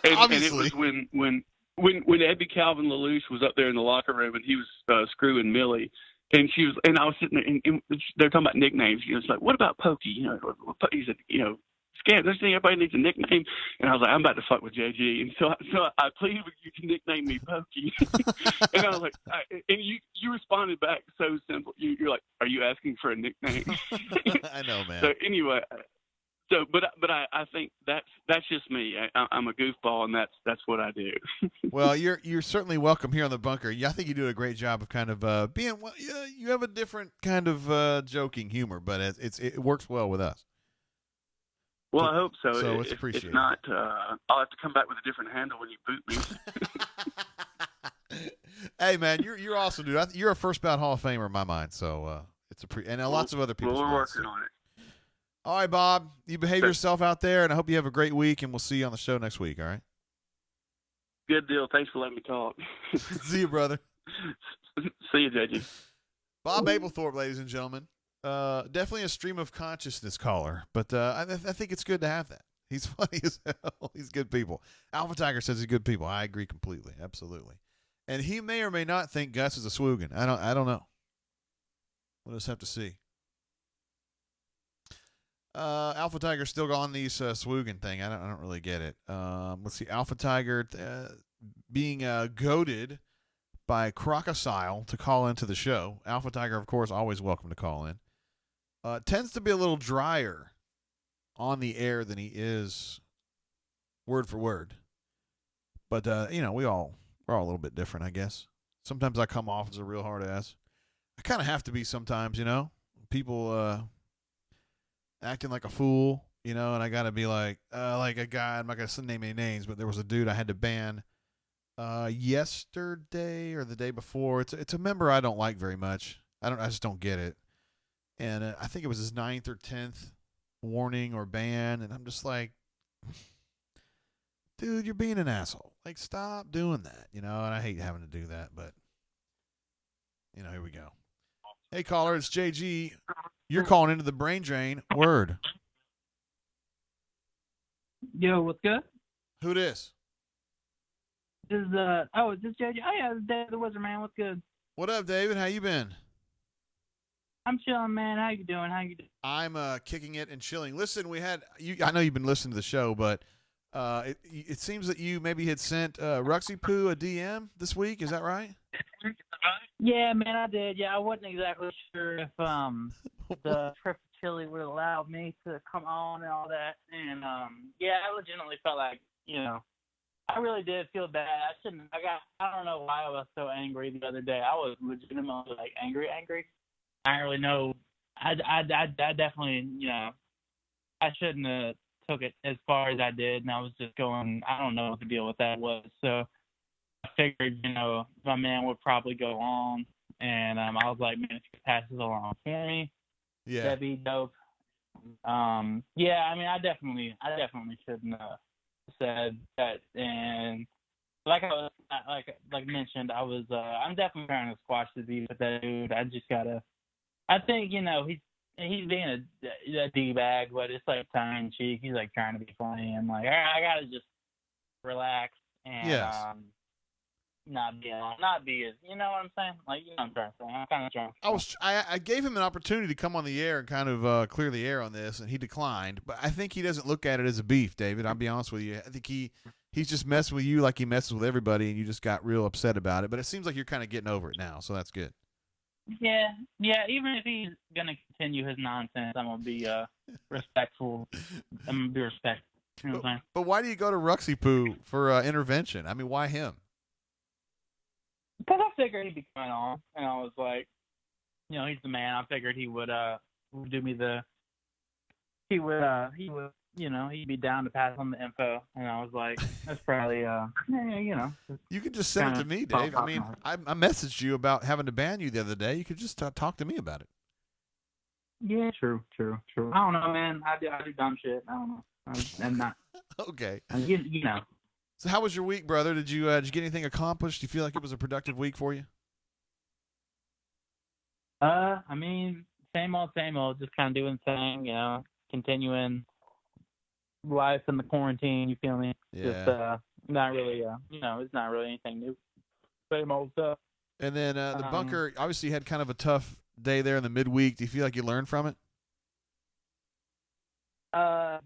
And it was when Abby Calvin LaLoosh was up there in the locker room and he was screwing Millie. And I was sitting there, and they're talking about nicknames. It's like, what about Pokey? He said, Scam, does everybody needs a nickname? And I was like, I'm about to fuck with JG. And so I pleaded with you to nickname me Pokey. And I was like, and you responded back so simple. You're like, are you asking for a nickname? I know, man. So anyway, but I think that's just me. I'm a goofball, and that's what I do. Well, you're certainly welcome here on the Bunker. I think you do a great job of kind of being. Well, you have a different kind of joking humor, but it works well with us. Well, I hope so. So it's appreciated. If not, I'll have to come back with a different handle when you boot me. Hey, man, you're awesome, dude. You're a first bout Hall of Famer in my mind. So it's and lots of other people. Well, we're working on it. All right, Bob. You behave yourself out there, and I hope you have a great week. And we'll see you on the show next week. All right. Good deal. Thanks for letting me talk. See you, brother. See you, JG. Bob Mapplethorpe, ladies and gentlemen. Definitely a stream of consciousness caller, but I think it's good to have that. He's funny as hell. He's good people. Alpha Tiger says he's good people. I agree completely, absolutely. And he may or may not think Gus is a swoogan. I don't know. We'll just have to see. Alpha Tiger's still on these swoogan thing. I don't really get it. Let's see. Alpha Tiger being goaded by Crocodile to call into the show. Alpha Tiger, of course, always welcome to call in. Tends to be a little drier on the air than he is word for word. But, we're all a little bit different, I guess. Sometimes I come off as a real hard ass. I kind of have to be sometimes, People acting like a fool, and I got to be like a guy, I'm not going to name any names, but there was a dude I had to ban yesterday or the day before. It's a member I don't like very much. I just don't get it. And I think it was his 9th or 10th warning or ban, and I'm just like, dude, you're being an asshole. Like, stop doing that, and I hate having to do that, but here we go. Hey, caller, it's JG. You're calling into the Brain Drain. Word. Yo, what's good? Who this? Is this JJ? Oh yeah, this is David the Wizard, man. What's good? What up, David? How you been? I'm chilling, man. How you doing? I'm kicking it and chilling. Listen, I know you've been listening to the show, but it seems that you maybe had sent Ruxy Poo a DM this week. Is that right? Yeah, man, I did. Yeah, I wasn't exactly sure if the trip to Chile would allow me to come on and all that. And yeah, I legitimately felt like, I really did feel bad. I don't know why I was so angry the other day. I was legitimately like angry. I don't really know. I definitely, I shouldn't have took it as far as I did, and I was just going, I don't know what the deal with that was. So I figured, my man would probably go on, and I was like, man, if you could pass this along for me, that'd be dope. Yeah, I mean, I definitely shouldn't have said that. And like I mentioned, I'm definitely trying to squash the beef with that dude. I think, he's being a D-bag, but it's like tongue in cheek. He's like trying to be funny. And like, all right, I gotta just relax and not be as, you know what I'm saying? Like, you know what I'm trying to say. I'm kind of trying. I gave him an opportunity to come on the air and kind of clear the air on this, and he declined. But I think he doesn't look at it as a beef, David. I'll be honest with you. I think he he's just messing with you like he messes with everybody, and you just got real upset about it. But it seems like you're kind of getting over it now, so that's good. Yeah. Even if he's gonna continue his nonsense, I'm gonna be respectful. I'm gonna be respectful. You know what I'm saying? But why do you go to Ruxy Poo for intervention? I mean, why him? Because I figured he'd be coming on, and I was like, he's the man. I figured he would do me the. He would he'd be down to pass on the info, and I was like, that's probably You can just send it to me, Dave. I mean, I messaged you about having to ban you the other day. You could just talk to me about it. Yeah, true. I don't know, man. I do dumb shit. I don't know. I'm not. Okay. So how was your week, brother? Did you get anything accomplished? Do you feel like it was a productive week for you? I mean, same old, just kind of doing the thing, continuing life in the quarantine, you feel me? Yeah. Just not really, it's not really anything new. Same old stuff. And then the bunker, obviously, had kind of a tough day there in the midweek. Do you feel like you learned from it?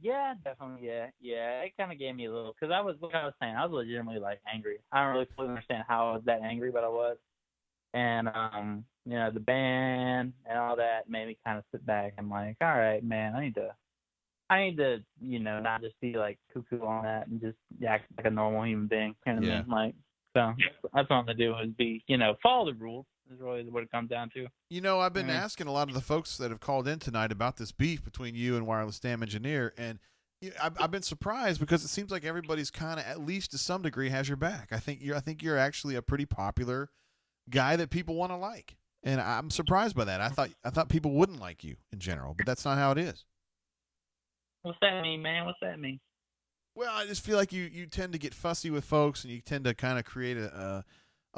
Yeah, definitely, yeah. It kind of gave me a little, because I was legitimately, like, angry. I don't really fully understand how I was that angry, but I was. And, the band and all that made me kind of sit back. I'm like, all right, man, I need to, not just be, like, cuckoo on that and just act like a normal human being. You know what I mean? Like, so that's what I'm going to do is be, follow the rules is really what it comes down to. I've been asking a lot of the folks that have called in tonight about this beef between you and Wireless Dam Engineer, and I've been surprised because it seems like everybody's kind of, at least to some degree, has your back. I think you're actually a pretty popular guy that people want to like, and I'm surprised by that. I thought people wouldn't like you in general, but that's not how it is. What's that mean, man? What's that mean? Well, I just feel like you tend to get fussy with folks, and you tend to kind of create a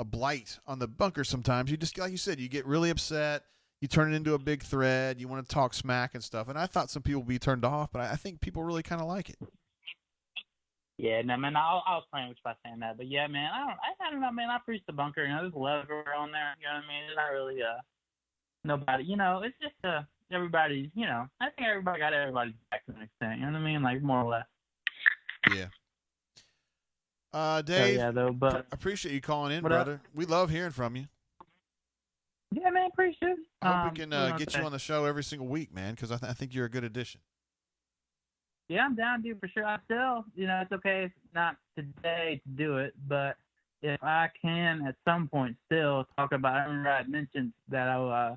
blight on the bunker sometimes. You just, like you said, you get really upset. You turn it into a big thread. You want to talk smack and stuff. And I thought some people would be turned off, but I think people really kind of like it. Yeah, no, man, I was playing with you by saying that. But, yeah, man, I don't know, man. I preach the bunker. There's love on there. You know what I mean? It's not really nobody, it's just everybody's, I think everybody got everybody's back to an extent. You know what I mean? Like, more or less. Yeah. Dave, but I appreciate you calling in, brother. We love hearing from you. Yeah, man, appreciate it. I hope we can get you on the show every single week, man, because I think you're a good addition. Yeah, I'm down, dude, for sure. I still, it's okay if not today to do it, but if I can at some point still talk about, I remember I mentioned that I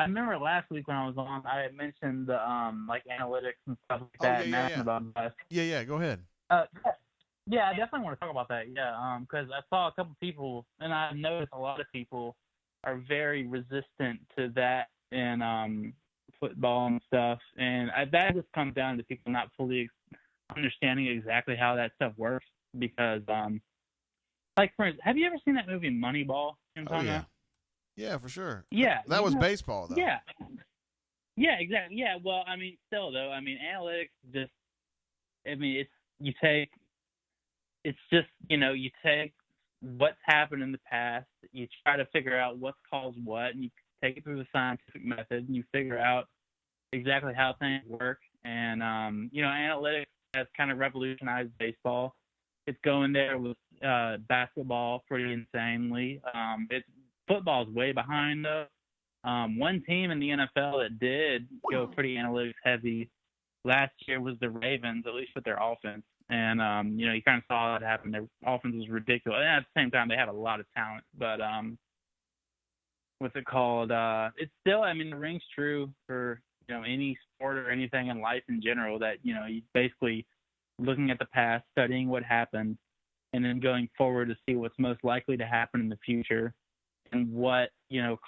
remember last week when I was on, I had mentioned the like analytics and stuff like that, and asking about that. Yeah, go ahead. Yeah, I definitely want to talk about that. Yeah, because I saw a couple people, and I noticed a lot of people are very resistant to that in football and stuff, and that just comes down to people not fully understanding exactly how that stuff works. Because, like, for instance, have you ever seen that movie Moneyball? Yeah, for sure. Yeah, that was baseball, though. Yeah, exactly. Yeah, well, I mean, still though, I mean, analytics just, I mean, you take what's happened in the past, you try to figure out what's caused what, and you take it through the scientific method, and you figure out exactly how things work. And, analytics has kind of revolutionized baseball. It's going there with basketball pretty insanely. Football's way behind, though. One team in the NFL that did go pretty analytics heavy last year was the Ravens, at least with their offense. And, you kind of saw that happen. Their offense was ridiculous. And at the same time, they had a lot of talent. But what's it called? It's still, I mean, the ring's true for, any sport or anything in life in general that, you basically looking at the past, studying what happened, and then going forward to see what's most likely to happen in the future and what,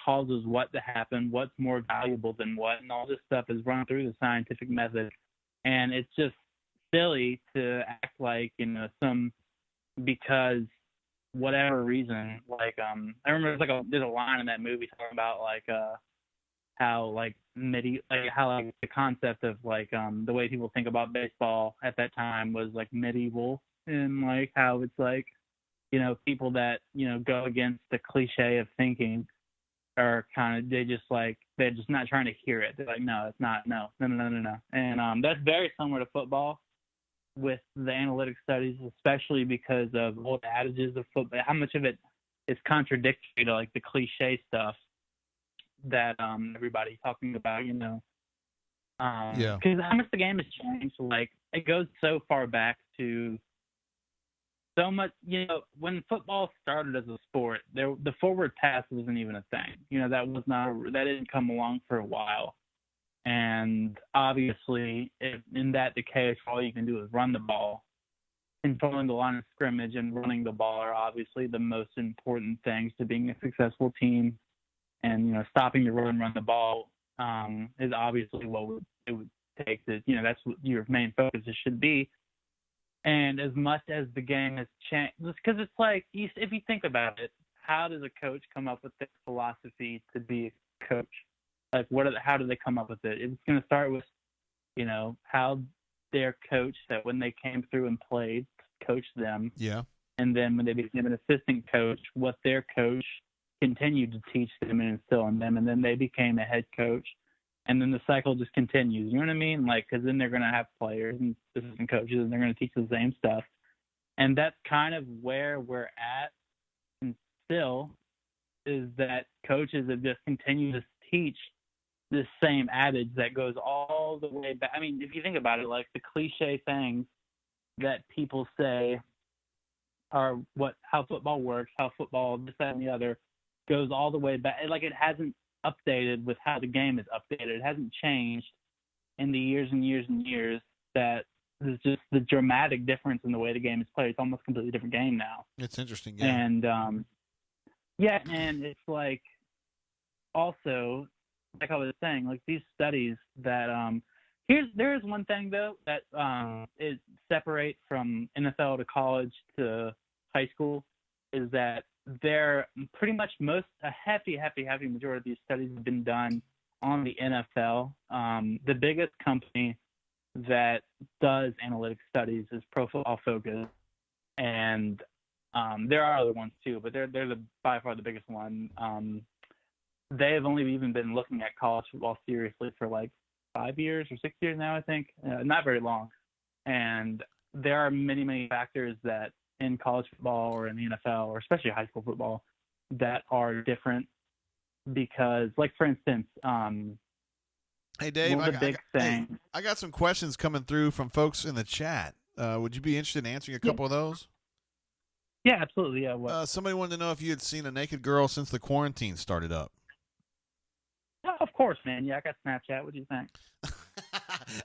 causes what to happen, what's more valuable than what, and all this stuff is run through the scientific method. And it's just silly to act like, because whatever reason, like, I remember there's a line in that movie talking about, like, how, like, the concept of, like, the way people think about baseball at that time was, like, medieval, and, like, how it's, like, people that, go against the cliche of thinking are they're just not trying to hear it. They're like, no, it's not, no. And, that's very similar to football, with the analytic studies, especially because of old adages of football, how much of it is contradictory to like the cliche stuff that everybody's talking about, you know. Because how much the game has changed. Like, it goes so far back to so much, you know, when football started as a sport, the forward pass wasn't even a thing. You know, that didn't come along for a while. And obviously, in that case, all you can do is run the ball. Controlling the line of scrimmage and running the ball are obviously the most important things to being a successful team. And, you know, stopping the run the ball is obviously what it would take to, you know, that's what your main focus should be. And as much as the game has changed, because it's like, if you think about it, how does a coach come up with their philosophy to be a coach? Like, how do they come up with it? It's going to start with, you know, how their coach that when they came through and played, coached them. Yeah. And then when they became an assistant coach, what their coach continued to teach them and instill in them. And then they became a head coach. And then the cycle just continues. You know what I mean? Like, because then they're going to have players and assistant coaches, and they're going to teach the same stuff. And that's kind of where we're at. And still, is that coaches have just continued to teach this same adage that goes all the way back. I mean, if you think about it, like the cliche things that people say are how football works, how football, this, that, and the other, goes all the way back. Like, it hasn't updated with how the game is updated. It hasn't changed in the years and years and years. That there's just the dramatic difference in the way the game is played. It's almost a completely different game now. It's interesting, yeah. And and it's like, also, like I was saying, like these studies that there's one thing though that is separate from NFL to college to high school, is that they're pretty much a hefty majority of these studies have been done on the NFL. The biggest company that does analytic studies is Pro Football Focus, and there are other ones too, but they're by far the biggest one. They have only even been looking at college football seriously for like 5 years or 6 years now, I think. Not very long. And there are many, many factors that in college football or in the NFL, or especially high school football, that are different because, like, for instance, hey, Dave, I got some questions coming through from folks in the chat. Would you be interested in answering a couple of those? Yeah, absolutely. Yeah. Somebody wanted to know if you had seen a naked girl since the quarantine started up. Oh, of course, man. Yeah, I got Snapchat. What do you think?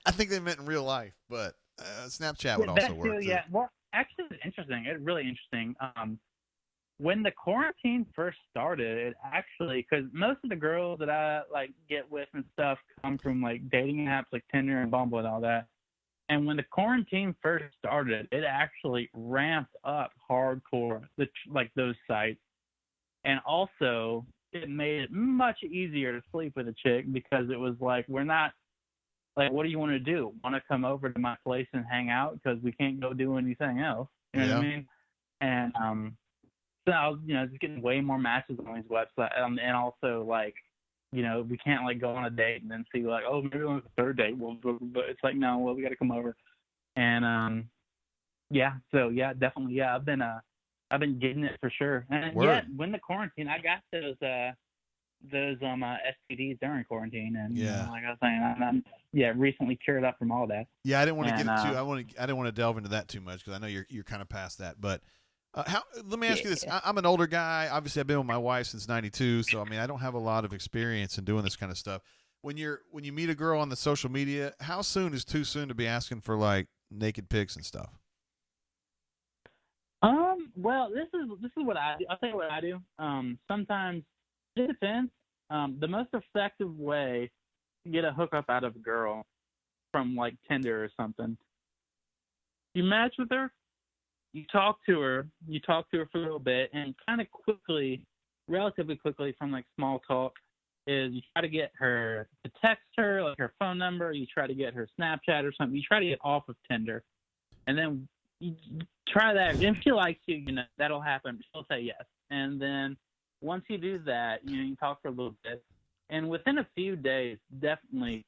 I think they meant in real life, but Snapchat would also work. Yeah. Well, actually, it's interesting. It's really interesting. When the quarantine first started, it actually, because most of the girls that I like get with and stuff come from like dating apps like Tinder and Bumble and all that. And when the quarantine first started, it actually ramped up hardcore, those sites. And also, it made it much easier to sleep with a chick because it was like, we're not, like, what do you want to do? Want to come over to my place and hang out because we can't go do anything else? You know what I mean? And so I was, just getting way more matches on these websites. And also, like, we can't, like, go on a date and then see, like, oh, maybe on the third date. Well, but it's like, no, well, we got to come over. And, definitely, I've been getting it for sure. And when the quarantine, I got those STDs during quarantine, and like I was saying, I'm recently cured up from all that. Yeah, I didn't want to get into. I didn't want to delve into that too much because I know you're kind of past that. But let me ask you this: I'm an older guy. Obviously, I've been with my wife since '92, so I mean, I don't have a lot of experience in doing this kind of stuff. When you meet a girl on the social media, how soon is too soon to be asking for like naked pics and stuff? Well, this is what I do. I'll tell you what I do. Sometimes it depends. The most effective way to get a hookup out of a girl from like Tinder or something, you match with her, you talk to her for a little bit, and kind of relatively quickly from like small talk, is you try to get her to text her, like her phone number, you try to get her Snapchat or something, you try to get off of Tinder, and then you try that. If she likes you, that'll happen. She'll say yes. And then once you do that, you talk for a little bit. And within a few days, definitely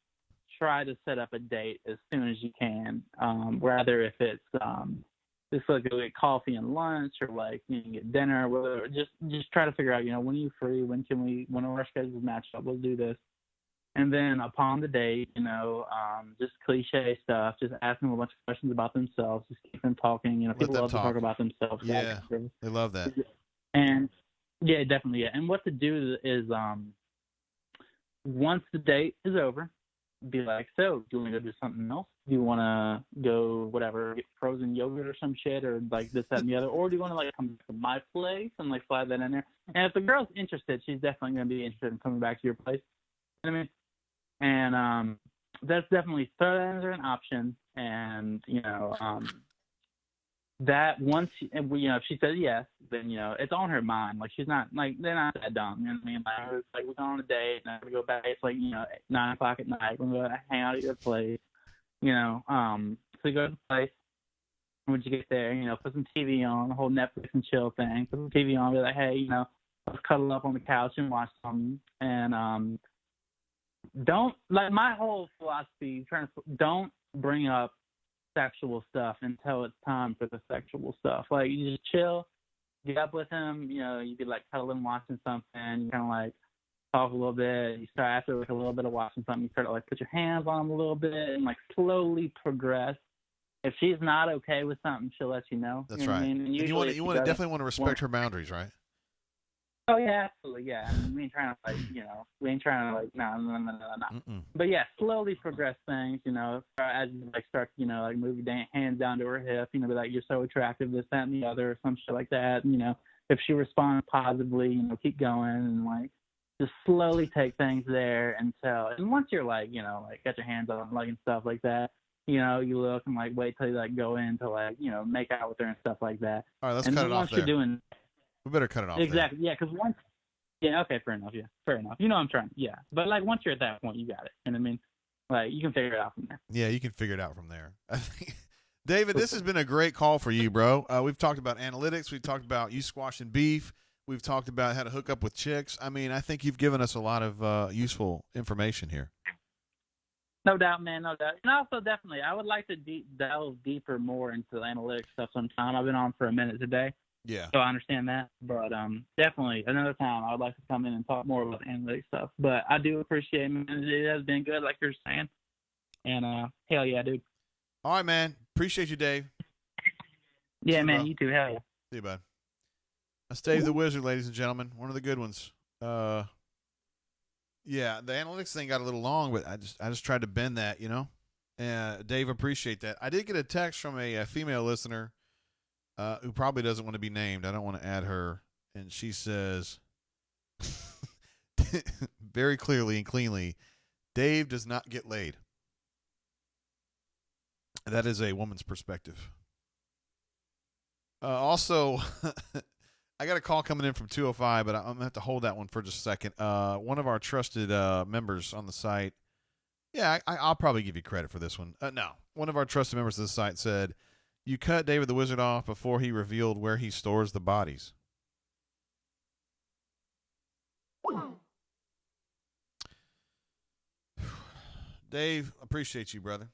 try to set up a date as soon as you can. Rather if it's just like go get coffee and lunch, or like get dinner, whatever. Just try to figure out, when are you free? When our schedules match up? We'll do this. And then upon the date, just cliche stuff. Just ask them a bunch of questions about themselves. Just keep them talking. People love to talk about themselves. Yeah, they love that. And yeah, definitely. Yeah. And what to do is, once the date is over, be like, so do you want to go do something else? Do you want to go get frozen yogurt or some shit, or like this, that, and the other? Or do you want to come to my place and slide that in there? And if the girl's interested, she's definitely going to be interested in coming back to your place. You know what I mean? And that's definitely third as an option. And that once if she says yes, then it's on her mind. She's not they're not that dumb. You know what I mean? It's like we're going on a date and I'm gonna go back. It's 9:00 at night. We're gonna hang out at your place. So you go to the place. When you get there, put some TV on, the whole Netflix and chill thing. Put some TV on. Be like, hey, let's cuddle up on the couch and watch something. And don't my whole philosophy. Don't bring up sexual stuff until it's time for the sexual stuff. You just chill, get up with him, you'd be cuddling, watching something, you kind of talk a little bit, you start after a little bit of watching something, you start to put your hands on him a little bit and slowly progress. If she's not okay with something, she'll let you know. That's right. And you definitely want to respect her boundaries, right? Oh yeah, absolutely, yeah. We ain't trying to no. Mm-mm. But yeah, slowly progress things, as you start, move your hands down to her hip, be like, you're so attractive, this, that, and the other, or some shit like that. If she responds positively, keep going and just slowly take things there and once you're got your hands on them, and stuff like that, you look and wait till you go in to make out with her and stuff like that. All right, let's and cut it off there. Once you're doing. We better cut it off. Exactly. There. Yeah, because once. Yeah. Okay. Fair enough. Yeah. Fair enough. I'm trying. Yeah. But once you're at that point, you got it. You know what I mean? You can figure it out from there. Yeah, you can figure it out from there. David, this has been a great call for you, bro. We've talked about analytics. We've talked about you squashing beef. We've talked about how to hook up with chicks. I mean, I think you've given us a lot of useful information here. No doubt, man. No doubt. And also, definitely, I would like to delve deeper more into the analytics stuff sometime. I've been on for a minute today. Yeah. So I understand that. But definitely, another time, I would like to come in and talk more about the analytics stuff. But I do appreciate it, man. It has been good, like you're saying. And hell yeah, dude. All right, man. Appreciate you, Dave. Yeah, man. You too. Hell yeah. See you, bud. That's Dave the Wizard, ladies and gentlemen. One of the good ones. Yeah, the analytics thing got a little long, but I just tried to bend that, Dave, appreciate that. I did get a text from a female listener who probably doesn't want to be named. I don't want to add her. And she says, very clearly and cleanly, Dave does not get laid. That is a woman's perspective. Also, I got a call coming in from 205, but I'm going to have to hold that one for just a second. One of our trusted members on the site, yeah, I'll probably give you credit for this one. No, one of our trusted members of the site said, you cut David the Wizard off before he revealed where he stores the bodies. Dave, appreciate you, brother.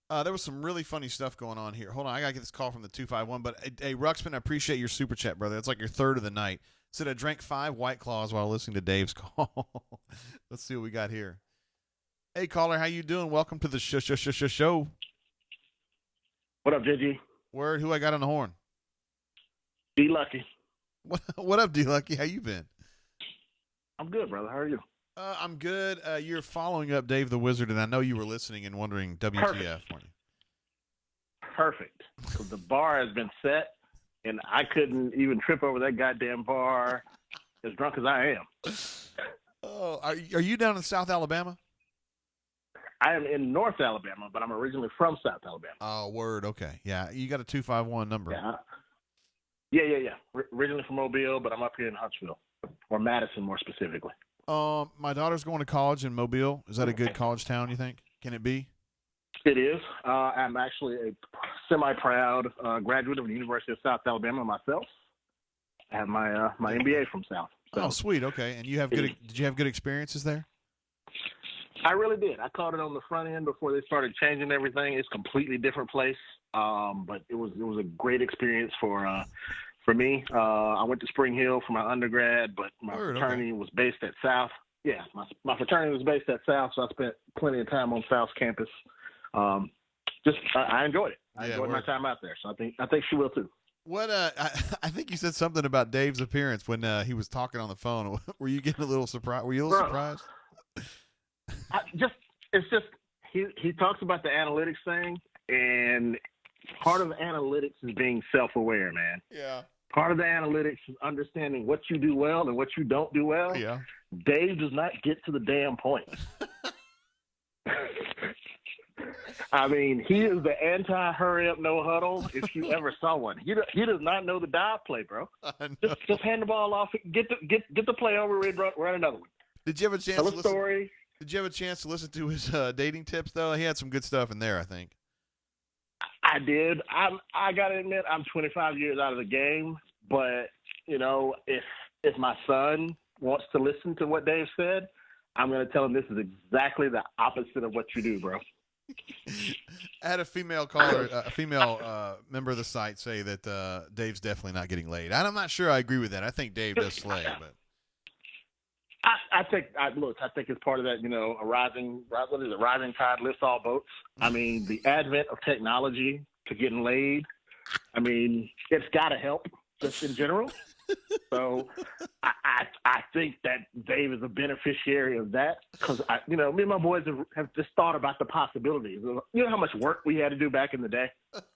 There was some really funny stuff going on here. Hold on, I got to get this call from the 251. But, hey, Ruxpin, I appreciate your super chat, brother. It's like your third of the night. Said I drank 5 White Claws while listening to Dave's call. Let's see what we got here. Hey, caller, how you doing? Welcome to the show. What up, JG? Word, who I got on the horn? D Lucky. What up, D Lucky? How you been? I'm good, brother. How are you? I'm good. You're following up Dave the Wizard, and I know you were listening and wondering WTF, weren't you? Perfect. So the bar has been set, and I couldn't even trip over that goddamn bar as drunk as I am. Oh, are you down in South Alabama? I am in North Alabama, but I'm originally from South Alabama. Oh, word. Okay. Yeah, you got a 251 number. Yeah. Originally from Mobile, but I'm up here in Huntsville, or Madison more specifically. My daughter's going to college in Mobile. Is that a good college town, you think? Can it be? It is. I'm actually a semi-proud graduate of the University of South Alabama myself. I have my MBA from South. So. Oh, sweet. Okay. And did you have good experiences there? I really did. I caught it on the front end before they started changing everything. It's a completely different place, but it was a great experience for me. I went to Spring Hill for my undergrad, but my fraternity was based at South. Yeah, my fraternity was based at South, so I spent plenty of time on South's campus. I enjoyed it. I enjoyed my time out there, so I think she will too. What I think you said something about Dave's appearance when he was talking on the phone. Were you getting a little surprised? Were you a little surprised? He talks about the analytics thing, and part of analytics is being self-aware, man. Yeah. Part of the analytics is understanding what you do well and what you don't do well. Yeah. Dave does not get to the damn point. I mean, he is the anti-hurry up, no huddle. If you ever saw one, he does not know the dive play, bro. Just hand the ball off, get the play over, run another one. Did you have a chance? Tell a story. Did you have a chance to listen to his dating tips though? He had some good stuff in there, I think. I did. I gotta admit, I'm 25 years out of the game, but if my son wants to listen to what Dave said, I'm gonna tell him this is exactly the opposite of what you do, bro. I had a female caller, a female member of the site say that Dave's definitely not getting laid. I'm not sure I agree with that. I think Dave does slay, but I think it's part of that. A rising tide lifts all boats. I mean, the advent of technology to getting laid. I mean, it's got to help just in general. So I think that Dave is a beneficiary of that because me and my boys have just thought about the possibilities. You know how much work we had to do back in the day,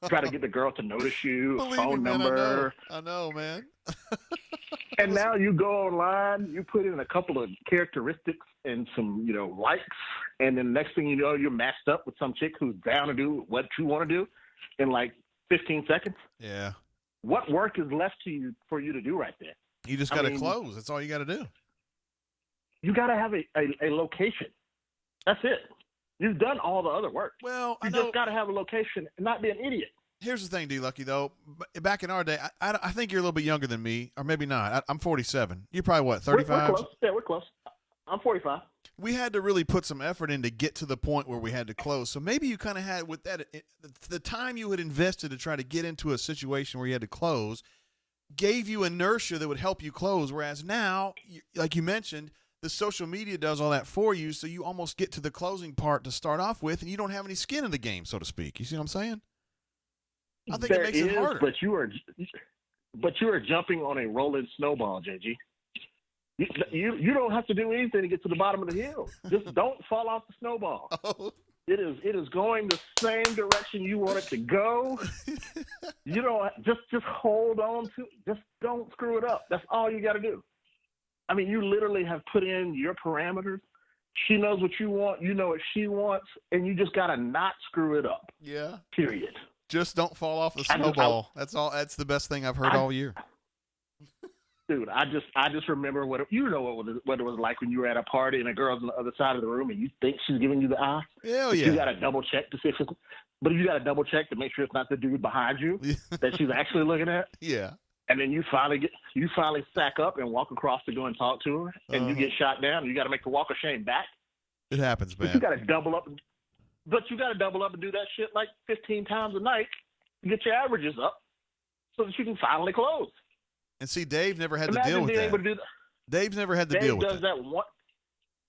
try to get the girl to notice you, phone number. I know, man. And now you go online, you put in a couple of characteristics and some, likes, and then next thing you know, you're matched up with some chick who's down to do what you want to do in like 15 seconds. Yeah. What work is left for you to do right there? You just got to close. That's all you got to do. You got to have a location. That's it. You've done all the other work. Well, you just got to have a location and not be an idiot. Here's the thing, D-Lucky, though. Back in our day, I think you're a little bit younger than me, or maybe not. I'm 47. You're probably, what, 35? We're close. Yeah, we're close. I'm 45. We had to really put some effort in to get to the point where we had to close. So maybe you kind of had, with that, the time you had invested to try to get into a situation where you had to close gave you inertia that would help you close, whereas now, like you mentioned, the social media does all that for you, so you almost get to the closing part to start off with, and you don't have any skin in the game, so to speak. You see what I'm saying? I think it makes it harder. But you are jumping on a rolling snowball, JG. You don't have to do anything to get to the bottom of the hill. Just don't fall off the snowball. Oh. It is going the same direction you want it to go. You don't just hold on to. Just don't screw it up. That's all you got to do. I mean, you literally have put in your parameters. She knows what you want. You know what she wants, and you just got to not screw it up. Yeah. Period. Just don't fall off the snowball. That's all. That's the best thing I've heard all year. Dude, I just remember what it was like when you were at a party and a girl's on the other side of the room and you think she's giving you the eye. Hell yeah. You got to double check to see if it's. But you got to double check to make sure it's not the dude behind you that she's actually looking at. Yeah. And then you finally sack up and walk across to go and talk to her, and you get shot down. And you got to make the walk of shame back. It happens, man. But you got to double up. But you got to double up and do that shit like 15 times a night to get your averages up, so that you can finally close. And see, Dave never had to deal with that. Dave's never had to deal with that.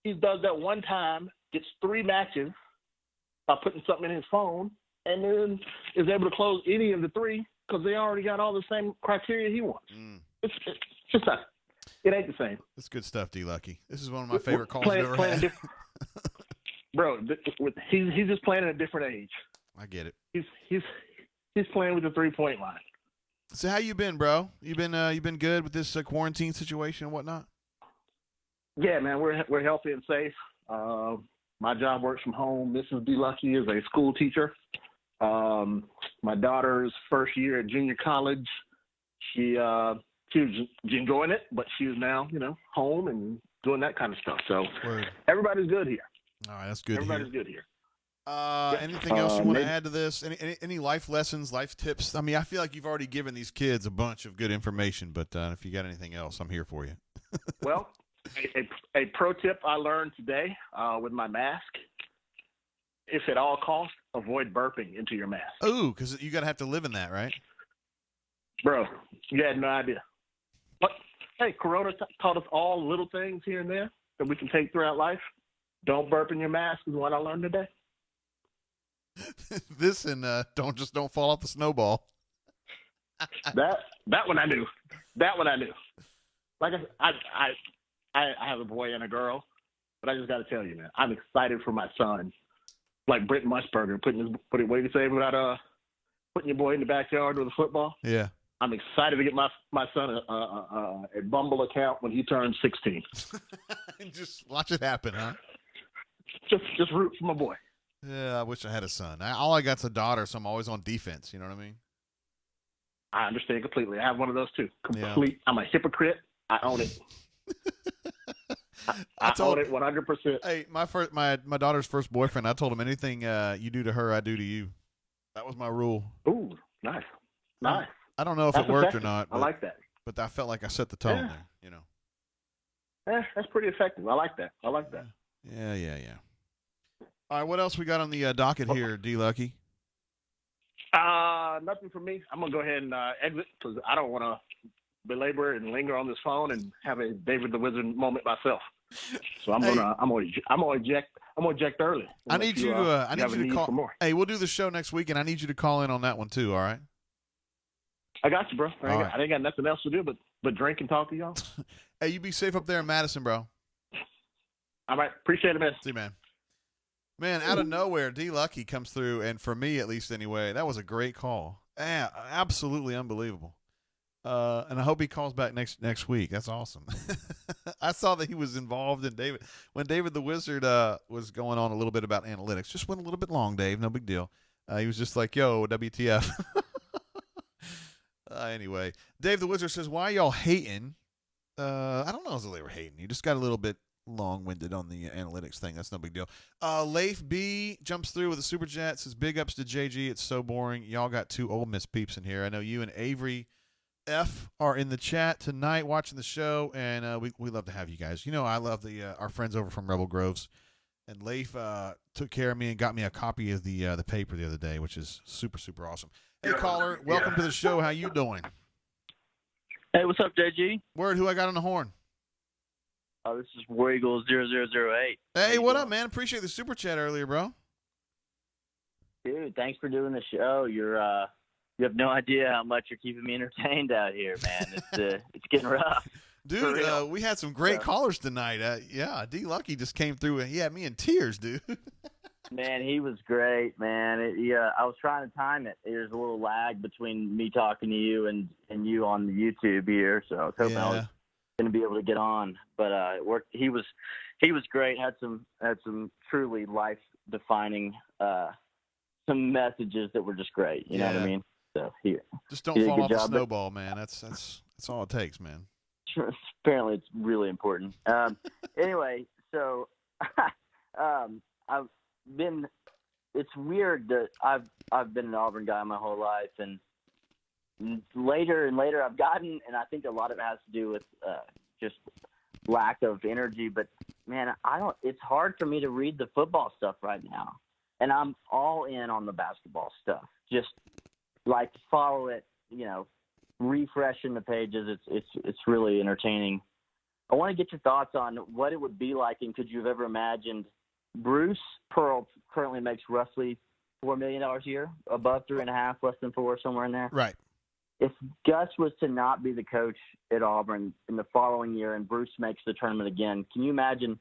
He does that one time, gets 3 matches by putting something in his phone, and then is able to close any of the 3 because they already got all the same criteria he wants. It's just not. It ain't the same. That's good stuff, D-Lucky. This is one of my favorite calls I've ever had. Bro, he's just playing at a different age. I get it. He's playing with the 3-point line. So how you been, bro? You been good with this quarantine situation and whatnot? Yeah, man, we're healthy and safe. My job works from home. Mrs. D-Lucky is a school teacher. My daughter's first year at junior college. She was enjoying it, but she is now, home and doing that kind of stuff. So everybody's good here. All right, that's good. Everybody's good here. Anything else you want to add to this? Any life lessons, life tips? I mean, I feel like you've already given these kids a bunch of good information, but if you got anything else, I'm here for you. Well, A pro tip I learned today with my mask: if at all costs, avoid burping into your mask. Ooh, because you gotta have to live in that, right? Bro, you had no idea. But hey, Corona taught us all little things here and there that we can take throughout life. Don't burp in your mask is what I learned today. This and don't fall off the snowball. That one I knew. That one I knew. Like I have a boy and a girl, but I just got to tell you, man, I'm excited for my son. Like Brent Musburger what do you say about putting your boy in the backyard with a football? Yeah. I'm excited to get my son a Bumble account when he turns 16. Just watch it happen, huh? Just root for my boy. Yeah, I wish I had a son. All I got's a daughter, so I'm always on defense. You know what I mean? I understand completely. I have one of those too. Yeah. I'm a hypocrite. I own it. I own it 100%. Hey, my daughter's first boyfriend, I told him anything you do to her, I do to you. That was my rule. Ooh, nice. Nice. I don't know if That's it worked effective. or not. I like that. But I felt like I set the tone there, you know. That's pretty effective. I like that. Yeah. All right, what else we got on the docket here, D. Lucky? Nothing for me. I'm gonna go ahead and exit because I don't want to belabor and linger on this phone and have a David the Wizard moment myself. So I'm gonna eject early. I need you to call. Hey, we'll do the show next week, and I need you to call in on that one too. All right. I got you, bro. I ain't got nothing else to do but drink and talk to y'all. Hey, you be safe up there in Madison, bro. All right, appreciate it, man. See you, man. Man, out of nowhere, D. Lucky comes through, and for me at least anyway, that was a great call. Yeah, absolutely unbelievable. And I hope he calls back next week. That's awesome. I saw that he was involved in when David the Wizard was going on a little bit about analytics. Just went a little bit long, Dave. No big deal. He was just like, yo, WTF. Anyway, Dave the Wizard says, why y'all hating? I don't know if they were hating. You just got a little bit long-winded on the analytics thing. That's no big deal. Leif B jumps through with a super chat, says, big ups to JG. It's so boring. Y'all got two Ole Miss peeps in here. I know you and Avery F are in the chat tonight watching the show, and we love to have you guys. You know, I love our friends over from Rebel Groves, and Leif took care of me and got me a copy of the paper the other day, which is super, super awesome. Hey, caller, welcome to the show. How you doing? Hey, what's up, JG? Word, who I got on the horn? Oh, this is War Eagle 0008. Hey, what up, man? Appreciate the super chat earlier, bro. Dude, thanks for doing the show. You have no idea how much you're keeping me entertained out here, man. It's getting rough. Dude, we had some great callers tonight. Yeah, D. Lucky just came through, and he had me in tears, dude. Man, he was great, man. I was trying to time it. There's a little lag between me talking to you and you on the YouTube here, so I was hoping I was going to be able to get on, but it worked. He was great. Had some truly life defining some messages that were just great. You know what I mean? So just don't fall off the snowball, man. That's all it takes, man. Apparently, it's really important. Anyway, so it's weird that I've been an Auburn guy my whole life, and later and later I've gotten, and I think a lot of it has to do with just lack of energy. But man, it's hard for me to read the football stuff right now, and I'm all in on the basketball stuff. Just like follow it, refreshing the pages. It's really entertaining. I want to get your thoughts on what it would be like, and could you have ever imagined? Bruce Pearl currently makes roughly $4 million a year, above 3.5, less than 4, somewhere in there. Right. If Gus was to not be the coach at Auburn in the following year and Bruce makes the tournament again, can you imagine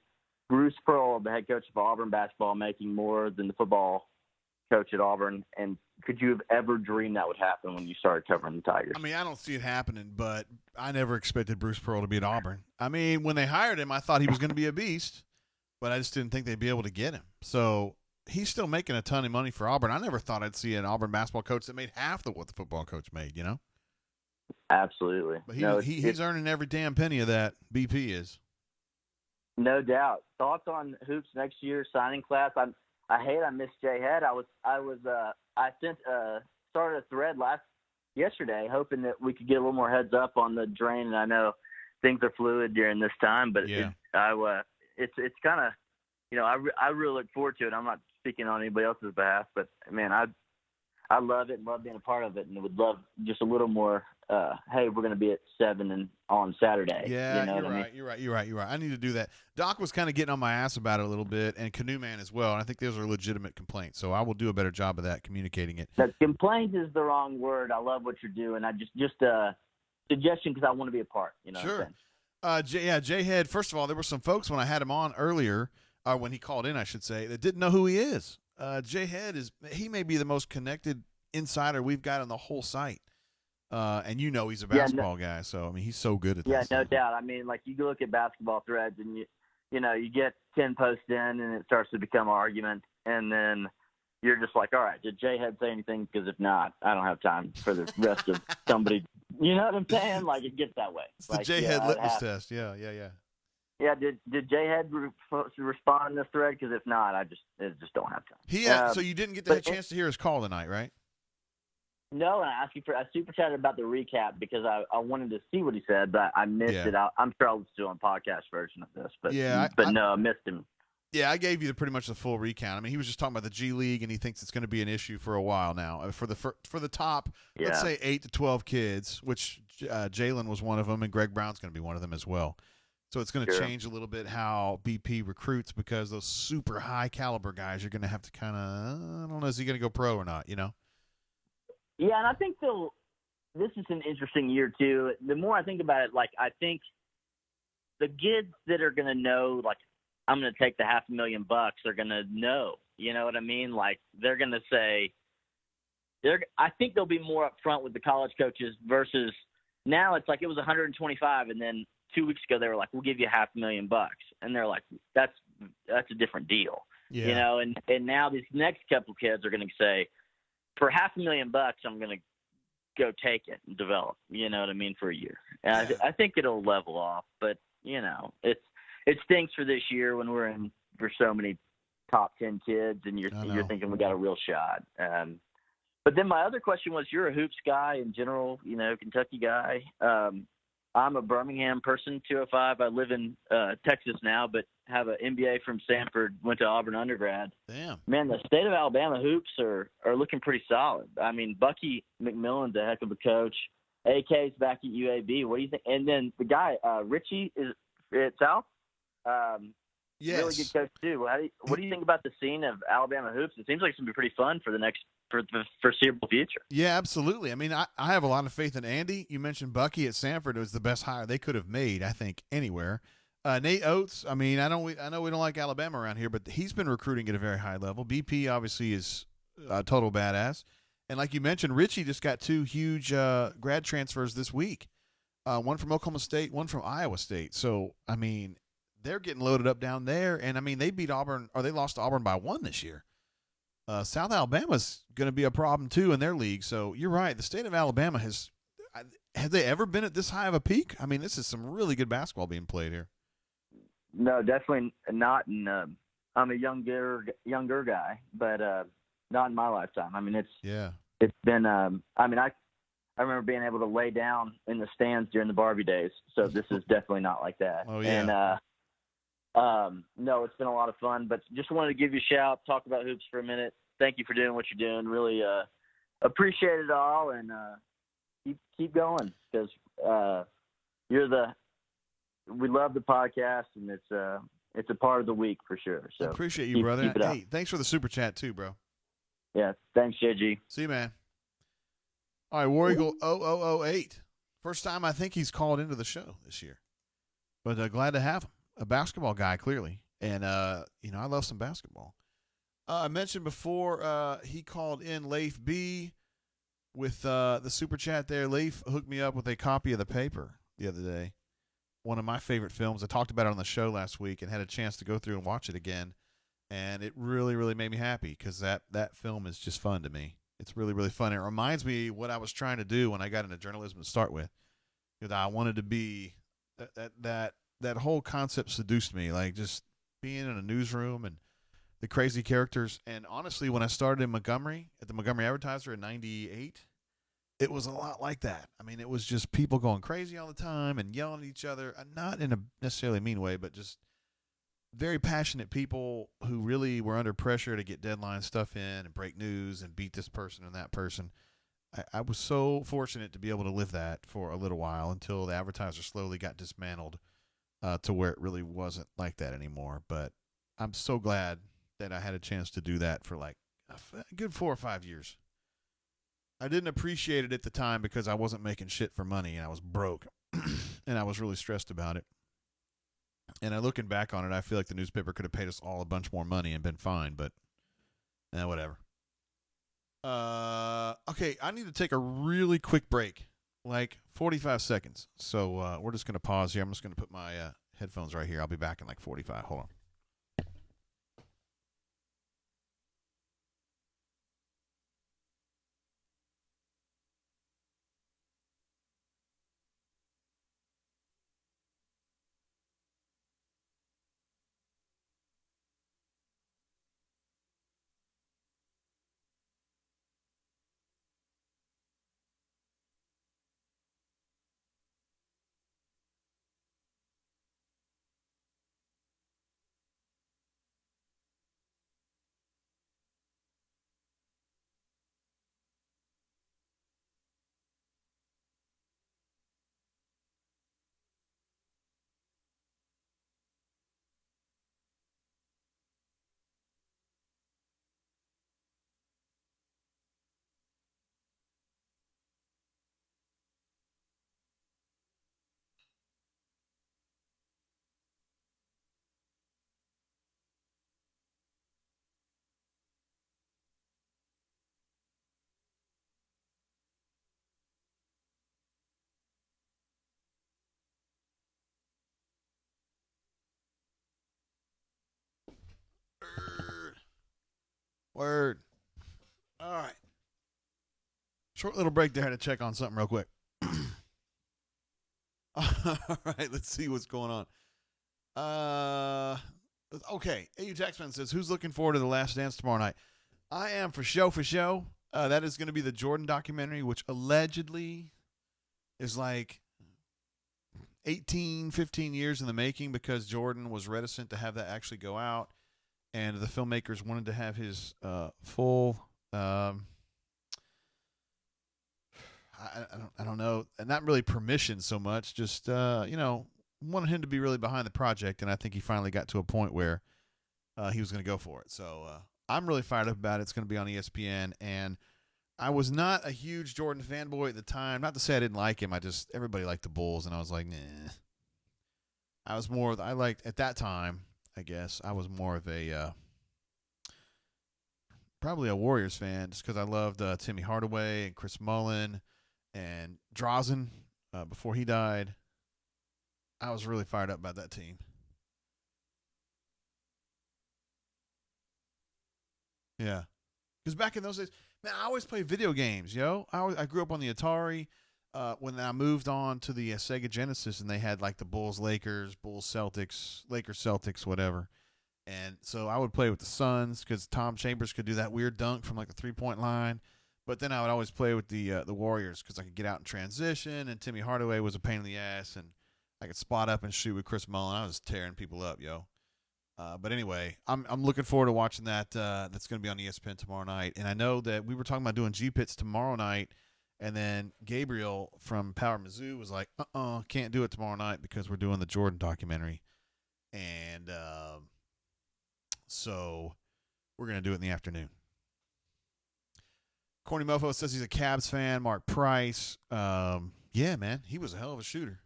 Bruce Pearl, the head coach of Auburn basketball, making more than the football coach at Auburn? And could you have ever dreamed that would happen when you started covering the Tigers? I mean, I don't see it happening, but I never expected Bruce Pearl to be at Auburn. I mean, when they hired him, I thought he was going to be a beast, but I just didn't think they'd be able to get him. So he's still making a ton of money for Auburn. I never thought I'd see an Auburn basketball coach that made half of what the football coach made, you know? Absolutely. But he's earning every damn penny of that. BP is. No doubt. Thoughts on hoops next year signing class? I missed Jay Head. I started a thread yesterday hoping that we could get a little more heads up on the drain. And I know things are fluid during this time, but Yeah. it's kind of, I really look forward to it. I'm not speaking on anybody else's behalf, but man, I love it and love being a part of it, and would love just a little more. Hey, we're going to be at 7 and on Saturday. Yeah, you know you're right. You're right. I need to do that. Doc was kind of getting on my ass about it a little bit, and Canoe Man as well. And I think those are legitimate complaints. So I will do a better job of that, communicating it. That complaint is the wrong word. I love what you're doing. I just a suggestion because I want to be a part. You know. Sure. What I'm saying? Jay Head. First of all, there were some folks when I had him on earlier, when he called in, I should say, that didn't know who he is. Jay Head he may be the most connected insider we've got on the whole site. And he's a basketball guy, so I mean he's so good at Yeah, this. no doubt. I mean, like you look at basketball threads, and you get 10 posts in, and it starts to become an argument, and then you're just like, all right, did Jay Head say anything? Because if not, I don't have time for the rest of somebody. You know what I'm saying? Like it gets that way. It's the Jay Head litmus test. Yeah. Yeah, did Jay Head respond in this thread? Because if not, I just don't have time. So you didn't get the chance to hear his call tonight, right? No, and I super chatted about the recap because I wanted to see what he said, but I missed it. I'm sure I'll listen to a podcast version of this, but I missed him. Yeah, I gave you pretty much the full recount. I mean, he was just talking about the G League, and he thinks it's going to be an issue for a while now for the top, let's say 8 to 12 kids, which Jalen was one of them, and Greg Brown's going to be one of them as well. So it's going to change a little bit how BP recruits because those super high caliber guys are going to have to kind of, I don't know, is he going to go pro or not? Yeah, and I think this is an interesting year too. The more I think about it, like I think the kids that are going to know, like I'm going to take the $500,000 are going to know. You know what I mean? Like they're going to say, I think they'll be more upfront with the college coaches versus now. It's like it was 125, and then 2 weeks ago they were like, "We'll give you $500,000," and they're like, "That's a different deal." Yeah. And now these next couple kids are going to say, for $500,000, I'm going to go take it and develop, you know what I mean, for a year. And I think it'll level off, but it stinks for this year when we're in for so many top 10 kids and you're thinking we got a real shot. But then my other question was, you're a hoops guy in general, Kentucky guy. I'm a Birmingham person, 205. I live in Texas now, but have an MBA from Stanford, went to Auburn undergrad. Damn. Man, the state of Alabama hoops are looking pretty solid. I mean, Bucky McMillan's a heck of a coach. AK's back at UAB. What do you think? And then the guy, Richie, is at South. Yes. Really good coach, too. What do you think about the scene of Alabama hoops? It seems like it's going to be pretty fun for the foreseeable future. Yeah, absolutely. I mean, I have a lot of faith in Andy. You mentioned Bucky at Stanford. It was the best hire they could have made, I think, anywhere. Nate Oates, I mean, I know we don't like Alabama around here, but he's been recruiting at a very high level. BP obviously is a total badass. And like you mentioned, Richie just got 2 huge grad transfers this week. One from Oklahoma State, one from Iowa State. So, I mean, they're getting loaded up down there. And, I mean, they beat Auburn, or they lost to Auburn by 1 this year. South Alabama's going to be a problem, too, in their league. So, you're right. The state of Alabama have they ever been at this high of a peak? I mean, this is some really good basketball being played here. No, definitely not. And I'm a younger guy, but not in my lifetime. I mean, it's been. I mean, I remember being able to lay down in the stands during the Barbie days. So this is definitely not like that. Oh yeah. And no, it's been a lot of fun. But just wanted to give you a shout, talk about hoops for a minute. Thank you for doing what you're doing. Really appreciate it all, and keep going because we love the podcast, and it's a part of the week for sure. So I appreciate you, brother. Keep it up. Hey, thanks for the super chat too, bro. Yeah, thanks, JG. See you, man. All right, War Eagle 0008. First time I think he's called into the show this year, but glad to have him. A basketball guy, clearly, and I love some basketball. I mentioned before he called in Leif B with the super chat there. Leif hooked me up with a copy of The Paper the other day. One of my favorite films. I talked about it on the show last week and had a chance to go through and watch it again. And it really, really made me happy because that film is just fun to me. It's really, really fun. It reminds me what I was trying to do when I got into journalism to start with. Because I wanted to be that whole concept seduced me, like just being in a newsroom and the crazy characters. And honestly, when I started in Montgomery, at the Montgomery Advertiser in 98, it was a lot like that. I mean, it was just people going crazy all the time and yelling at each other, not in a necessarily mean way, but just very passionate people who really were under pressure to get deadline stuff in and break news and beat this person and that person. I was so fortunate to be able to live that for a little while until the advertiser slowly got dismantled to where it really wasn't like that anymore. But I'm so glad that I had a chance to do that for like a good 4 or 5 years. I didn't appreciate it at the time because I wasn't making shit for money and I was broke and I was really stressed about it. And looking back on it, I feel like the newspaper could have paid us all a bunch more money and been fine, but whatever. Okay, I need to take a really quick break, like 45 seconds. So we're just going to pause here. I'm just going to put my headphones right here. I'll be back in like 45. Hold on. Word. All right. Short little break there to check on something real quick. All right, let's see what's going on. Okay. AU Taxman says, who's looking forward to The Last Dance tomorrow night? I am for show. That is going to be the Jordan documentary, which allegedly is like 18, 15 years in the making because Jordan was reticent to have that actually go out. And the filmmakers wanted to have his full, I don't know, not really permission so much, just, wanted him to be really behind the project. And I think he finally got to a point where he was going to go for it. So I'm really fired up about it. It's going to be on ESPN. And I was not a huge Jordan fanboy at the time. Not to say I didn't like him. Everybody liked the Bulls. And I was like, nah. I liked, at that time, I guess, I was more of a, probably a Warriors fan just because I loved Timmy Hardaway and Chris Mullin and Drazen before he died. I was really fired up about that team. Yeah. Because back in those days, man, I always played video games, yo. I grew up on the Atari. When I moved on to the Sega Genesis and they had like the Bulls, Lakers, Bulls, Celtics, Lakers, Celtics, whatever. And so I would play with the Suns because Tom Chambers could do that weird dunk from like the 3-point line. But then I would always play with the Warriors because I could get out in transition, and Timmy Hardaway was a pain in the ass, and I could spot up and shoot with Chris Mullin. I was tearing people up, yo. But anyway, I'm looking forward to watching that. That's going to be on ESPN tomorrow night. And I know that we were talking about doing G-Pits tomorrow night, and then Gabriel from Power Mizzou was like, can't do it tomorrow night because we're doing the Jordan documentary. And so we're going to do it in the afternoon. Corny Mofo says he's a Cavs fan. Mark Price. Yeah, man. He was a hell of a shooter.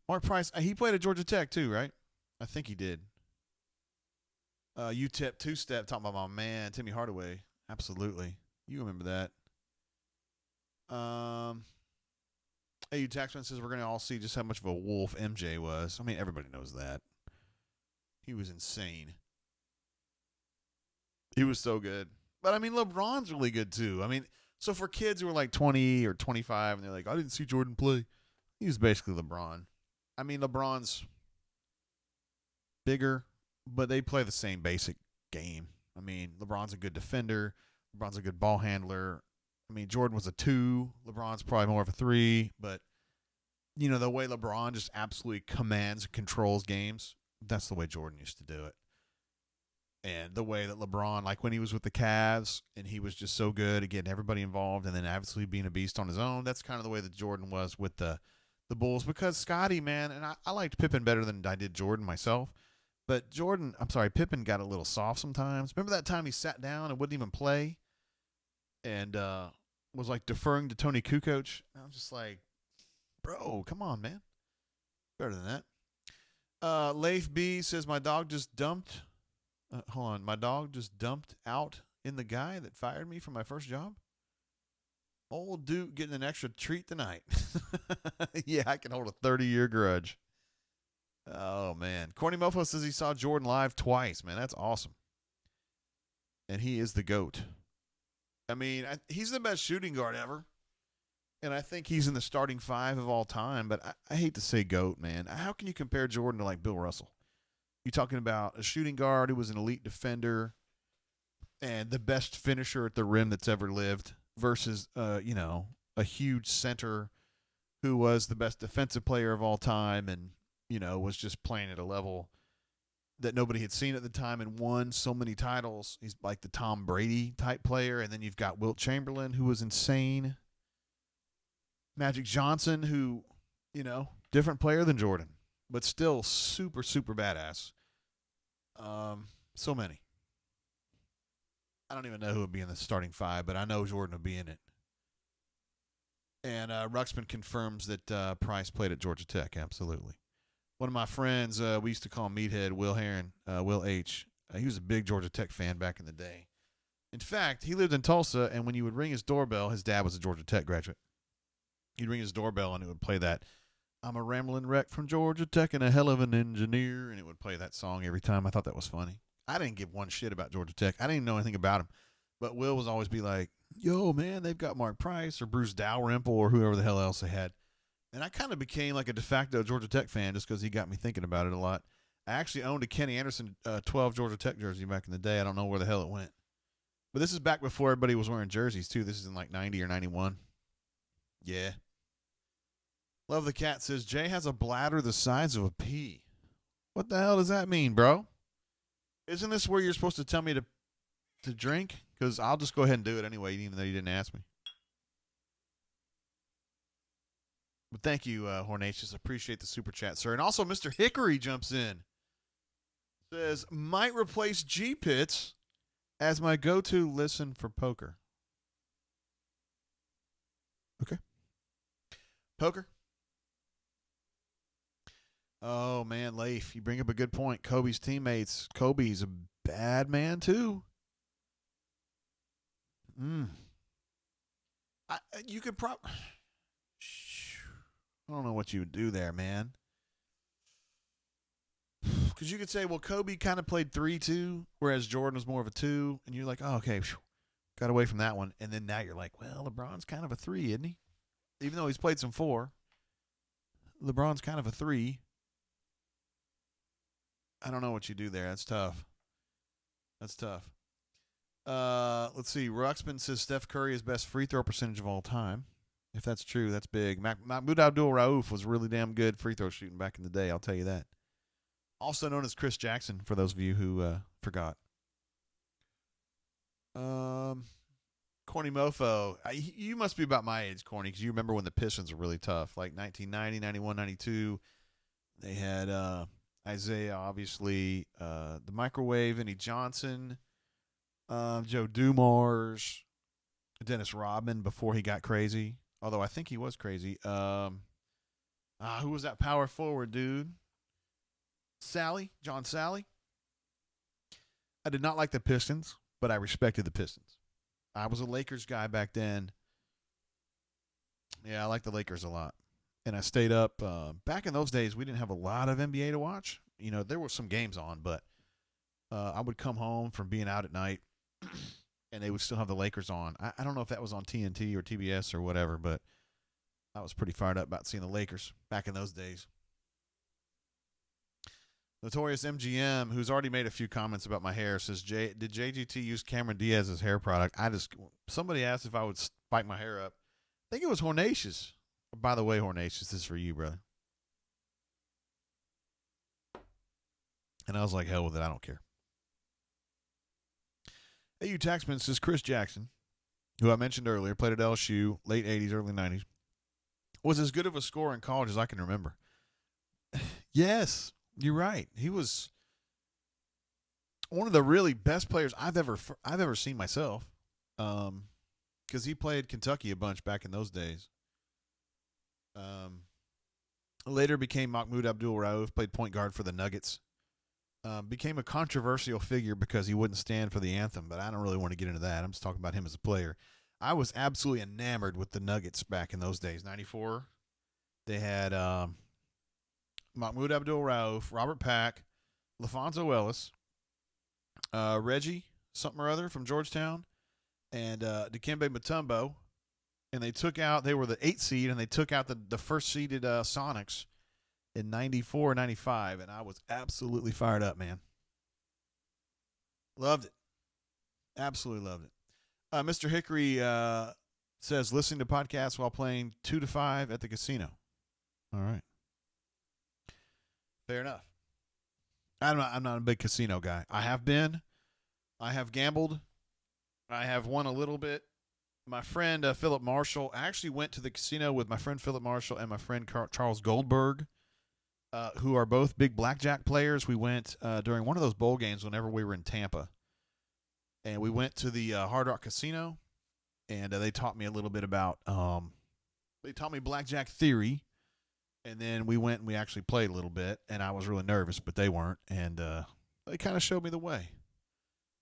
Mark Price, he played at Georgia Tech too, right? I think he did. UTEP two-step, talking about my man, Timmy Hardaway. Absolutely. You remember that. AU Taxman says we're going to all see just how much of a wolf MJ was. I mean, everybody knows that. He was insane. He was so good. But, I mean, LeBron's really good, too. I mean, so for kids who are like 20 or 25 and they're like, I didn't see Jordan play, he was basically LeBron. I mean, LeBron's bigger, but they play the same basic game. I mean, LeBron's a good defender. LeBron's a good ball handler. I mean, Jordan was a 2. LeBron's probably more of a 3. But, you know, the way LeBron just absolutely commands and controls games, that's the way Jordan used to do it. And the way that LeBron, like when he was with the Cavs and he was just so good at getting everybody involved and then obviously being a beast on his own, that's kind of the way that Jordan was with the Bulls. Because Scotty, man, and I liked Pippen better than I did Jordan myself. But Pippen got a little soft sometimes. Remember that time he sat down and wouldn't even play and was like deferring to Tony Kukoc? I was just like, bro, come on, man. Better than that. Leif B says, my dog just dumped out in the guy that fired me from my first job. Old Duke getting an extra treat tonight. Yeah, I can hold a 30-year grudge. Oh, man. Corny Mofo says he saw Jordan live twice. Man, that's awesome. And he is the GOAT. I mean, he's the best shooting guard ever. And I think he's in the starting 5 of all time. But I hate to say GOAT, man. How can you compare Jordan to, like, Bill Russell? You're talking about a shooting guard who was an elite defender and the best finisher at the rim that's ever lived versus, a huge center who was the best defensive player of all time and, was just playing at a level that nobody had seen at the time and won so many titles. He's like the Tom Brady type player. And then you've got Wilt Chamberlain, who was insane. Magic Johnson, who, different player than Jordan, but still super, super badass. So many. I don't even know who would be in the starting 5, but I know Jordan would be in it. And Ruxpin confirms that Price played at Georgia Tech. Absolutely. One of my friends, we used to call him Meathead, Will Heron, Will H. He was a big Georgia Tech fan back in the day. In fact, he lived in Tulsa, and when you would ring his doorbell, his dad was a Georgia Tech graduate. You'd ring his doorbell, and it would play that, I'm a rambling wreck from Georgia Tech and a hell of an engineer, and it would play that song every time. I thought that was funny. I didn't give one shit about Georgia Tech. I didn't know anything about him. But Will was always be like, yo, man, they've got Mark Price or Bruce Dalrymple or whoever the hell else they had. And I kind of became like a de facto Georgia Tech fan just because he got me thinking about it a lot. I actually owned a Kenny Anderson 12 Georgia Tech jersey back in the day. I don't know where the hell it went. But this is back before everybody was wearing jerseys, too. This is in like 90 or 91. Yeah. Love the Cat says, Jay has a bladder the size of a pea. What the hell does that mean, bro? Isn't this where you're supposed to tell me to drink? Because I'll just go ahead and do it anyway, even though you didn't ask me. But thank you, Hornatius. Appreciate the super chat, sir. And also, Mr. Hickory jumps in. Says, might replace G-Pits as my go-to listen for poker. Okay. Poker? Oh, man, Leif, you bring up a good point. Kobe's teammates. Kobe's a bad man, too. You could probably... I don't know what you would do there, man. Because you could say, well, Kobe kind of played 3-2, whereas Jordan was more of a 2. And you're like, oh, okay, got away from that one. And then now you're like, well, LeBron's kind of a 3, isn't he? Even though he's played some 4. LeBron's kind of a 3. I don't know what you do there. That's tough. Let's see. Ruxpin says Steph Curry is best free throw percentage of all time. If that's true, that's big. Mahmoud Abdul-Rauf was really damn good free throw shooting back in the day, I'll tell you that. Also known as Chris Jackson, for those of you who forgot. Corny Mofo. You must be about my age, Corny, because you remember when the Pistons were really tough, like 1990, 91, 92. They had Isaiah, obviously, the Microwave, Vinnie Johnson, Joe Dumars, Dennis Rodman before he got crazy. Although I think he was crazy. Who was that power forward, dude? John Sally. I did not like the Pistons, but I respected the Pistons. I was a Lakers guy back then. Yeah, I like the Lakers a lot. And I stayed up. Back in those days, we didn't have a lot of NBA to watch. There were some games on, but I would come home from being out at night, and they would still have the Lakers on. I don't know if that was on TNT or TBS or whatever, but I was pretty fired up about seeing the Lakers back in those days. Notorious MGM, who's already made a few comments about my hair, says, did JGT use Cameron Diaz's hair product? Somebody asked if I would spike my hair up. I think it was Hornatius. By the way, Hornatius, this is for you, brother. And I was like, hell with it. I don't care. AU Taxman says Chris Jackson, who I mentioned earlier, played at LSU, late 80s, early 90s, was as good of a scorer in college as I can remember. Yes, you're right. He was one of the really best players I've ever seen myself, because he played Kentucky a bunch back in those days. Later became Mahmoud Abdul-Rauf, played point guard for the Nuggets. Became a controversial figure because he wouldn't stand for the anthem, but I don't really want to get into that. I'm just talking about him as a player. I was absolutely enamored with the Nuggets back in those days. 94, they had Mahmoud Abdul-Rauf, Robert Pack, LaFonso Ellis, Reggie something or other from Georgetown, and Dikembe Mutombo. And they were the 8th seed, and they took out the first seeded Sonics in 94, 95, and I was absolutely fired up, man. Loved it. Absolutely loved it. Mr. Hickory says, listening to podcasts while playing 2 to 5 at the casino. All right. Fair enough. I'm not a big casino guy. I have been. I have gambled. I have won a little bit. My friend Philip Marshall, I actually went to the casino with my friend Philip Marshall and my friend Charles Goldberg, who are both big blackjack players. We went during one of those bowl games whenever we were in Tampa. And we went to the Hard Rock Casino, and they taught me a little bit about they taught me blackjack theory. And then we went and we actually played a little bit, and I was really nervous, but they weren't. And they kind of showed me the way.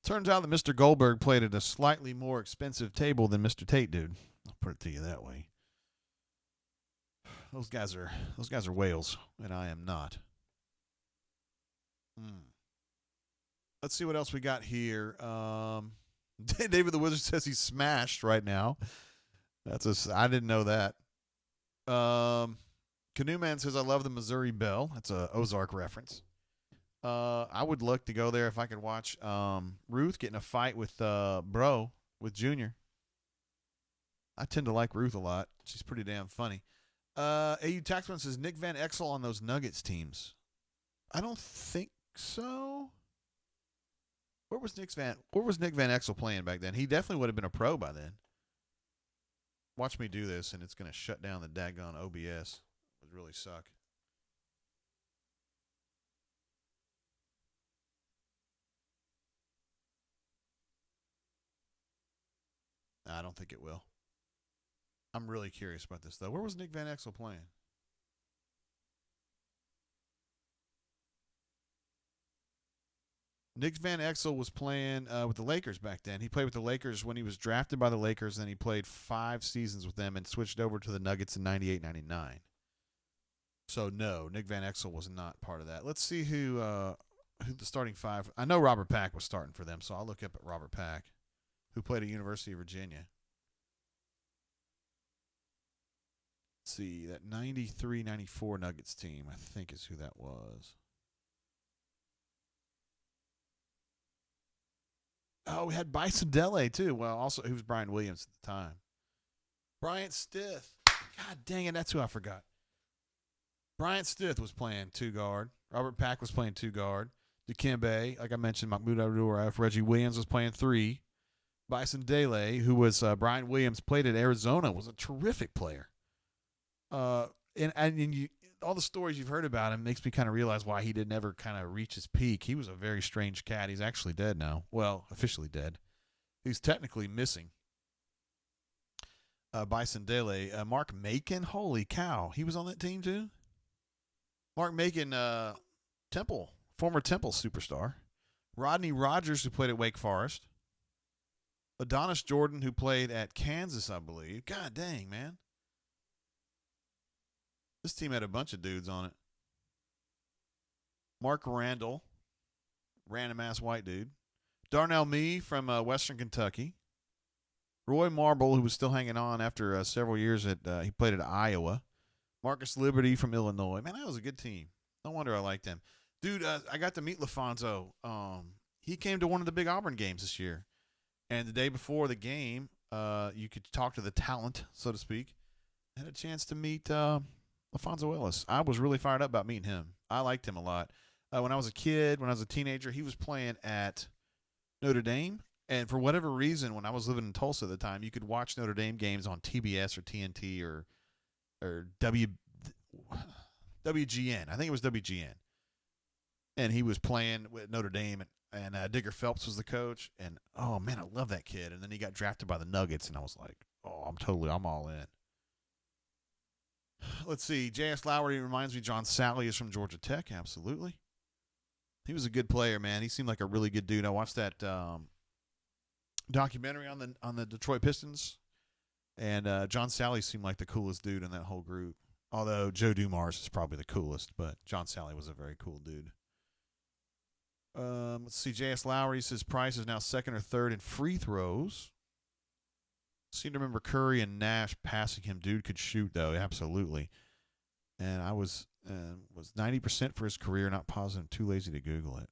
Turns out that Mr. Goldberg played at a slightly more expensive table than Mr. Tate did. I'll put it to you that way. Those guys are whales, and I am not. Let's see what else we got here. David the Wizard says he's smashed right now. I didn't know that. Canoe Man says I love the Missouri Belle. That's a Ozark reference. I would look to go there if I could watch Ruth get in a fight with Junior. I tend to like Ruth a lot. She's pretty damn funny. AU Taxman says Nick Van Exel on those Nuggets teams. I don't think so. Where was Nick Van Exel playing back then? He definitely would have been a pro by then. Watch me do this, and it's going to shut down the daggone OBS. It would really suck. I don't think it will. I'm really curious about this, though. Where was Nick Van Exel playing? Nick Van Exel was playing with the Lakers back then. He played with the Lakers when he was drafted by the Lakers, and then he played 5 seasons with them and switched over to the Nuggets in 98, 99. So, no, Nick Van Exel was not part of that. Let's see who the starting 5. I know Robert Pack was starting for them, so I'll look up at Robert Pack, who played at University of Virginia. Let's see, that 93-94 Nuggets team, I think is who that was. Oh, we had Bison Dele, too. Well, also, he was Brian Williams at the time. Bryant Stith. God dang it, that's who I forgot. Bryant Stith was playing 2 guard. Robert Pack was playing 2 guard. Dikembe, like I mentioned, Mahmoud Abdul-Rauf. Reggie Williams was playing 3. Bison Dele, who was Brian Williams, played at Arizona, was a terrific player. And you, all the stories you've heard about him makes me kind of realize why he didn't ever kind of reach his peak. He was a very strange cat. He's actually dead now. Well, officially dead. He's technically missing. Bison Dele. Mark Macon, holy cow. He was on that team too? Mark Macon, Temple, former Temple superstar. Rodney Rogers, who played at Wake Forest. Adonis Jordan, who played at Kansas, I believe. God dang, man. This team had a bunch of dudes on it. Mark Randall, random-ass white dude. Darnell Mee from Western Kentucky. Roy Marble, who was still hanging on after several years he played at Iowa. Marcus Liberty from Illinois. Man, that was a good team. No wonder I liked them. Dude, I got to meet LaFonso. He came to one of the big Auburn games this year. And the day before the game, You could talk to the talent, so to speak. I had a chance to meet Alfonso Ellis. I was really fired up about meeting him. I liked him a lot. When I was a kid, when I was a teenager, he was playing at Notre Dame. And for whatever reason, when I was living in Tulsa at the time, you could watch Notre Dame games on TBS or TNT or WGN. I think it was WGN. And he was playing with Notre Dame, and Digger Phelps was the coach. And, oh, man, I love that kid. And then he got drafted by the Nuggets, and I was like, oh, I'm all in. Let's see. J.S. Lowry reminds me John Sally is from Georgia Tech. Absolutely. He was a good player, man. He seemed like a really good dude. I watched that documentary on the Detroit Pistons, and John Sally seemed like the coolest dude in that whole group. Although Joe Dumars is probably the coolest, but John Sally was a very cool dude. Let's see. J.S. Lowry says Price is now second or third in free throws. Seem to remember Curry and Nash passing him. Dude could shoot, though. Absolutely. And I was 90% for his career, not positive. Too lazy to Google it.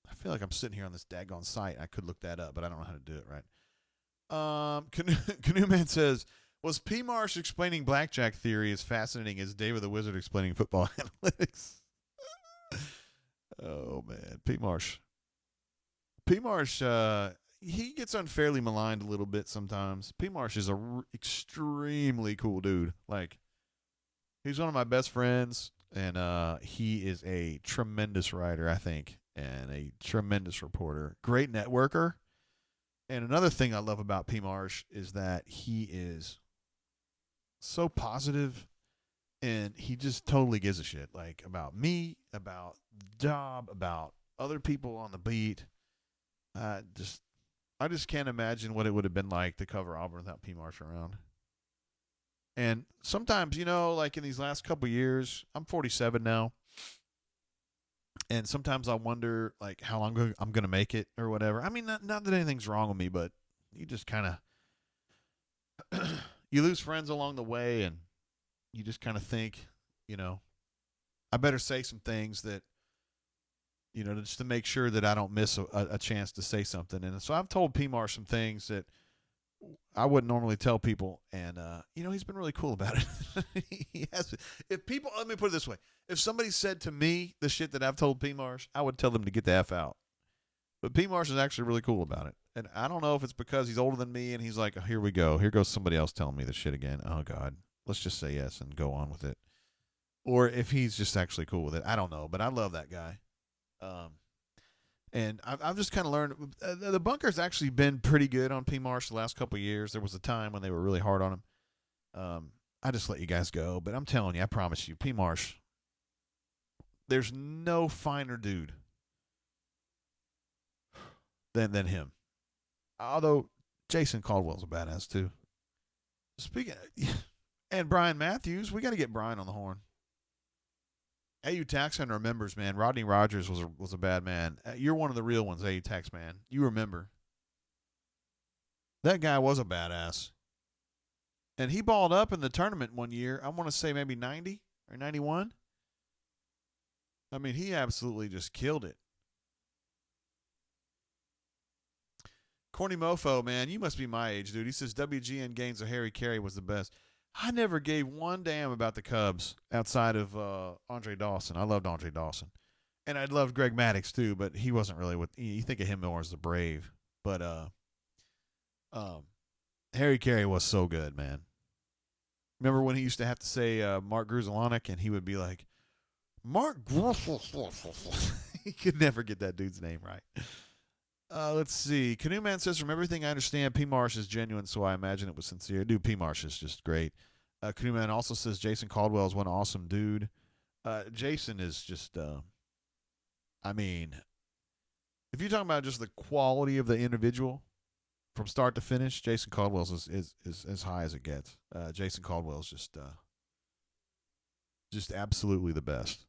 I feel like I'm sitting here on this daggone site. I could look that up, but I don't know how to do it right. Canoe Man says, was P. Marsh explaining blackjack theory as fascinating as David the Wizard explaining football analytics? Oh, man. P. Marsh. He gets unfairly maligned a little bit sometimes. P. Marsh is a extremely cool dude. Like, he's one of my best friends, and he is a tremendous writer, I think, and a tremendous reporter. Great networker. And another thing I love about P. Marsh is that he is so positive, and he just totally gives a shit, like, about me, about the job, about other people on the beat. I just can't imagine what it would have been like to cover Auburn without P. Marsh around. And sometimes, like in these last couple of years, I'm 47 now, and sometimes I wonder, like, how long I'm going to make it or whatever. I mean, not that anything's wrong with me, but you just kind of you lose friends along the way, and you just kind of think, I better say some things that, just to make sure that I don't miss a chance to say something. And so I've told P. Marsh some things that I wouldn't normally tell people, and he's been really cool about it. He has. Let me put it this way: if somebody said to me the shit that I've told P. Marsh, I would tell them to get the F out. But P. Marsh is actually really cool about it, and I don't know if it's because he's older than me and he's like, oh, here we go, here goes somebody else telling me the shit again. Oh God, let's just say yes and go on with it, or if he's just actually cool with it. I don't know, but I love that guy. And I've just kind of learned the Bunker's actually been pretty good on P. Marsh the last couple of years. There was a time when they were really hard on him. I just let you guys go, but I'm telling you, I promise you, P. Marsh, there's no finer dude than him. Although Jason Caldwell's a badass too. Speaking and Brian Matthews, we got to get Brian on the horn. AU Taxman remembers, man. Rodney Rogers was a bad man. You're one of the real ones, AU Tax man. You remember. That guy was a badass. And he balled up in the tournament one year. I want to say maybe 90 or 91. I mean, he absolutely just killed it. Corny Mofo, man, you must be my age, dude. He says WGN Gaines of Harry Carey was the best. I never gave one damn about the Cubs outside of Andre Dawson. I loved Andre Dawson. And I loved Greg Maddux too, but he wasn't really you think of him more as the Brave. But Harry Carey was so good, man. Remember when he used to have to say Mark Gruzelonic, and he would be like, Mark Gruzelonic. He could never get that dude's name right. Let's see. Canoe Man says, from everything I understand, P. Marsh is genuine, so I imagine it was sincere. Dude, P. Marsh is just great. Canoe Man also says Jason Caldwell is one awesome dude. Jason is just, I mean, if you're talking about just the quality of the individual from start to finish, Jason Caldwell's is as high as it gets. Jason Caldwell's just absolutely the best.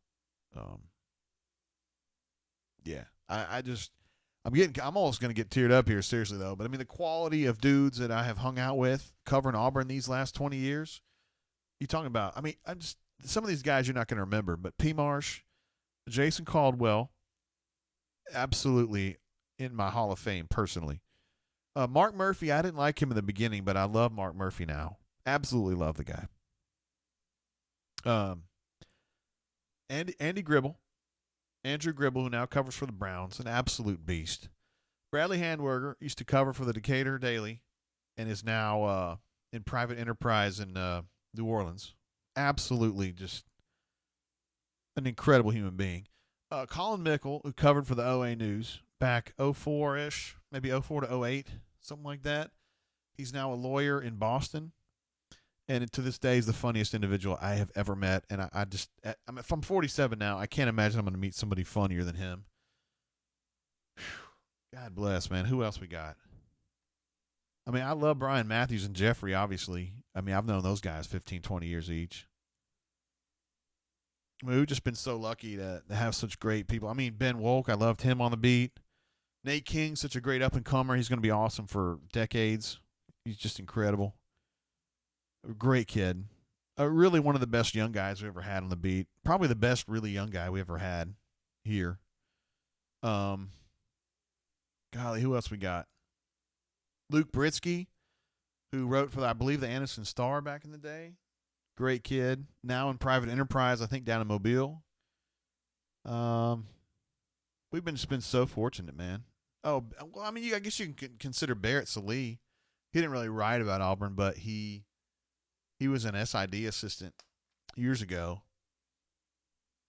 Yeah, I'm almost going to get teared up here, seriously, though. But, I mean, the quality of dudes that I have hung out with covering Auburn these last 20 years, you're talking about, I mean, some of these guys you're not going to remember, but P. Marsh, Jason Caldwell, absolutely in my Hall of Fame personally. Mark Murphy, I didn't like him in the beginning, but I love Mark Murphy now. Absolutely love the guy. Andy Gribble, Andrew Gribble, who now covers for the Browns, an absolute beast. Bradley Handwerger used to cover for the Decatur Daily and is now in private enterprise in New Orleans. Absolutely just an incredible human being. Colin Mickle, who covered for the OA News back 04-ish, maybe 04 to 08, something like that. He's now a lawyer in Boston. And to this day, is the funniest individual I have ever met. And if I'm 47 now, I can't imagine I'm going to meet somebody funnier than him. Whew. God bless, man. Who else we got? I mean, I love Brian Matthews and Jeffrey, obviously. I mean, I've known those guys 15, 20 years each. I mean, we've just been so lucky to have such great people. I mean, Ben Wolk, I loved him on the beat. Nate King, such a great up-and-comer. He's going to be awesome for decades. He's just incredible. A great kid. Really one of the best young guys we ever had on the beat. Probably the best really young guy we ever had here. Golly, who else we got? Luke Britsky, who wrote for, I believe, the Anniston Star back in the day. Great kid. Now in private enterprise, I think, down in Mobile. We've just been so fortunate, man. Oh, well, I mean, I guess you can consider Barrett Salee. He didn't really write about Auburn, but he was an SID assistant years ago.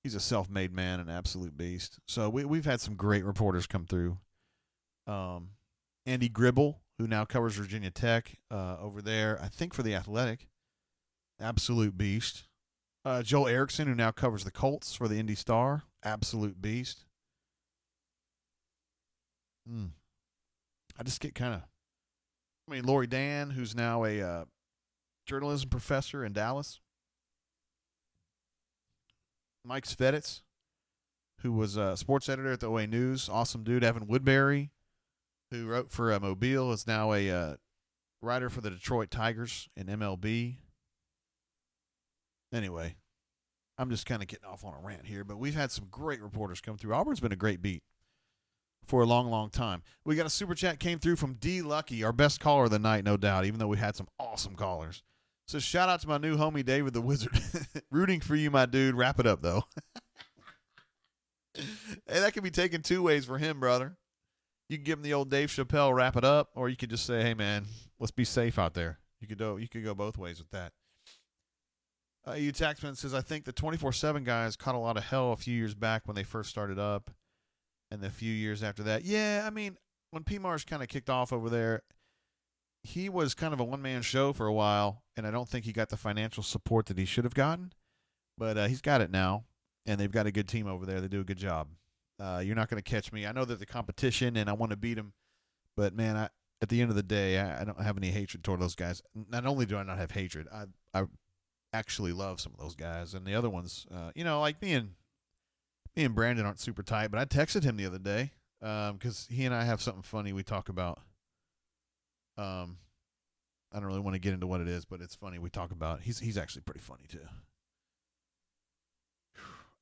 He's a self-made man, an absolute beast. So we've had some great reporters come through. Andy Gribble, who now covers Virginia Tech over there, I think for The Athletic. Absolute beast. Joel Erickson, who now covers the Colts for the Indy Star. Absolute beast. I just get Lori Dan, who's now a journalism professor in Dallas. Mike Sveditz, who was a sports editor at the OA News. Awesome dude. Evan Woodbury, who wrote for Mobile, is now a writer for the Detroit Tigers in MLB. Anyway, I'm just kind of getting off on a rant here, but we've had some great reporters come through. Auburn's been a great beat for a long, long time. We got a super chat came through from D. Lucky, our best caller of the night, no doubt, even though we had some awesome callers. So shout out to my new homie, David the Wizard. Rooting for you, my dude. Wrap it up, though. Hey, that can be taken two ways for him, brother. You can give him the old Dave Chappelle, wrap it up, or you could just say, hey, man, let's be safe out there. You could go both ways with that. You Taxman says, I think the 24/7 guys caught a lot of hell a few years back when they first started up, and the few years after that. Yeah, I mean, when P. Marsh kind of kicked off over there, he was kind of a one-man show for a while, and I don't think he got the financial support that he should have gotten. But he's got it now, and they've got a good team over there. They do a good job. You're not going to catch me. I know that the competition, and I want to beat them, but, man, at the end of the day, I don't have any hatred toward those guys. Not only do I not have hatred, I actually love some of those guys, and the other ones, like me and Brandon aren't super tight, but I texted him the other day because he and I have something funny we talk about. I don't really want to get into what it is, but it's funny we talk about. He's actually pretty funny too.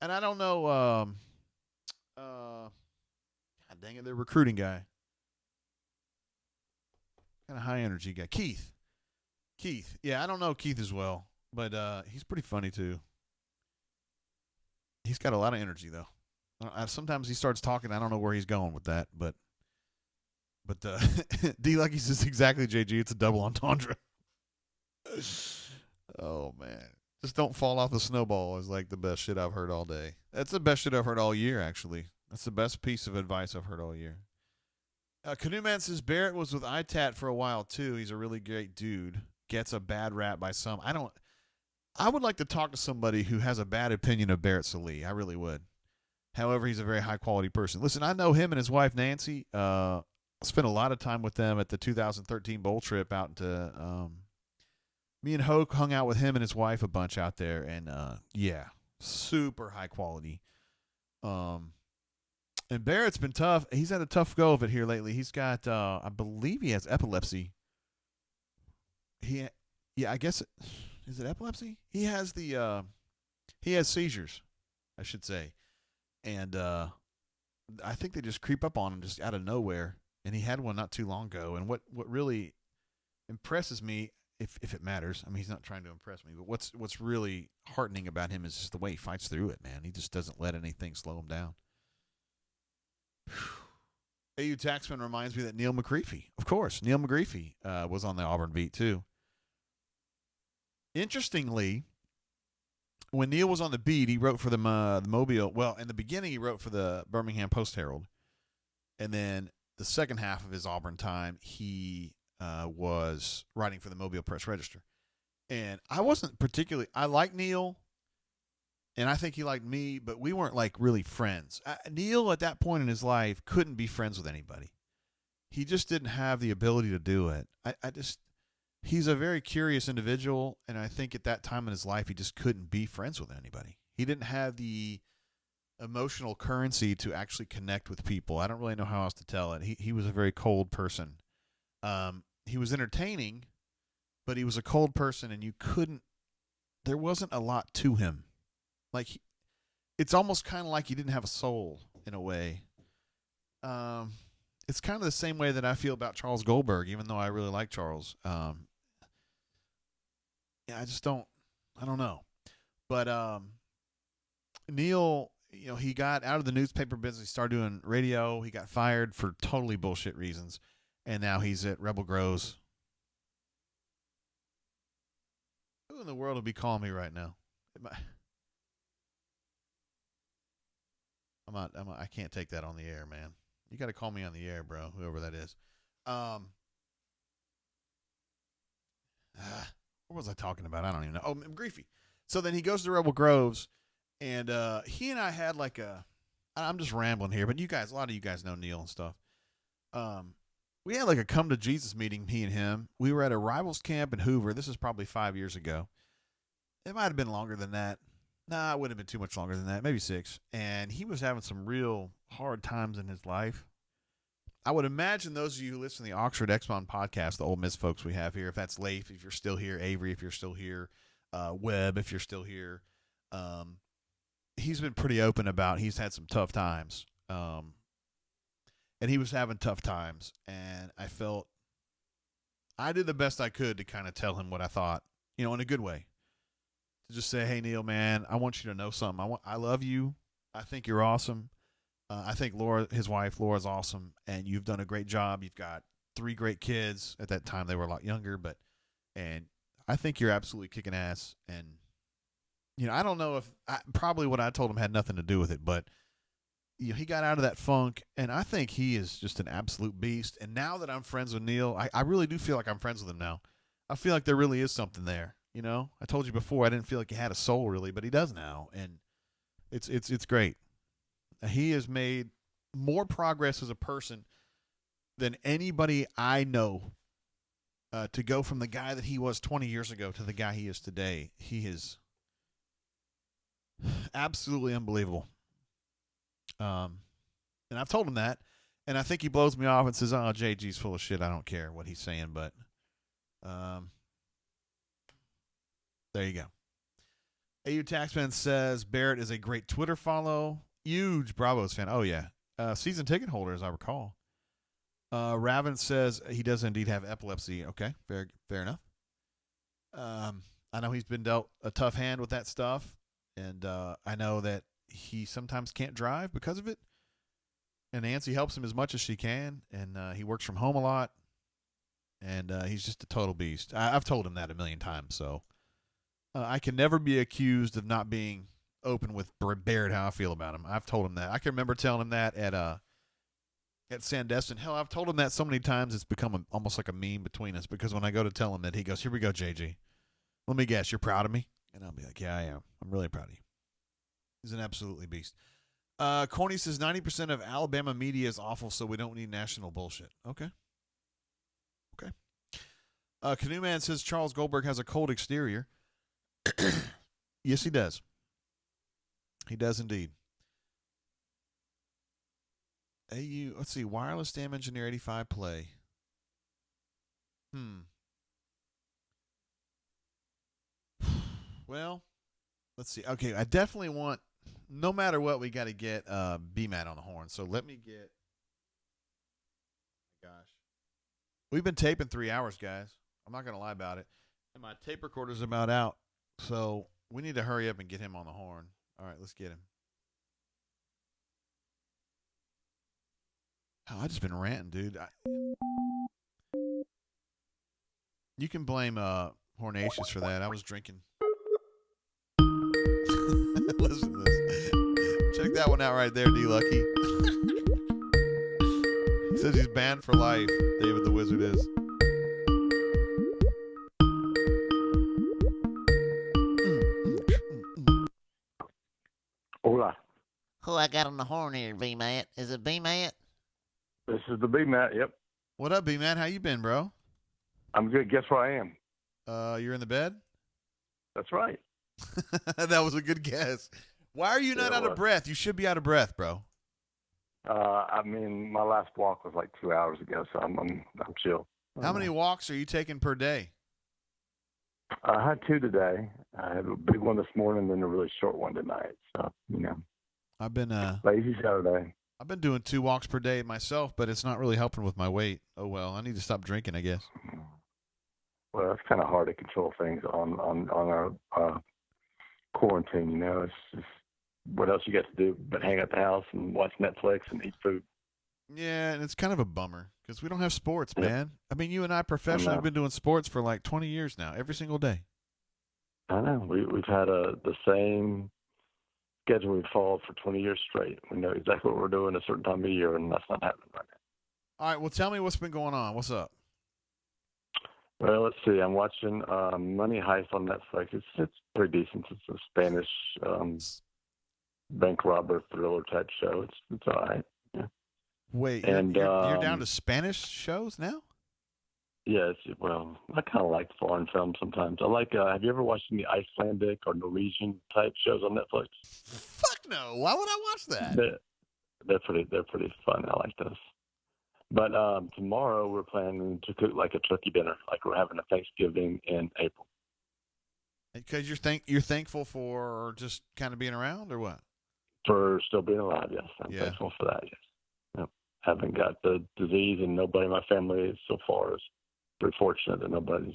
And I don't know. God dang it, the recruiting guy, kind of high energy guy, Keith. Yeah, I don't know Keith as well. But he's pretty funny, too. He's got a lot of energy, though. Sometimes he starts talking. I don't know where he's going with that. But D. Lucky says exactly, JG. It's a double entendre. Oh, man. Just don't fall off the snowball is like the best shit I've heard all day. That's the best shit I've heard all year, actually. That's the best piece of advice I've heard all year. Canoe Man says Barrett was with ITAT for a while, too. He's a really great dude. Gets a bad rap by some. I would like to talk to somebody who has a bad opinion of Barrett Salee. I really would. However, he's a very high-quality person. Listen, I know him and his wife, Nancy. Spent a lot of time with them at the 2013 bowl trip out into me and Hoke hung out with him and his wife a bunch out there. And, yeah, super high quality. And Barrett's been tough. He's had a tough go of it here lately. He's got, I believe he has epilepsy. I guess is it epilepsy? He has he has seizures, I should say, and I think they just creep up on him just out of nowhere. and he had one not too long ago. And what really impresses me, if it matters, I mean, he's not trying to impress me, but what's really heartening about him is just the way he fights through it, man. He just doesn't let anything slow him down. AU Taxman reminds me that Neil McCreefy, of course, Neil McCreefy was on the Auburn beat too. Interestingly, when Neil was on the beat, he wrote for the Mobile. Well, in the beginning, he wrote for the Birmingham Post-Herald. And then the second half of his Auburn time, he was writing for the Mobile Press-Register. And I wasn't particularly – I liked Neil, and I think he liked me, but we weren't, like, really friends. Neil, at that point in his life, couldn't be friends with anybody. He just didn't have the ability to do it. He's a very curious individual, and I think at that time in his life, he just couldn't be friends with anybody. He didn't have the emotional currency to actually connect with people. I don't really know how else to tell it. He was a very cold person. He was entertaining, but he was a cold person, and there wasn't a lot to him. Like, it's almost kind of like he didn't have a soul in a way. It's kind of the same way that I feel about Charles Goldberg, even though I really like Charles. Yeah, I don't know. But Neil, he got out of the newspaper business. He started doing radio. He got fired for totally bullshit reasons. And now he's at Rebel Groves. Who in the world would be calling me right now? I can't take that on the air, man. You got to call me on the air, bro, whoever that is. What was I talking about? I don't even know. Oh, McGreefy. So then he goes to Rebel Groves, and he and I had like I'm just rambling here, but a lot of you guys know Neil and stuff. We had like a come to Jesus meeting, he and him. We were at a rivals camp in Hoover. This is probably 5 years ago. It might have been longer than that. Nah, it wouldn't have been too much longer than that, maybe 6. And he was having some real hard times in his life. I would imagine those of you who listen to the Oxford Exxon podcast, the Ole Miss folks we have here, if that's Leif, if you're still here, Avery, if you're still here, Webb, if you're still here, he's been pretty open about he's had some tough times. And he was having tough times, and I felt I did the best I could to kind of tell him what I thought, in a good way. To just say, hey, Neil, man, I want you to know something. I love you. I think you're awesome. I think Laura, his wife, Laura's awesome, and you've done a great job. You've got 3 great kids. At that time, they were a lot younger, and I think you're absolutely kicking ass. And, I don't know if probably what I told him had nothing to do with it, but he got out of that funk, and I think he is just an absolute beast. And now that I'm friends with Neil, I really do feel like I'm friends with him now. I feel like there really is something there. I told you before I didn't feel like he had a soul really, but he does now, and it's great. He has made more progress as a person than anybody I know. To go from the guy that he was 20 years ago to the guy he is today, he is absolutely unbelievable. And I've told him that, and I think he blows me off and says, "Oh, JG's full of shit. I don't care what he's saying," but there you go. AU Taxman says Barrett is a great Twitter follow. Huge Bravos fan. Oh, yeah. Season ticket holder, as I recall. Raven says he does indeed have epilepsy. Okay, fair enough. I know he's been dealt a tough hand with that stuff, and I know that he sometimes can't drive because of it. And Nancy helps him as much as she can, and he works from home a lot, and he's just a total beast. I've told him that a million times, so I can never be accused of not being open with Barrett how I feel about him. I've told him that. I can remember telling him that at Sandestin. Hell, I've told him that so many times it's become almost like a meme between us, because when I go to tell him that, he goes, "Here we go, JG. Let me guess, you're proud of me?" And I'll be like, "Yeah, I am. I'm really proud of you." He's an absolutely beast. Corny says 90% of Alabama media is awful, so we don't need national bullshit. Okay. Canoe Man says Charles Goldberg has a cold exterior. Yes, he does. He does indeed. AU, let's see, wireless dam engineer 85 play. Well, let's see. Okay, I definitely want, no matter what, we got to get BMAT on the horn. So let me get, Gosh. We've been taping 3 hours, guys. I'm not going to lie about it. And my tape recorder's about out. So we need to hurry up and get him on the horn. All right, let's get him. Oh, I just been ranting, dude. You can blame Hornatius for that. I was drinking. Listen to this. Check that one out right there, D-Lucky. He says he's banned for life. David the Wizard is. Hola. Who I got on the horn here, B-Matt? Is it B-Matt? This is the B Matt. Yep. What up, B-Matt? How you been, bro? I'm good. Guess where I am? You're in the bed? That's right. That was a good guess. Why are you not out of breath? You should be out of breath, bro. I mean, my last walk was like 2 hours ago, so I'm chill. How many walks are you taking per day? I had 2 today. I had a big one this morning, then a really short one tonight. So I've been lazy Saturday. I've been doing 2 walks per day myself, but it's not really helping with my weight. Oh well, I need to stop drinking, I guess. Well, it's kind of hard to control things on our quarantine. It's just what else you got to do but hang out the house and watch Netflix and eat food. Yeah, and it's kind of a bummer because we don't have sports, man. I mean, you and I professionally have been doing sports for like 20 years now, every single day. I know. We've had the same schedule we've followed for 20 years straight. We know exactly what we're doing a certain time of year, and that's not happening right now. All right, well, tell me what's been going on. What's up? Well, let's see. I'm watching Money Heist on Netflix. It's pretty decent. It's a Spanish bank robber thriller type show. It's all right. Yeah. Wait, and you're down to Spanish shows now? Yes. Well, I kind of like foreign films sometimes. I like. Have you ever watched any Icelandic or Norwegian type shows on Netflix? Fuck no. Why would I watch that? They're pretty fun. I like those. But tomorrow we're planning to cook like a turkey dinner, like we're having a Thanksgiving in April. Because you're thankful for just kind of being around, or what? For still being alive, yes. I'm thankful for that, yes. Yep. Haven't got the disease, and nobody in my family so far is very fortunate that nobody's,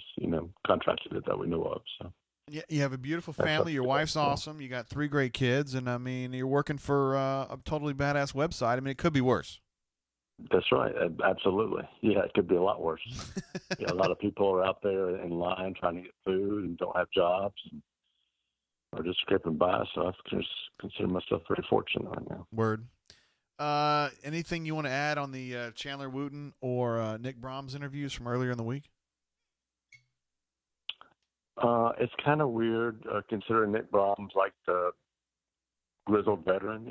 contracted it that we know of. So. Yeah, you have a beautiful family. Your wife's awesome. You got 3 great kids, and I mean, you're working for a totally badass website. I mean, it could be worse. That's right. Absolutely. Yeah, it could be a lot worse. A lot of people are out there in line trying to get food and don't have jobs and are just scraping by. So I just consider myself very fortunate right now. Word. Anything you want to add on the Chandler Wooten or Nick Brahms interviews from earlier in the week? It's kind of weird considering Nick Brahms like the grizzled veteran,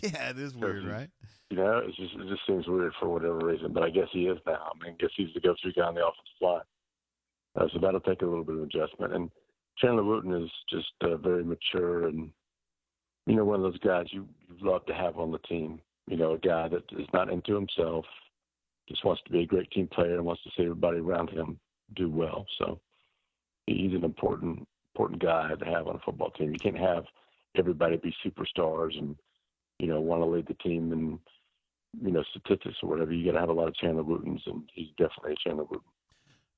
Yeah, it is weird, right? It just seems weird for whatever reason, but I guess he is now. I mean, I guess he's the go-to guy on the offensive line. So that'll take a little bit of adjustment. And Chandler Wooten is just very mature and, one of those guys you love to have on the team. A guy that is not into himself, just wants to be a great team player and wants to see everybody around him do well. So he's an important guy to have on a football team. You can't have everybody be superstars and, want to lead the team and, statistics or whatever. You got to have a lot of Chandler Wootens, and he's definitely a Chandler Wooten.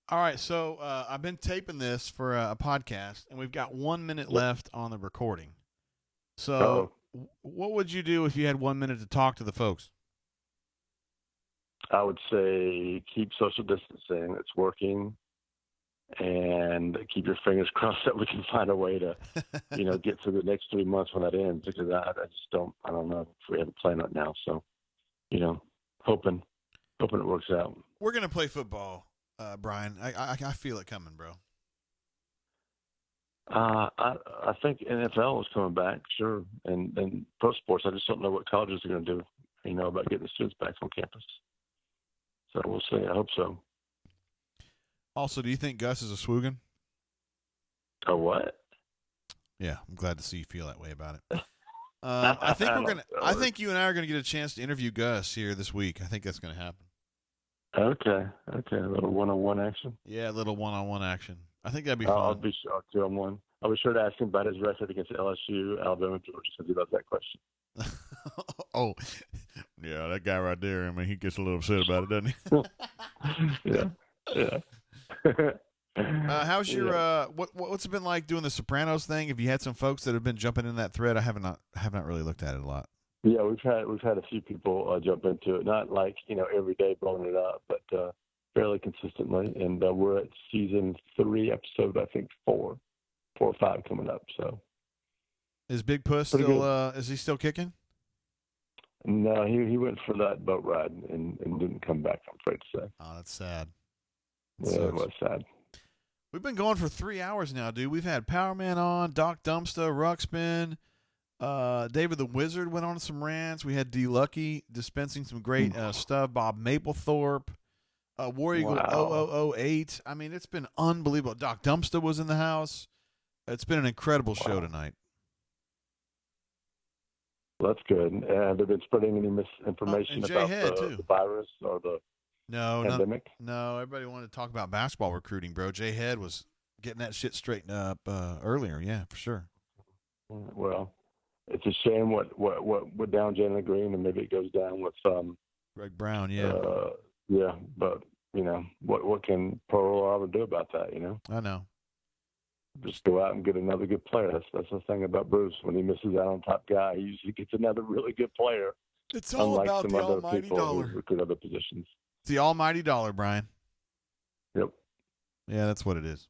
All right, so I've been taping this for a podcast, and we've got 1 minute left on the recording. So what would you do if you had 1 minute to talk to the folks? I would say keep social distancing. It's working. And keep your fingers crossed that we can find a way to, get through the next 3 months when that ends. Because I don't know if we have a plan right now. So, hoping it works out. We're gonna play football, Brian. I feel it coming, bro. I think NFL is coming back, sure, and pro sports. I just don't know what colleges are going to do, about getting the students back on campus. So we'll see. I hope so. Also, do you think Gus is a swoogan? A what? Yeah, I'm glad to see you feel that way about it. I think you and I are gonna get a chance to interview Gus here this week. I think that's gonna happen. Okay, a little one-on-one action. Yeah, a little one-on-one action. I think that'd be fun. I'll be sure to on one. I'll be sure to ask him about his record against LSU, Alabama, Georgia, because he loves that question. Oh, Yeah, that guy right there. I mean, he gets a little upset about it, doesn't he? Yeah. How's your what's it been like doing the Sopranos thing? Have you had some folks that have been jumping in that thread? I have not really looked at it a lot. Yeah, we've had a few people jump into it, not like every day blowing it up, but fairly consistently. And we're at season 3, episode I think 4 or 5 coming up. So is Big Puss pretty still good. is he still kicking? No, he went for that boat ride and didn't come back, I'm afraid to say. Oh, that's sad. It was sad. We've been going for 3 hours now, dude. We've had Power Man on, Doc Dumpsta, Ruxpin, David the Wizard went on some rants. We had D Lucky dispensing some great stuff. Bob Mapplethorpe, War Eagle 0008. I mean, it's been unbelievable. Doc Dumpsta was in the house. It's been an incredible show tonight. Well, that's good. Have they been spreading any misinformation about the virus or the pandemic? No, everybody wanted to talk about basketball recruiting, bro. Jay Head was getting that shit straightened up earlier. Yeah, for sure. Well, it's a shame what went down Jalen Green, and maybe it goes down with Greg Brown. Yeah. Yeah, but what can Pearl Arbor do about that? I know. Just go out and get another good player. That's the thing about Bruce. When he misses out on top guy, he usually gets another really good player. It's all unlike about some the other almighty people dollar. who recruit other positions. It's the almighty dollar, Brian. Yep. Yeah, that's what it is.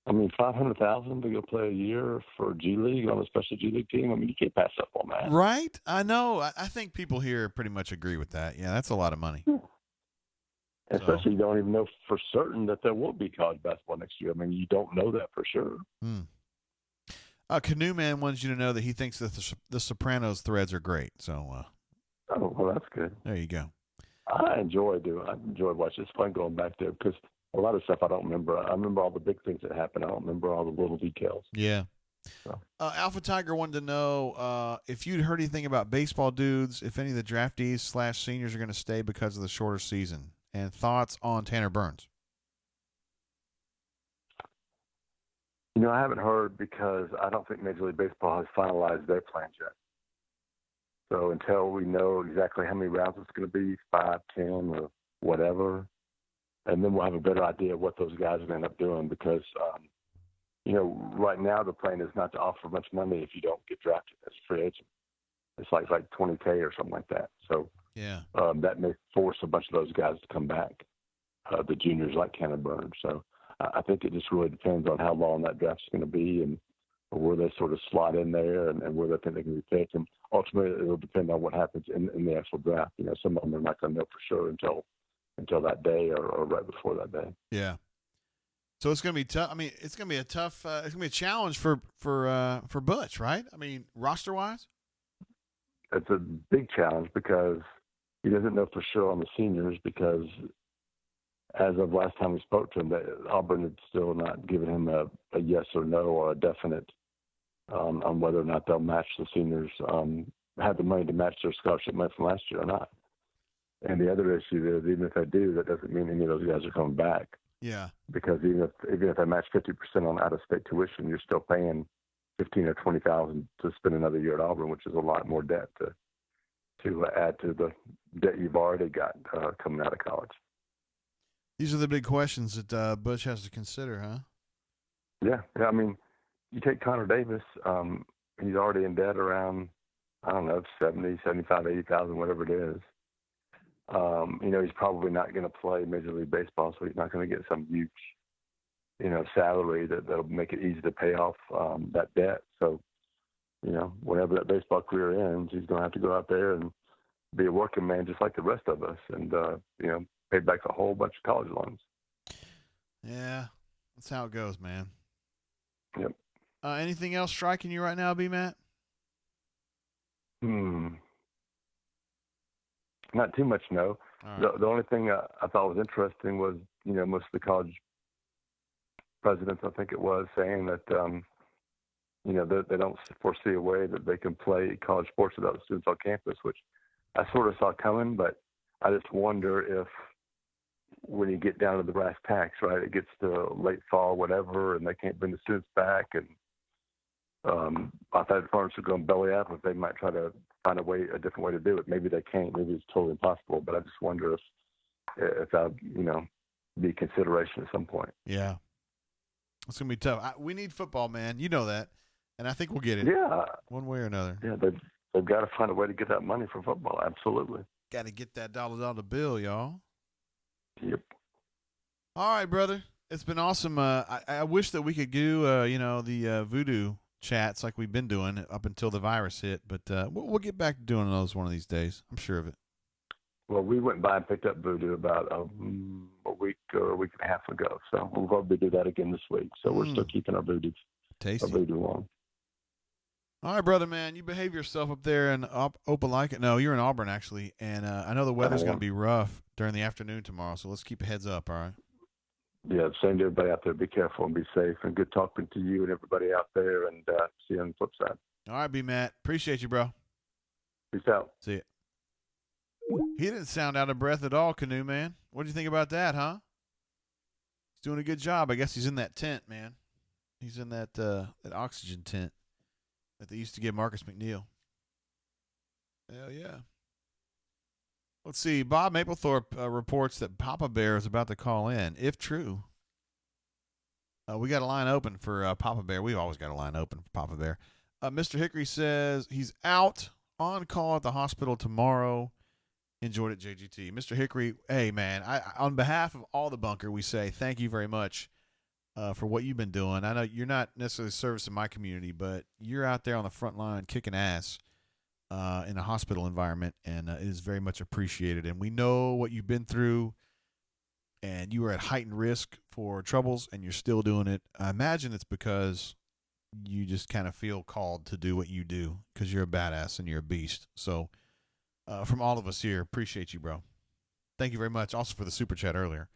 I mean, $500,000 to go play a year for G League on a special G League team. I mean, you can't pass up on that. Right? I know. I think people here pretty much agree with that. Yeah, that's a lot of money. Especially you don't even know for certain that there will be college basketball next year. I mean, you don't know that for sure. Canoe Man wants you to know that he thinks that the Sopranos threads are great. So. Oh, well, that's good. There you go. I enjoy watching. It's fun going back there because a lot of stuff I don't remember. I remember all the big things that happened. I don't remember all the little details. Yeah. So. Alpha Tiger wanted to know if you'd heard anything about baseball dudes, if any of the draftees / seniors are going to stay because of the shorter season, and thoughts on Tanner Burns. I haven't heard because I don't think Major League Baseball has finalized their plans yet. So until we know exactly how many rounds it's going to be, 5, 10, or whatever, and then we'll have a better idea of what those guys are going to end up doing because, right now the plan is not to offer much money if you don't get drafted as a free agent. It's like $20K or something like that. So yeah, that may force a bunch of those guys to come back, the juniors like Tanner Burns. So I think it just really depends on how long that draft is going to be and where they sort of slot in there and where they think they can be picked. And ultimately, it'll depend on what happens in the actual draft. Some of them are not going to know for sure until that day or right before that day. Yeah. So it's going to be tough. I mean, it's going to be a tough. It's going to be a challenge for Butch, right? I mean, roster wise. It's a big challenge because he doesn't know for sure on the seniors because as of last time we spoke to him, Auburn had still not given him a yes or no or a definite on whether or not they'll match the seniors, have the money to match their scholarship money from last year or not. And the other issue is even if they do, that doesn't mean any of those guys are coming back. Yeah. Because even if they match 50% on out-of-state tuition, you're still paying $15,000 or $20,000 to spend another year at Auburn, which is a lot more debt to add to the debt you've already got coming out of college. These are the big questions that Butch has to consider, huh? Yeah. I mean, you take Connor Davis. He's already in debt around, I don't know, 70, 75, 80,000, whatever it is. He's probably not going to play Major League Baseball, so he's not going to get some huge, salary that'll make it easy to pay off that debt. So, whenever that baseball career ends, he's going to have to go out there and be a working man just like the rest of us and, pay back a whole bunch of college loans. Yeah, that's how it goes, man. Yep. Anything else striking you right now, B-Matt? Not too much, no. Right. The only thing I thought was interesting was, most of the college presidents, I think it was, saying that, they don't foresee a way that they can play college sports without the students on campus, which I sort of saw coming, but I just wonder if when you get down to the brass tacks, right, it gets to late fall, whatever, and they can't bring the students back. And I thought the farmers were going belly up if they might try to find a different way to do it. Maybe they can't. Maybe it's totally impossible. But I just wonder if that, be consideration at some point. Yeah. It's going to be tough. We need football, man. You know that. And I think we'll get it. Yeah. One way or another. Yeah, they've got to find a way to get that money for football. Absolutely. Got to get that dollar bill, y'all. Yep. All right, brother. It's been awesome. I wish that we could do, the voodoo chats like we've been doing up until the virus hit. But we'll get back to doing those one of these days. I'm sure of it. Well, we went by and picked up voodoo about a week or a week and a half ago. So we'll probably do that again this week. So we're still keeping our voodoo on. All right, brother, man. You behave yourself up there in Opelika. No, you're in Auburn, actually. And I know the weather's going to be rough during the afternoon tomorrow. So let's keep a heads up, all right? Yeah, same to everybody out there. Be careful and be safe. And good talking to you and everybody out there. And see you on the flip side. All right, B-Matt. Appreciate you, bro. Peace out. See ya. He didn't sound out of breath at all, Canoe Man. What do you think about that, huh? He's doing a good job. I guess he's in that tent, man. He's in that oxygen tent that they used to give Marcus McNeil. Hell yeah. Let's see. Bob Mapplethorpe reports that Papa Bear is about to call in, if true. We got a line open for Papa Bear. We've always got a line open for Papa Bear. Mr. Hickory says he's out on call at the hospital tomorrow. Enjoyed it, JGT. Mr. Hickory, hey, man, on behalf of all the bunker, we say thank you very much for what you've been doing. I know you're not necessarily servicing my community, but you're out there on the front line kicking ass in a hospital environment, and it is very much appreciated. And we know what you've been through, and you were at heightened risk for troubles, and you're still doing it. I imagine it's because you just kind of feel called to do what you do because you're a badass and you're a beast. So from all of us here, appreciate you, bro. Thank you very much. Also for the super chat earlier.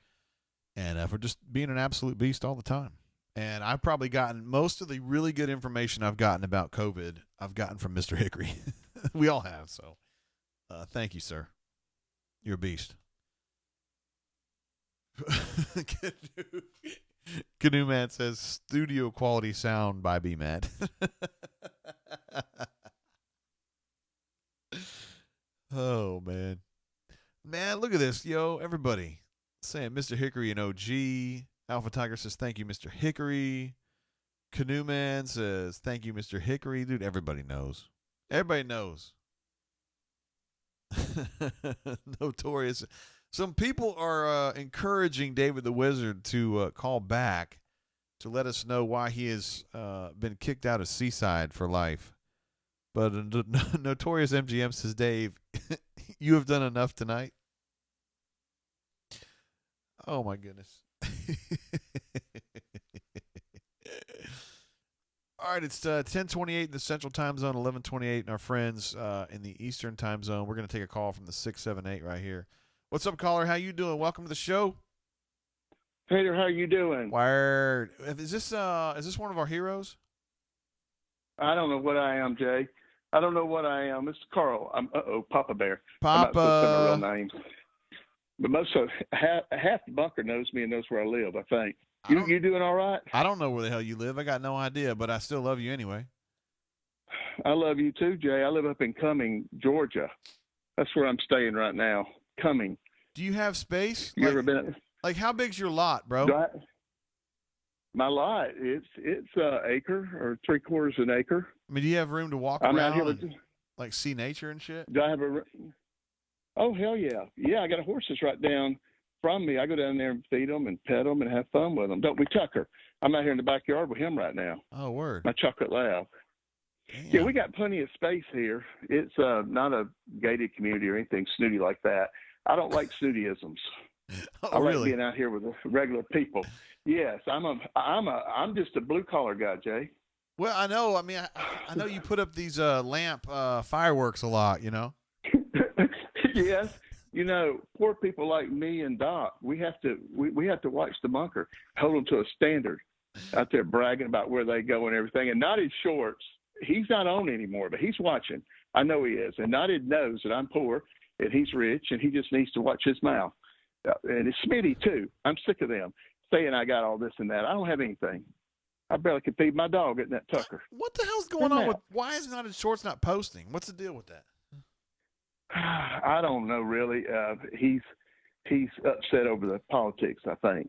And for just being an absolute beast all the time. And I've probably gotten most of the really good information I've gotten about COVID, I've gotten from Mr. Hickory. We all have. So thank you, sir. You're a beast. Canoe Man says studio quality sound by B-Matt. Oh, man. Man, look at this, yo. Everybody saying Mr. Hickory and OG. Alpha Tiger says, thank you, Mr. Hickory. Canoe Man says, thank you, Mr. Hickory. Dude, everybody knows. Everybody knows. Notorious. Some people are encouraging David the Wizard to call back to let us know why he has been kicked out of Seaside for life. But Notorious MGM says, Dave, you have done enough tonight. Oh, my goodness. All right, it's 10:28 in the Central Time Zone, 11:28 in our friends in the Eastern Time Zone. We're going to take a call from the 678 right here. What's up, caller? How you doing? Welcome to the show. Peter, how you doing? Word. Is this one of our heroes? I don't know what I am, Jay. I don't know what I am. It's Carl. I'm Papa Bear. Papa. I'm not supposed to say my real name. But most of half the bunker knows me and knows where I live, I think. You doing all right? I don't know where the hell you live. I got no idea, but I still love you anyway. I love you too, Jay. I live up in Cumming, Georgia. That's where I'm staying right now. Cumming. Do you have space? You ever been? Like, how big's your lot, bro? My lot, it's an acre or 3/4 an acre. I mean, do you have room to walk I'm around out here and, like, see nature and shit? Do I have a? Oh, hell yeah. Yeah, I got horses right down from me. I go down there and feed them and pet them and have fun with them. Don't we, Tucker? I'm out here in the backyard with him right now. Oh, word. My chocolate lab. Damn. Yeah, we got plenty of space here. It's not a gated community or anything snooty like that. I don't like snootyisms. I like being out here with the regular people. Yes, I'm just a blue collar guy, Jay. Well, I know. I mean, I know you put up these lamp fireworks a lot, you know. Yes, you know, poor people like me and Doc, we have to watch the bunker, hold them to a standard. Out there bragging about where they go and everything, and Knotted Shorts. He's not on anymore, but he's watching. I know he is, and Knotted knows that I'm poor and he's rich, and he just needs to watch his mouth. And it's Smitty too. I'm sick of them saying I got all this and that. I don't have anything. I barely can feed my dog, isn't that, Tucker? What the hell's going on with? Why is Knotted Shorts not posting? What's the deal with that? I don't know really. He's upset over the politics, I think.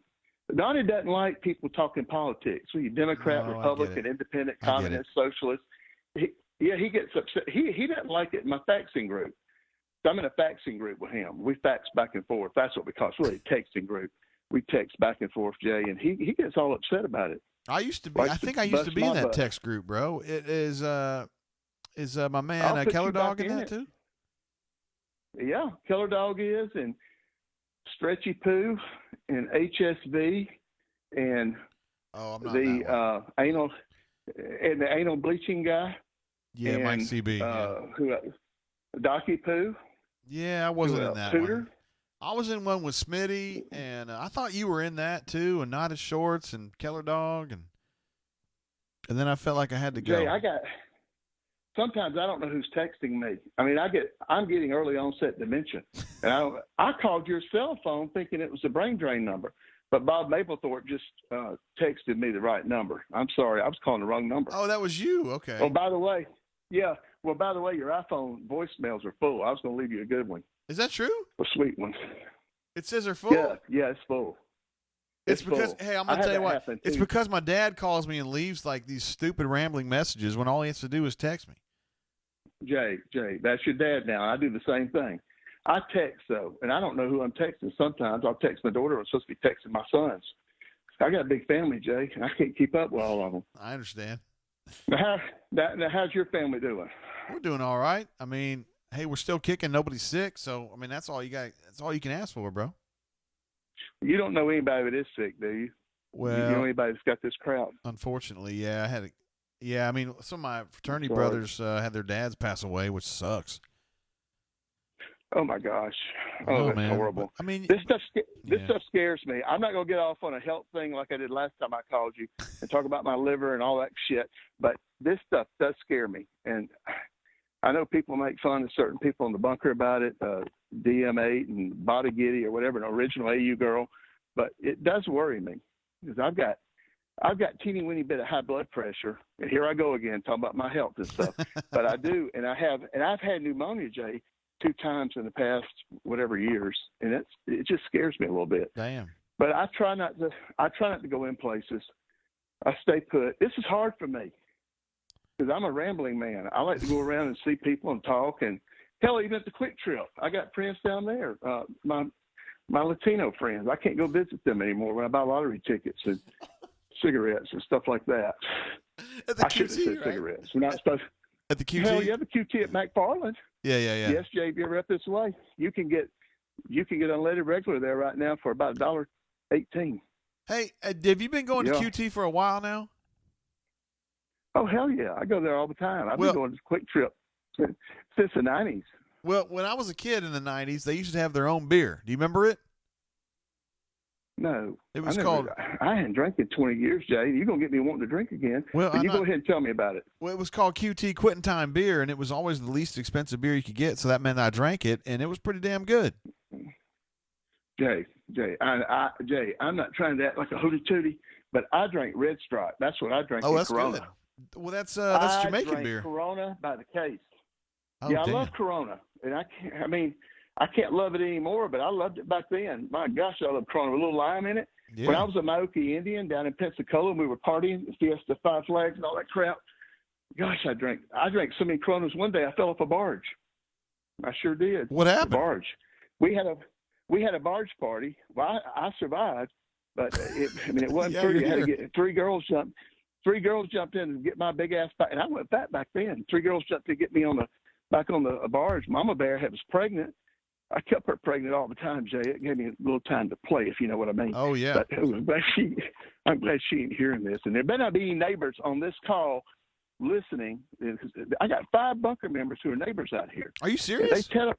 Donnie doesn't like people talking politics. So you Democrat, No, Republican, Independent, Communist, Socialist. He gets upset. He doesn't like it in my faxing group. So I'm in a faxing group with him. We fax back and forth. That's what we call it. It's really a texting group. We text back and forth, Jay, and he gets all upset about it. I used to be. I think I used to be in that text group, bro. It is my man Keller Dog in that too? Yeah, Keller Dog is, and Stretchy Poo, and HSV, and the anal bleaching guy. Yeah, and, Mike CB. Who? Docky Poo. Yeah, I wasn't in that one. I was in one with Smitty, and I thought you were in that too, and Not As Shorts and Keller Dog, and then I felt like I had to go. Jay, sometimes I don't know who's texting me. I mean, I'm getting early onset dementia, and I called your cell phone thinking it was a brain drain number, but Bob Mapplethorpe just texted me the right number. I'm sorry, I was calling the wrong number. Oh, that was you. Okay. Oh, by the way, yeah. Well, by the way, your iPhone voicemails are full. I was going to leave you a good one. Is that true? A sweet one. It says they're full? Yeah, it's full. It's because, hey, I'm going to tell you what. It's because my dad calls me and leaves like these stupid rambling messages when all he has to do is text me. Jay, that's your dad now. I do the same thing. I text, though, and I don't know who I'm texting. Sometimes I'll text my daughter. I'm supposed to be texting my sons. I got a big family, Jay, and I can't keep up with all of them. I understand. Now, how's your family doing? We're doing all right. I mean, hey, we're still kicking. Nobody's sick. So, I mean, that's all you got. That's all you can ask for, bro. You don't know anybody that is sick, do you? Well, you know anybody that's got this crowd? Unfortunately, yeah. I mean, some of my fraternity brothers had their dads pass away, which sucks. Oh my gosh! Oh, that's horrible. But, I mean, this stuff scares me. I'm not gonna get off on a health thing like I did last time I called you and talk about my liver and all that shit. But this stuff does scare me, and I know people make fun of certain people in the bunker about it, DM8 and Body Giddy or whatever, an original AU girl. But it does worry me because I've got teeny weeny bit of high blood pressure, and here I go again talking about my health and stuff. But I do, and I've had pneumonia, Jay, 2 times in the past whatever years, and it just scares me a little bit. Damn. But I try not to go in places. I stay put. This is hard for me because I'm a rambling man. I like to go around and see people and talk, and hell, even at the Quick Trip, I got friends down there. My Latino friends. I can't go visit them anymore when I buy lottery tickets and cigarettes and stuff like that. I should have said cigarettes. We're not supposed. At the QT? Hell, you have a QT at McFarland. Yeah. Yes, Jay, if you're ever up this way, you can get unleaded regular there right now for about $1.18. Hey, have you been going to QT for a while now? Oh, hell yeah. I go there all the time. I've been going to Quick Trip since the 90s. Well, when I was a kid in the 90s, they used to have their own beer. Do you remember it? No. It was called. I hadn't drank in 20 years, Jay. You're going to get me wanting to drink again. Well, but go ahead and tell me about it. Well, it was called QT Quitting Time Beer, and it was always the least expensive beer you could get, so that meant I drank it, and it was pretty damn good. Jay, I'm not trying to act like a hootie tootie, but I drank Red Stripe. That's what I drank. Oh, that's Corona. Good. Well, that's Jamaican drank beer. Corona by the case. Oh, yeah, damn. I love Corona, and I can't love it anymore, but I loved it back then. My gosh, I love Corona with a little lime in it. Yeah. When I was a Maoki Indian down in Pensacola, and we were partying, Fiesta, Five Flags, and all that crap. Gosh, I drank so many Coronas. One day, I fell off a barge. I sure did. What happened? A barge. We had a barge party. Well, I survived, but it wasn't pretty. I had to get three girls jumped in and get my big ass back, and I went fat back then. 3 girls jumped to get me back on the barge. Mama Bear was pregnant. I kept her pregnant all the time, Jay. It gave me a little time to play, if you know what I mean. Oh, yeah. But I'm glad she ain't hearing this. And there better not be any neighbors on this call listening. I got 5 bunker members who are neighbors out here. Are you serious? They tell up.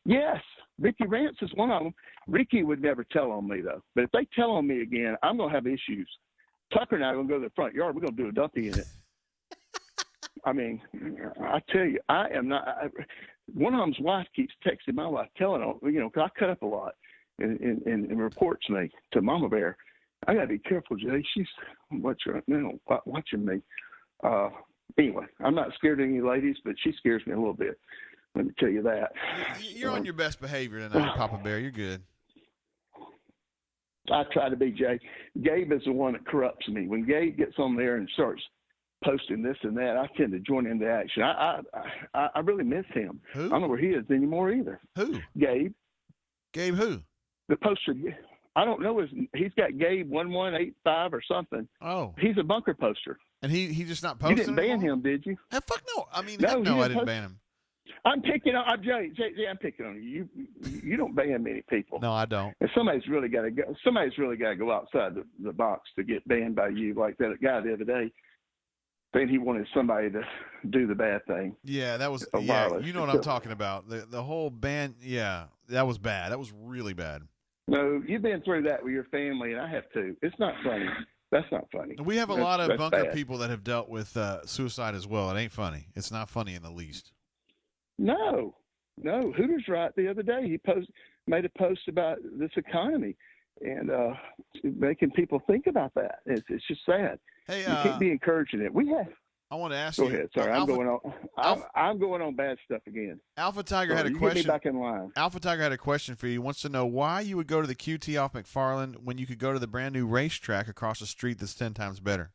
Yes. Ricky Rance is one of them. Ricky would never tell on me, though. But if they tell on me again, I'm going to have issues. Tucker and I are going to go to the front yard. We're going to do a dumpy in it. I mean, I tell you, I am not. One of them's wife keeps texting my wife, telling them, because I cut up a lot and reports me to Mama Bear. I got to be careful, Jay. She's watching me. Anyway, I'm not scared of any ladies, but she scares me a little bit. Let me tell you that. You're on your best behavior tonight, Papa Bear. You're good. I try to be, Jay. Gabe is the one that corrupts me. When Gabe gets on there and starts posting this and that, I tend to join into action. I really miss him. Who? I don't know where he is anymore either. Who? Gabe. Gabe who? The poster. I don't know. He's got Gabe 1185 or something. Oh. He's a bunker poster. And he just not posting. You didn't ban anymore? him, did you? Fuck no. I mean, No, no, I didn't ban him. I'm picking on Jay. I'm picking on you. You don't ban many people. No, I don't. And somebody's really got to go. Somebody's really got to go outside the box to get banned by you, like that guy the other day. Saying he wanted somebody to do the bad thing. Yeah, that was. Wireless. You know what I'm talking about. The whole ban. Yeah, that was bad. That was really bad. No, you've been through that with your family, and I have too. It's not funny. That's not funny. We have a lot of bunker bad. people that have dealt with suicide as well. It ain't funny. It's not funny in the least. No. Hooter's right. The other day he made a post about this economy and making people think about that. It's just sad. Hey, you can't be encouraging it. I want to ask Go you. Go ahead. Sorry, I'm going on bad stuff again. Alpha Tiger had a you question. Get me back in line. Alpha Tiger had a question for you. He wants to know why you would go to the QT off McFarland when you could go to the brand new racetrack across the street that's 10 times better.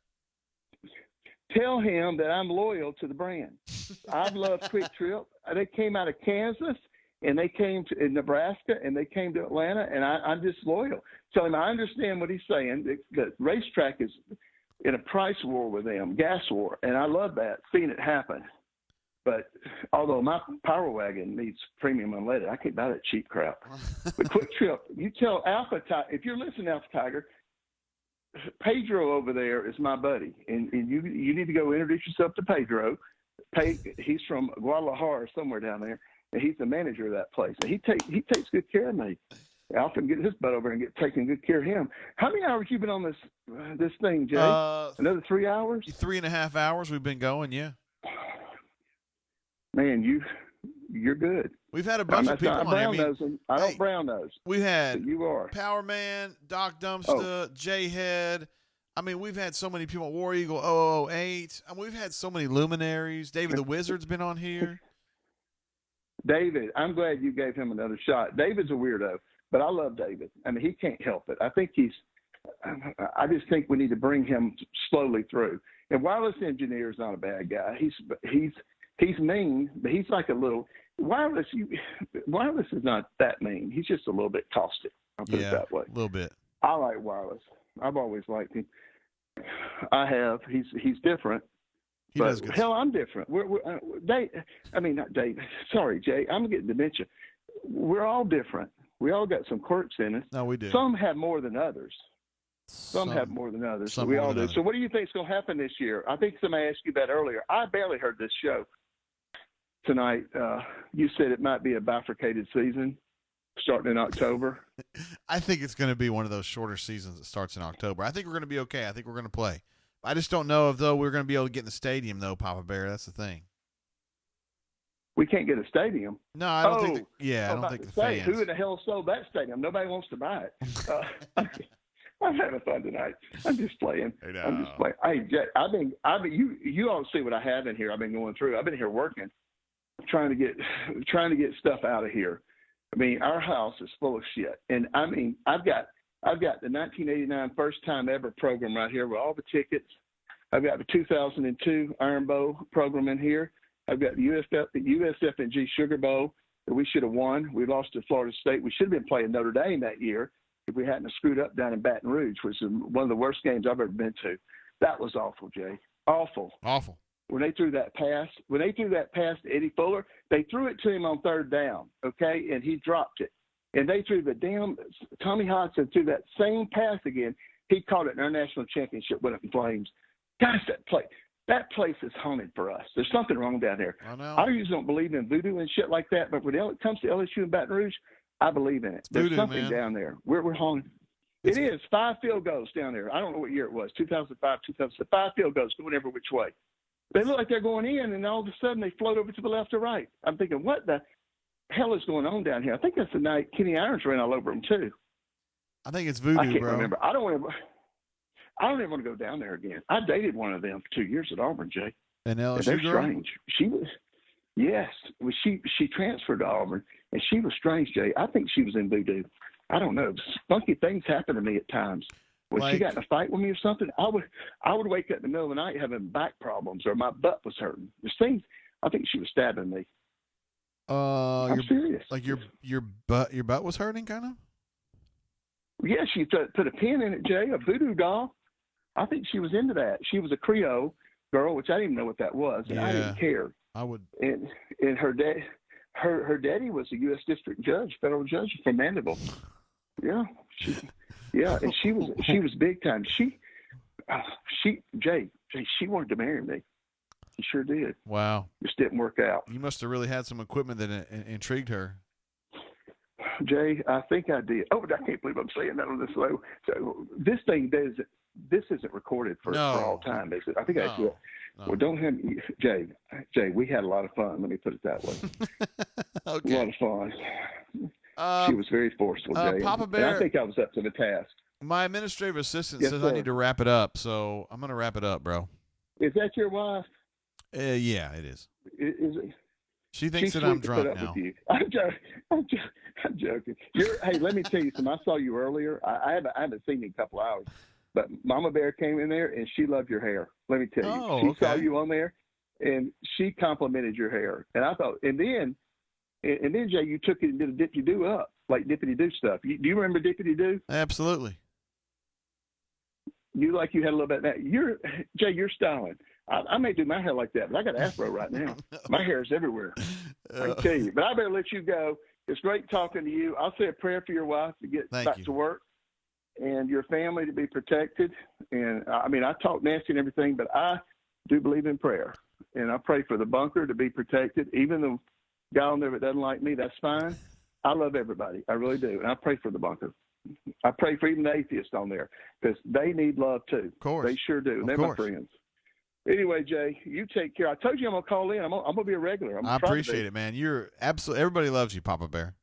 Tell him that I'm loyal to the brand. I've loved Quick Trip. They came out of Kansas, and they came to Nebraska, and they came to Atlanta, and I'm just loyal. Tell him I understand what he's saying. The racetrack is in a price war with them, gas war, and I love that, seeing it happen. But although my Power Wagon needs premium unleaded, I can't buy that cheap crap. But Quick Trip, you tell Alpha Tiger, if you're listening, Alpha Tiger, Pedro over there is my buddy, and you need to go introduce yourself to Pedro. He's from Guadalajara, somewhere down there, and he's the manager of that place. And he takes good care of me. Alpha can get his butt over and get taking good care of him. How many hours you been on this thing, Jay? Another 3 hours? 3.5 hours we've been going, yeah. Man, you're good. We've had a bunch of people on here. I don't brown nose. We had you are Power Man, Doc Dumpster, J Head. I mean, we've had so many people. War Eagle 008. I mean, we've had so many luminaries. David the Wizard's been on here. David, I'm glad you gave him another shot. David's a weirdo, but I love David. I mean, he can't help it. I just think we need to bring him slowly through. And Wireless Engineer is not a bad guy. He's mean, but he's like a little Wireless. Wireless is not that mean. He's just a little bit caustic. I'll put it that way. A little bit. I like Wireless. I've always liked him. I have. He's different. He does good. Hell, I'm different. Not Dave. Sorry, Jay. I'm getting dementia. We're all different. We all got some quirks in us. No, we do. Some have more than others. Some have more than others. We all do. So what do you think is going to happen this year? I think somebody asked you that earlier. I barely heard this show tonight. You said it might be a bifurcated season starting in October. I think it's going to be one of those shorter seasons that starts in October. I think we're going to be okay. I think we're going to play. I just don't know if, though, we're going to be able to get in the stadium, though, Papa Bear. That's the thing. We can't get a stadium. No, I don't think. I don't think the fans. Who in the hell sold that stadium? Nobody wants to buy it. I'm having fun tonight. I'm just playing. I'm just playing. Hey, Jay, you all see what I have in here. I've been going through. I've been here working, trying to get stuff out of here. I mean, our house is full of shit, and I mean, I've got the 1989 first time ever program right here with all the tickets. I've got the 2002 Iron Bowl program in here. I've got the USF and G Sugar Bowl that we should have won. We lost to Florida State. We should have been playing Notre Dame that year if we hadn't screwed up down in Baton Rouge, which is one of the worst games I've ever been to. That was awful, Jay. Awful. When they threw that pass to Eddie Fuller, they threw it to him on third down, okay, and he dropped it. And they threw the damn Tommy Hodson threw that same pass again. He caught it in our national championship, went up in flames. Gosh, that place is haunted for us. There's something wrong down there. I know. I usually don't believe in voodoo and shit like that, but when it comes to LSU and Baton Rouge, I believe in it. There's voodoo, something man. down there. We're haunted. It is 5 field goals down there. I don't know what year it was, 2005, 2006. 5 field goals going every which way. They look like they're going in, and all of a sudden they float over to the left or right. I'm thinking, what the hell is going on down here? I think that's the night Kenny Irons ran all over them too. I think it's voodoo, I can't bro. remember. I don't even want to go down there again. I dated one of them for 2 years at Auburn, Jay. An LSU They're girl? strange. She was, Yes, well, she transferred to Auburn, and she was strange, Jay. I think she was in voodoo. I don't know. Funky things happen to me at times. When she got in a fight with me or something, I would wake up in the middle of the night having back problems or my butt was hurting. There's things. I think she was stabbing me. I'm serious. Like your butt was hurting, kind of. Yeah, she put a pin in it, Jay. A voodoo doll. I think she was into that. She was a Creole girl, which I didn't even know what that was, and I didn't care. I would. And her daddy was a U.S. District Judge, federal judge from Mandeville. Yeah, and she was big time. Jay, she wanted to marry me. She sure did. Wow. Just didn't work out. You must have really had some equipment that intrigued her. Jay, I think I did. Oh, I can't believe I'm saying that on this low. So this isn't recorded for all time, is it? I think I should. No. Well, don't have Jay. We had a lot of fun. Let me put it that way. Okay. A lot of fun. She was very forceful, Jay. Papa Bear, and I think I was up to the task. My administrative assistant says I need to wrap it up, so I'm going to wrap it up, bro. Is that your wife? Yeah, it is. Is it? She thinks that I'm drunk now. I'm joking. Hey, let me tell you something. I saw you earlier. I haven't seen you in a couple hours, but Mama Bear came in there and she loved your hair. Let me tell you. She saw you on there, and she complimented your hair. And I thought, and then Jay, you took it and did a dippity doo up, like dippity doo stuff. Do you remember dippity doo? Absolutely. You had a little bit of that. Jay, you're styling. I may do my hair like that, but I got an afro right now. My hair is everywhere. I can tell you. But I better let you go. It's great talking to you. I'll say a prayer for your wife to get back to work and your family to be protected. And, I talk nasty and everything, but I do believe in prayer. And I pray for the bunker to be protected. Even the guy on there that doesn't like me, that's fine. I love everybody. I really do. And I pray for the bunker. I pray for even the atheists on there because they need love too. Of course. They sure do. They're my friends. Anyway, Jay, you take care. I told you I'm going to call in. I'm going to be a regular. I appreciate it, man. You're absolutely – everybody loves you, Papa Bear.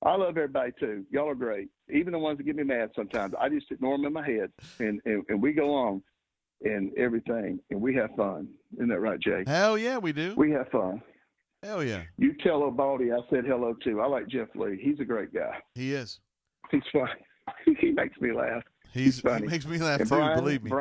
I love everybody too. Y'all are great. Even the ones that get me mad sometimes. I just ignore them in my head, and we go on and everything, and we have fun. Isn't that right, Jay? Hell yeah, we do. We have fun. Hell yeah. You tell old Baldy I said hello too. I like Jeff Lee. He's a great guy. He is. He's funny. He makes me laugh. He's funny. He makes me laugh and too, Brian, believe me.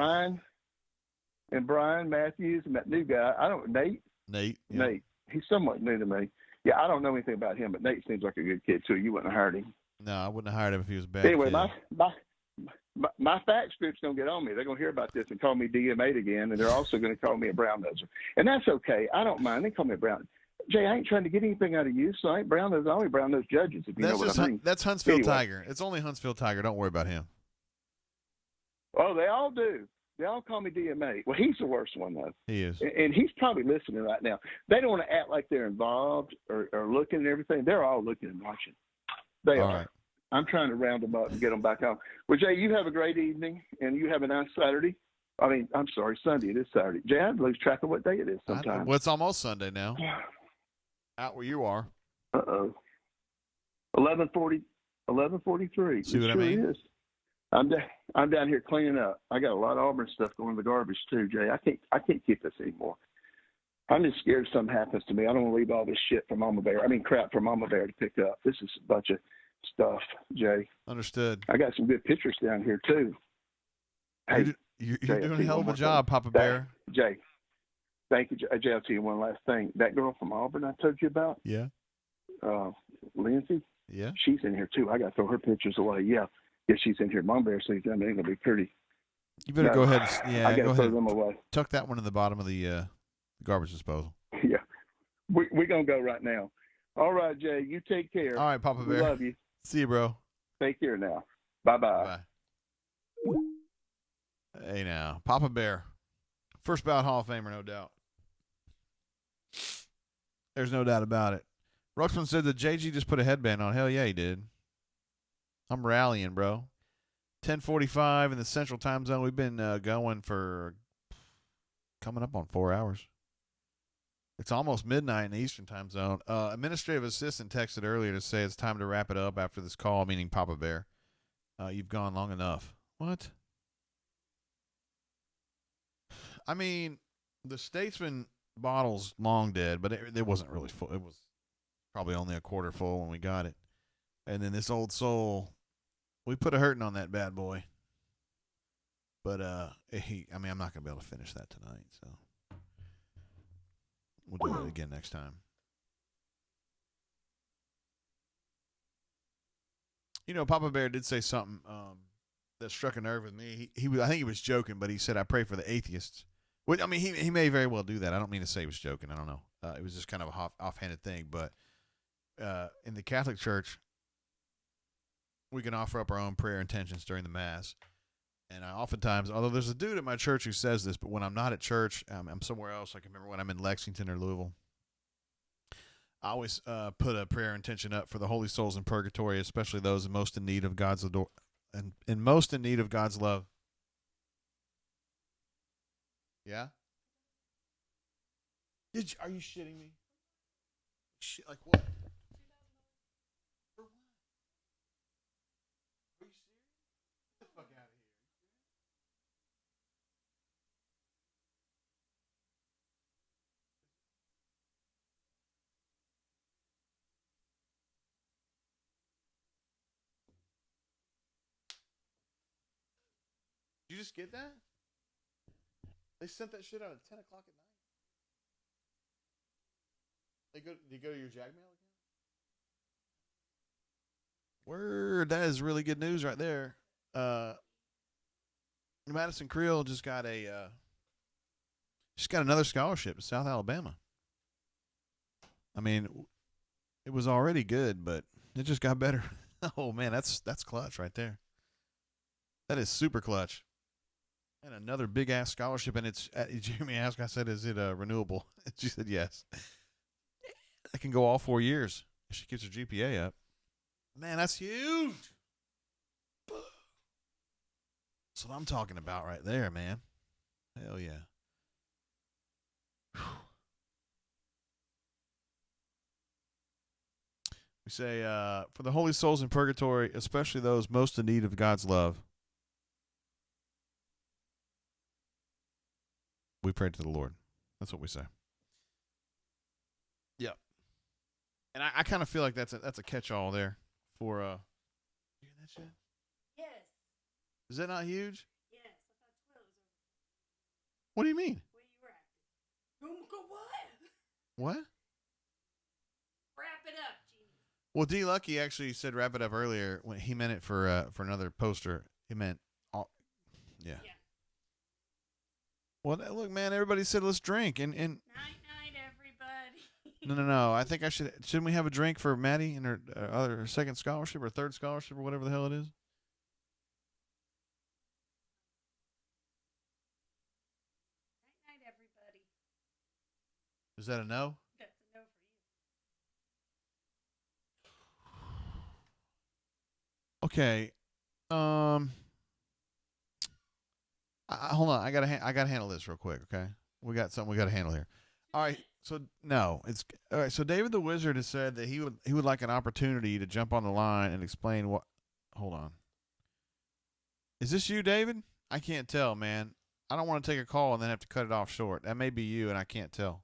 Brian Matthews and that new guy. Nate. Yeah. Nate. He's somewhat new to me. Yeah, I don't know anything about him, but Nate seems like a good kid too. You wouldn't have hired him. No, I wouldn't have hired him if he was a bad. Anyway, kid. my fax group's gonna get on me. They're gonna hear about this and call me DM8 again, and they're also gonna call me a brown noser. And that's okay. I don't mind. They call me a brown. Jay, I ain't trying to get anything out of you, so I ain't brown nose. I only brown nose judges, if you know what I mean. That's Huntsville Tiger. It's only Huntsville Tiger. Don't worry about him. Oh, they all do. They all call me DMA. Well, he's the worst one, though. He is. And he's probably listening right now. They don't want to act like they're involved or looking and everything. They're all looking and watching. They are. Right. I'm trying to round them up and get them back on. Well, Jay, you have a great evening, and you have a nice Saturday. I'm sorry, Sunday. It is Saturday. Jay, I lose track of what day it is sometimes. Well, it's almost Sunday now. Out where you are. 11:43. See what I mean? Is. I'm down here cleaning up. I got a lot of Auburn stuff going in the garbage too, Jay. I can't keep this anymore. I'm just scared something happens to me. I don't want to leave all this shit for Mama Bear. Crap for Mama Bear to pick up. This is a bunch of stuff, Jay. Understood. I got some good pictures down here too. Hey, you're doing a hell of a job, Papa Bear. Jay, thank you, Jay. I'll tell you one last thing. That girl from Auburn I told you about. Yeah. Lindsay. Yeah. She's in here too. I got to throw her pictures away. Yeah, she's in here. Mom Bear says that ain't gonna be pretty. You better go ahead. I gotta throw them away. Tuck that one in the bottom of the garbage disposal. Yeah, we're gonna go right now. All right, Jay. You take care. All right, Papa Bear. We love you. See you, bro. Take care now. Bye. Hey now, Papa Bear, first ballot Hall of Famer, no doubt. There's no doubt about it. Ruxpin said that JG just put a headband on. Hell yeah, he did. I'm rallying, bro. 10:45 in the Central Time Zone. We've been going for coming up on 4 hours. It's almost midnight in the Eastern Time Zone. Administrative assistant texted earlier to say it's time to wrap it up after this call, meaning Papa Bear. You've gone long enough. What? The Statesman bottle's long dead, but it wasn't really full. It was probably only a quarter full when we got it. And then this old soul, we put a hurting on that bad boy. But I'm not gonna be able to finish that tonight, so we'll do it again next time. You know, Papa Bear did say something that struck a nerve with me. I think he was joking, but he said, "I pray for the atheists." Which, I mean, he may very well do that. I don't mean to say he was joking. I don't know. It was just kind of a offhanded thing. But in the Catholic Church, we can offer up our own prayer intentions during the Mass. And I oftentimes, although there's a dude at my church who says this, but when I'm not at church, I'm somewhere else. I can remember when I'm in Lexington or Louisville. I always put a prayer intention up for the holy souls in purgatory, especially those most in need of God's and most in need of God's love. Yeah. Are you shitting me? Shit, like what? For what? Are you serious? Get the fuck out of here. Did you just get that? They sent that shit out at 10 o'clock at night. Did you go to your Jagmail account? Word, that is really good news right there. Madison Creel just got another scholarship to South Alabama. I mean, it was already good, but it just got better. Oh man, that's clutch right there. That is super clutch. And another big ass scholarship, and it's Jeremy asked. I said, "Is it renewable?" She said, "Yes." I can go all 4 years if she keeps her GPA up. Man, that's huge. That's what I'm talking about right there, man. Hell yeah. We say, for the holy souls in purgatory, especially those most in need of God's love, we pray to the Lord. That's what we say. Yep. And I kind of feel like that's a catch-all there for you hear that shit? Yes. Is that not huge? Yes. I thought 12 was over. What do you mean? Where you were at? What? What? Wrap it up, genius. Well, D Lucky actually said wrap it up earlier when he meant it for another poster. He meant all, yeah. Well, look, man, everybody said let's drink and Night, everybody. no. I think shouldn't we have a drink for Maddie and her second scholarship or third scholarship or whatever the hell it is? Night, everybody. Is that a no? That's a no for you. Okay. Hold on. I gotta handle this real quick. Okay, we got something we gotta handle here. All right. So no, it's all right. So David the Wizard has said that he would like an opportunity to jump on the line and explain what. Hold on. Is this you, David? I can't tell, man. I don't want to take a call and then have to cut it off short. That may be you, and I can't tell.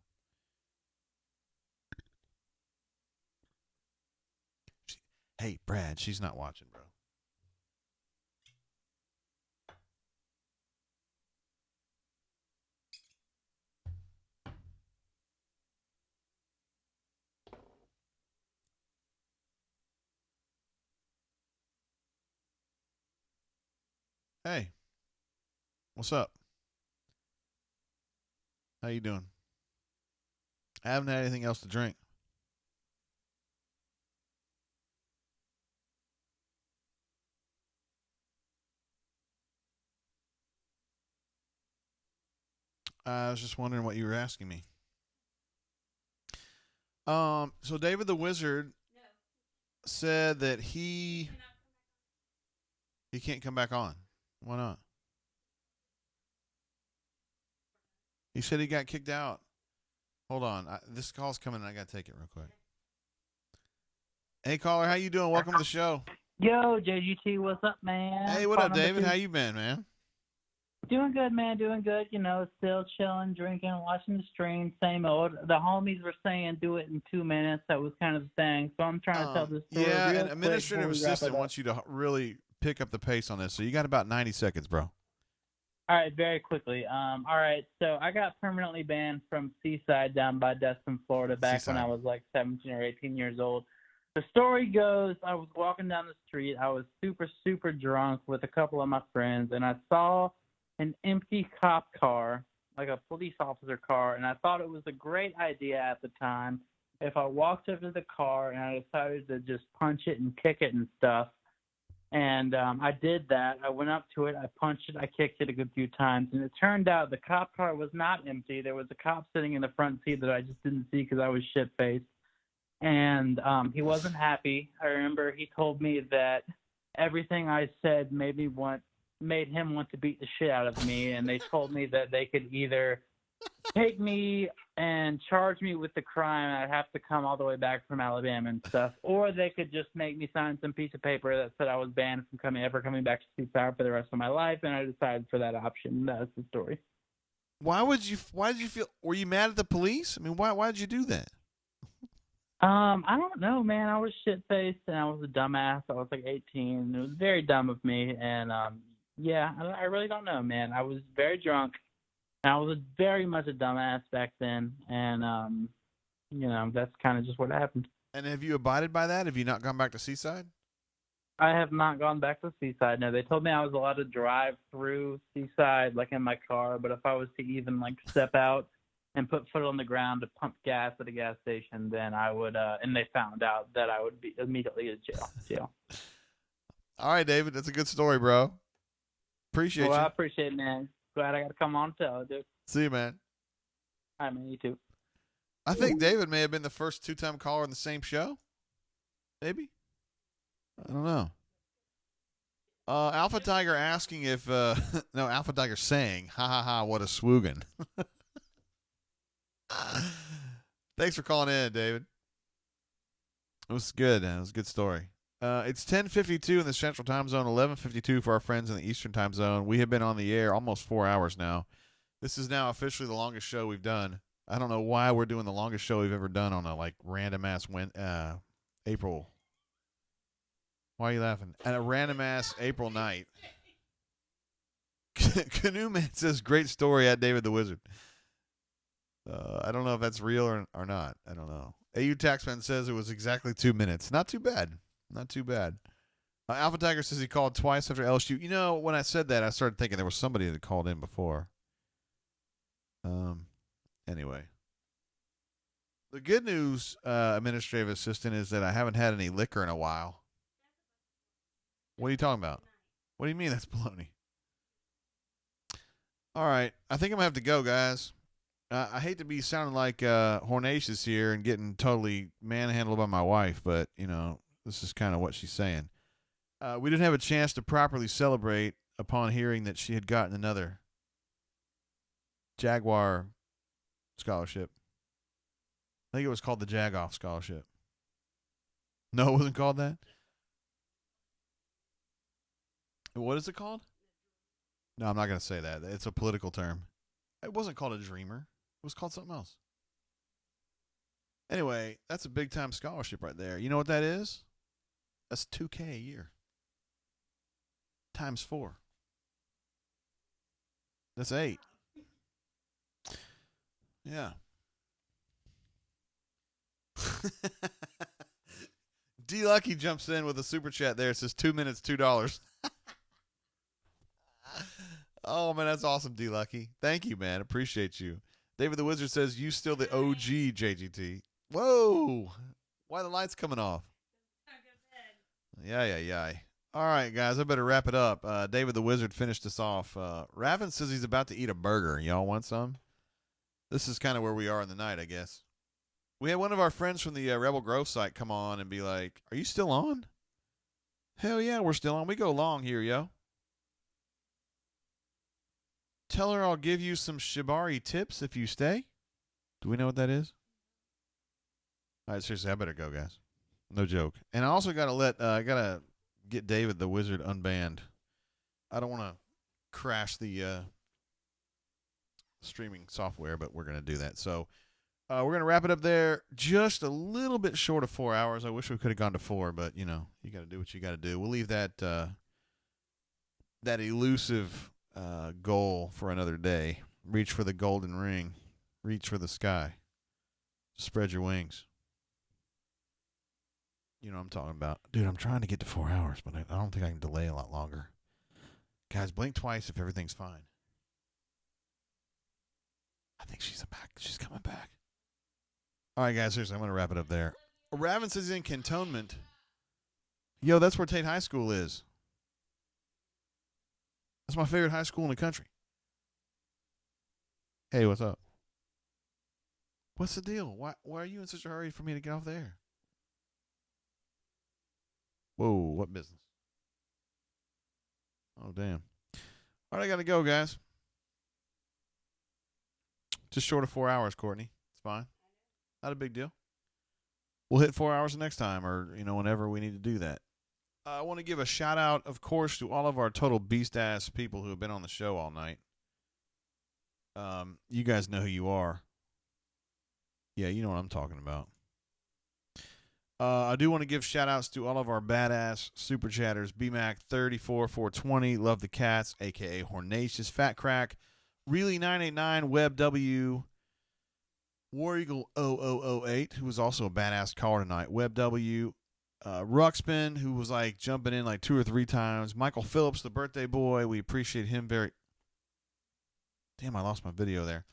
Hey, Brad, she's not watching, bro. Hey, what's up? How you doing? I haven't had anything else to drink. I was just wondering what you were asking me. So David the Wizard said that he can't come back on. Why not? He said he got kicked out. Hold on. This call's coming and I got to take it real quick. Hey, caller, how you doing? Welcome to the show. Yo, JGT, what's up, man? Hey, what up, David? How you been, man? Doing good, man. Doing good. You know, still chilling, drinking, watching the stream. Same old. The homies were saying do it in 2 minutes. That was kind of the thing. So I'm trying to tell this story Yeah, real an quick administrative before we wrap assistant it up. wants you to really pick up the pace on this. So you got about 90 seconds, bro. All right, very quickly. All right, so I got permanently banned from Seaside down by Destin, Florida, back when I was like 17 or 18 years old. The story goes, I was walking down the street. I was super, super drunk with a couple of my friends, and I saw an empty cop car, like a police officer car, and I thought it was a great idea at the time if I walked over to the car and I decided to just punch it and kick it and stuff. And I did that. I went up to it. I punched it. I kicked it a good few times. And it turned out the cop car was not empty. There was a cop sitting in the front seat that I just didn't see because I was shit-faced. And he wasn't happy. I remember he told me that everything I said made him want to beat the shit out of me. And they told me that they could either take me and charge me with the crime, and I'd have to come all the way back from Alabama and stuff, or they could just make me sign some piece of paper that said I was banned from ever coming back to Seaside for the rest of my life, and I decided for that option. That's the story. Why did you feel? Were you mad at the police? I mean, why did you do that? I don't know, man. I was shit-faced, and I was a dumbass. I was like 18. It was very dumb of me, and yeah, I really don't know, man. I was very drunk. I was very much a dumbass back then, and, you know, that's kind of just what happened. And have you abided by that? Have you not gone back to Seaside? I have not gone back to Seaside. No, they told me I was allowed to drive through Seaside, like in my car, but if I was to even, like, step out and put foot on the ground to pump gas at a gas station, then I would, and they found out that I would be immediately in jail. All right, David, that's a good story, bro. Appreciate you. I appreciate it, man. Glad I got to come on and tell it, dude. See you, man. All right, man. You too. I think David may have been the first two-time caller in the same show. Maybe. I don't know. Alpha Tiger asking if no, Alpha Tiger saying, ha ha ha, what a swoogan. Thanks for calling in, David. It was good. It was a good story. It's 10:52 in the Central Time Zone, 11:52 for our friends in the Eastern Time Zone. We have been on the air almost 4 hours now. This is now officially the longest show we've done. I don't know why we're doing the longest show we've ever done on a like random ass April. Why are you laughing? At a random ass April night. Canoe Man says great story at David the Wizard. I don't know if that's real or not. I don't know. AU Taxman says it was exactly 2 minutes. Not too bad. Not too bad. Alpha Tiger says he called twice after LSU. You know, when I said that, I started thinking there was somebody that called in before. Anyway. The good news, administrative assistant, is that I haven't had any liquor in a while. What are you talking about? What do you mean that's baloney? All right. I think I'm going to have to go, guys. I hate to be sounding like Hornacious here and getting totally manhandled by my wife, but, you know, this is kind of what she's saying. We didn't have a chance to properly celebrate upon hearing that she had gotten another Jaguar scholarship. I think it was called the Jagoff Scholarship. No, it wasn't called that? What is it called? No, I'm not going to say that. It's a political term. It wasn't called a Dreamer. It was called something else. Anyway, that's a big-time scholarship right there. You know what that is? That's $2,000 a year. Times 4. That's 8. Yeah. D Lucky jumps in with a super chat there. It says 2 minutes, $2. Oh, man, that's awesome, D Lucky. Thank you, man. Appreciate you. David the Wizard says, you still the OG JGT. Whoa. Why are the lights coming off? Yeah. All right, guys, I better wrap it up. David the Wizard finished us off. Raven says he's about to eat a burger. Y'all want some? This is kind of where we are in the night, I guess. We had one of our friends from the Rebel Grove site come on and be like, are you still on? Hell yeah, we're still on. We go long here, yo. Tell her I'll give you some Shibari tips if you stay. Do we know what that is? All right, seriously, I better go, guys. No joke. And I also got to get David the Wizard unbanned. I don't want to crash the streaming software, but we're going to do that. So we're going to wrap it up there. Just a little bit short of 4 hours. I wish we could have gone to 4, but, you know, you got to do what you got to do. We'll leave that that elusive goal for another day. Reach for the golden ring. Reach for the sky. Spread your wings. You know what I'm talking about. Dude, I'm trying to get to 4 hours, but I don't think I can delay a lot longer. Guys, blink twice if everything's fine. I think she's back. She's coming back. All right, guys, seriously, I'm going to wrap it up there. Ravens is in Cantonment. Yo, that's where Tate High School is. That's my favorite high school in the country. Hey, what's up? What's the deal? Why are you in such a hurry for me to get off there? Whoa, what business? Oh, damn. All right, I got to go, guys. Just short of 4 hours, Courtney. It's fine. Not a big deal. We'll hit 4 hours next time or, you know, whenever we need to do that. I want to give a shout-out, of course, to all of our total beast-ass people who have been on the show all night. You guys know who you are. Yeah, you know what I'm talking about. I do want to give shout-outs to all of our badass super chatters. BMAC34420, Love the Cats, a.k.a. Hornacious, Fat Crack, Really 989, Web W, War Eagle 0008, who was also a badass caller tonight, Web W, Ruxpin, who was like jumping in like 2 or 3 times, Michael Phillips, the birthday boy, we appreciate him very. Damn, I lost my video there.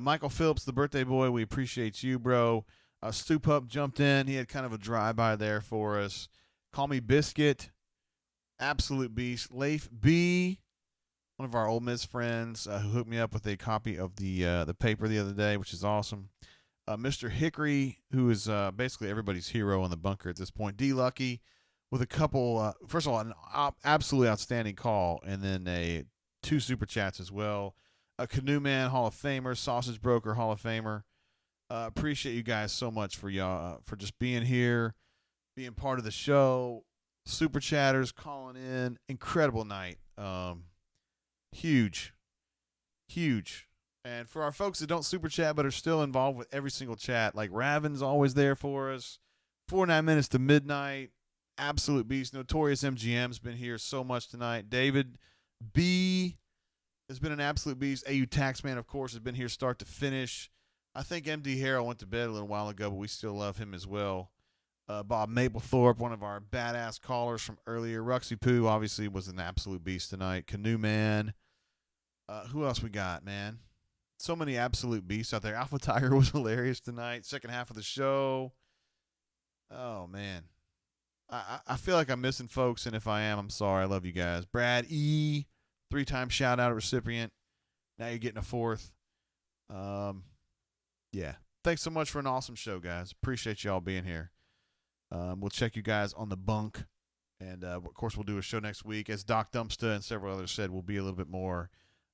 Michael Phillips, the birthday boy, we appreciate you, bro. Stu Pup jumped in. He had kind of a drive-by there for us. Call Me Biscuit, absolute beast. Leif B, one of our Ole Miss friends who hooked me up with a copy of the paper the other day, which is awesome. Mr. Hickory, who is basically everybody's hero in the bunker at this point. D. Lucky with a couple, first of all, an absolutely outstanding call, and then 2 super chats as well. A Canoe Man Hall of Famer, Sausage Broker Hall of Famer. Appreciate you guys so much for y'all for just being here, being part of the show. Super chatters calling in. Incredible night. Huge. And for our folks that don't super chat but are still involved with every single chat, like Raven's always there for us. 49 minutes to midnight. Absolute beast. Notorious MGM's been here so much tonight. David B has been an absolute beast. AU Taxman, of course, has been here start to finish. I think MD Harrell went to bed a little while ago, but we still love him as well. Bob Maplethorpe, one of our badass callers from earlier. Ruxy Poo, obviously, was an absolute beast tonight. Canoe Man. Who else we got, man? So many absolute beasts out there. Alpha Tiger was hilarious tonight. Second half of the show. Oh, man. I feel like I'm missing folks, and if I am, I'm sorry. I love you guys. Brad E., 3-time shout-out recipient. Now you're getting a 4th. Yeah. Thanks so much for an awesome show, guys. Appreciate y'all being here. We'll check you guys on the bunk. And, of course, we'll do a show next week. As Doc Dumpsta and several others said, we'll be a little bit more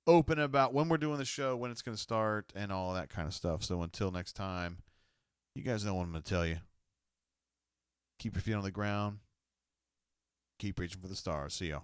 open about when we're doing the show, when it's going to start, and all that kind of stuff. So until next time, you guys know what I'm going to tell you. Keep your feet on the ground. Keep reaching for the stars. See y'all.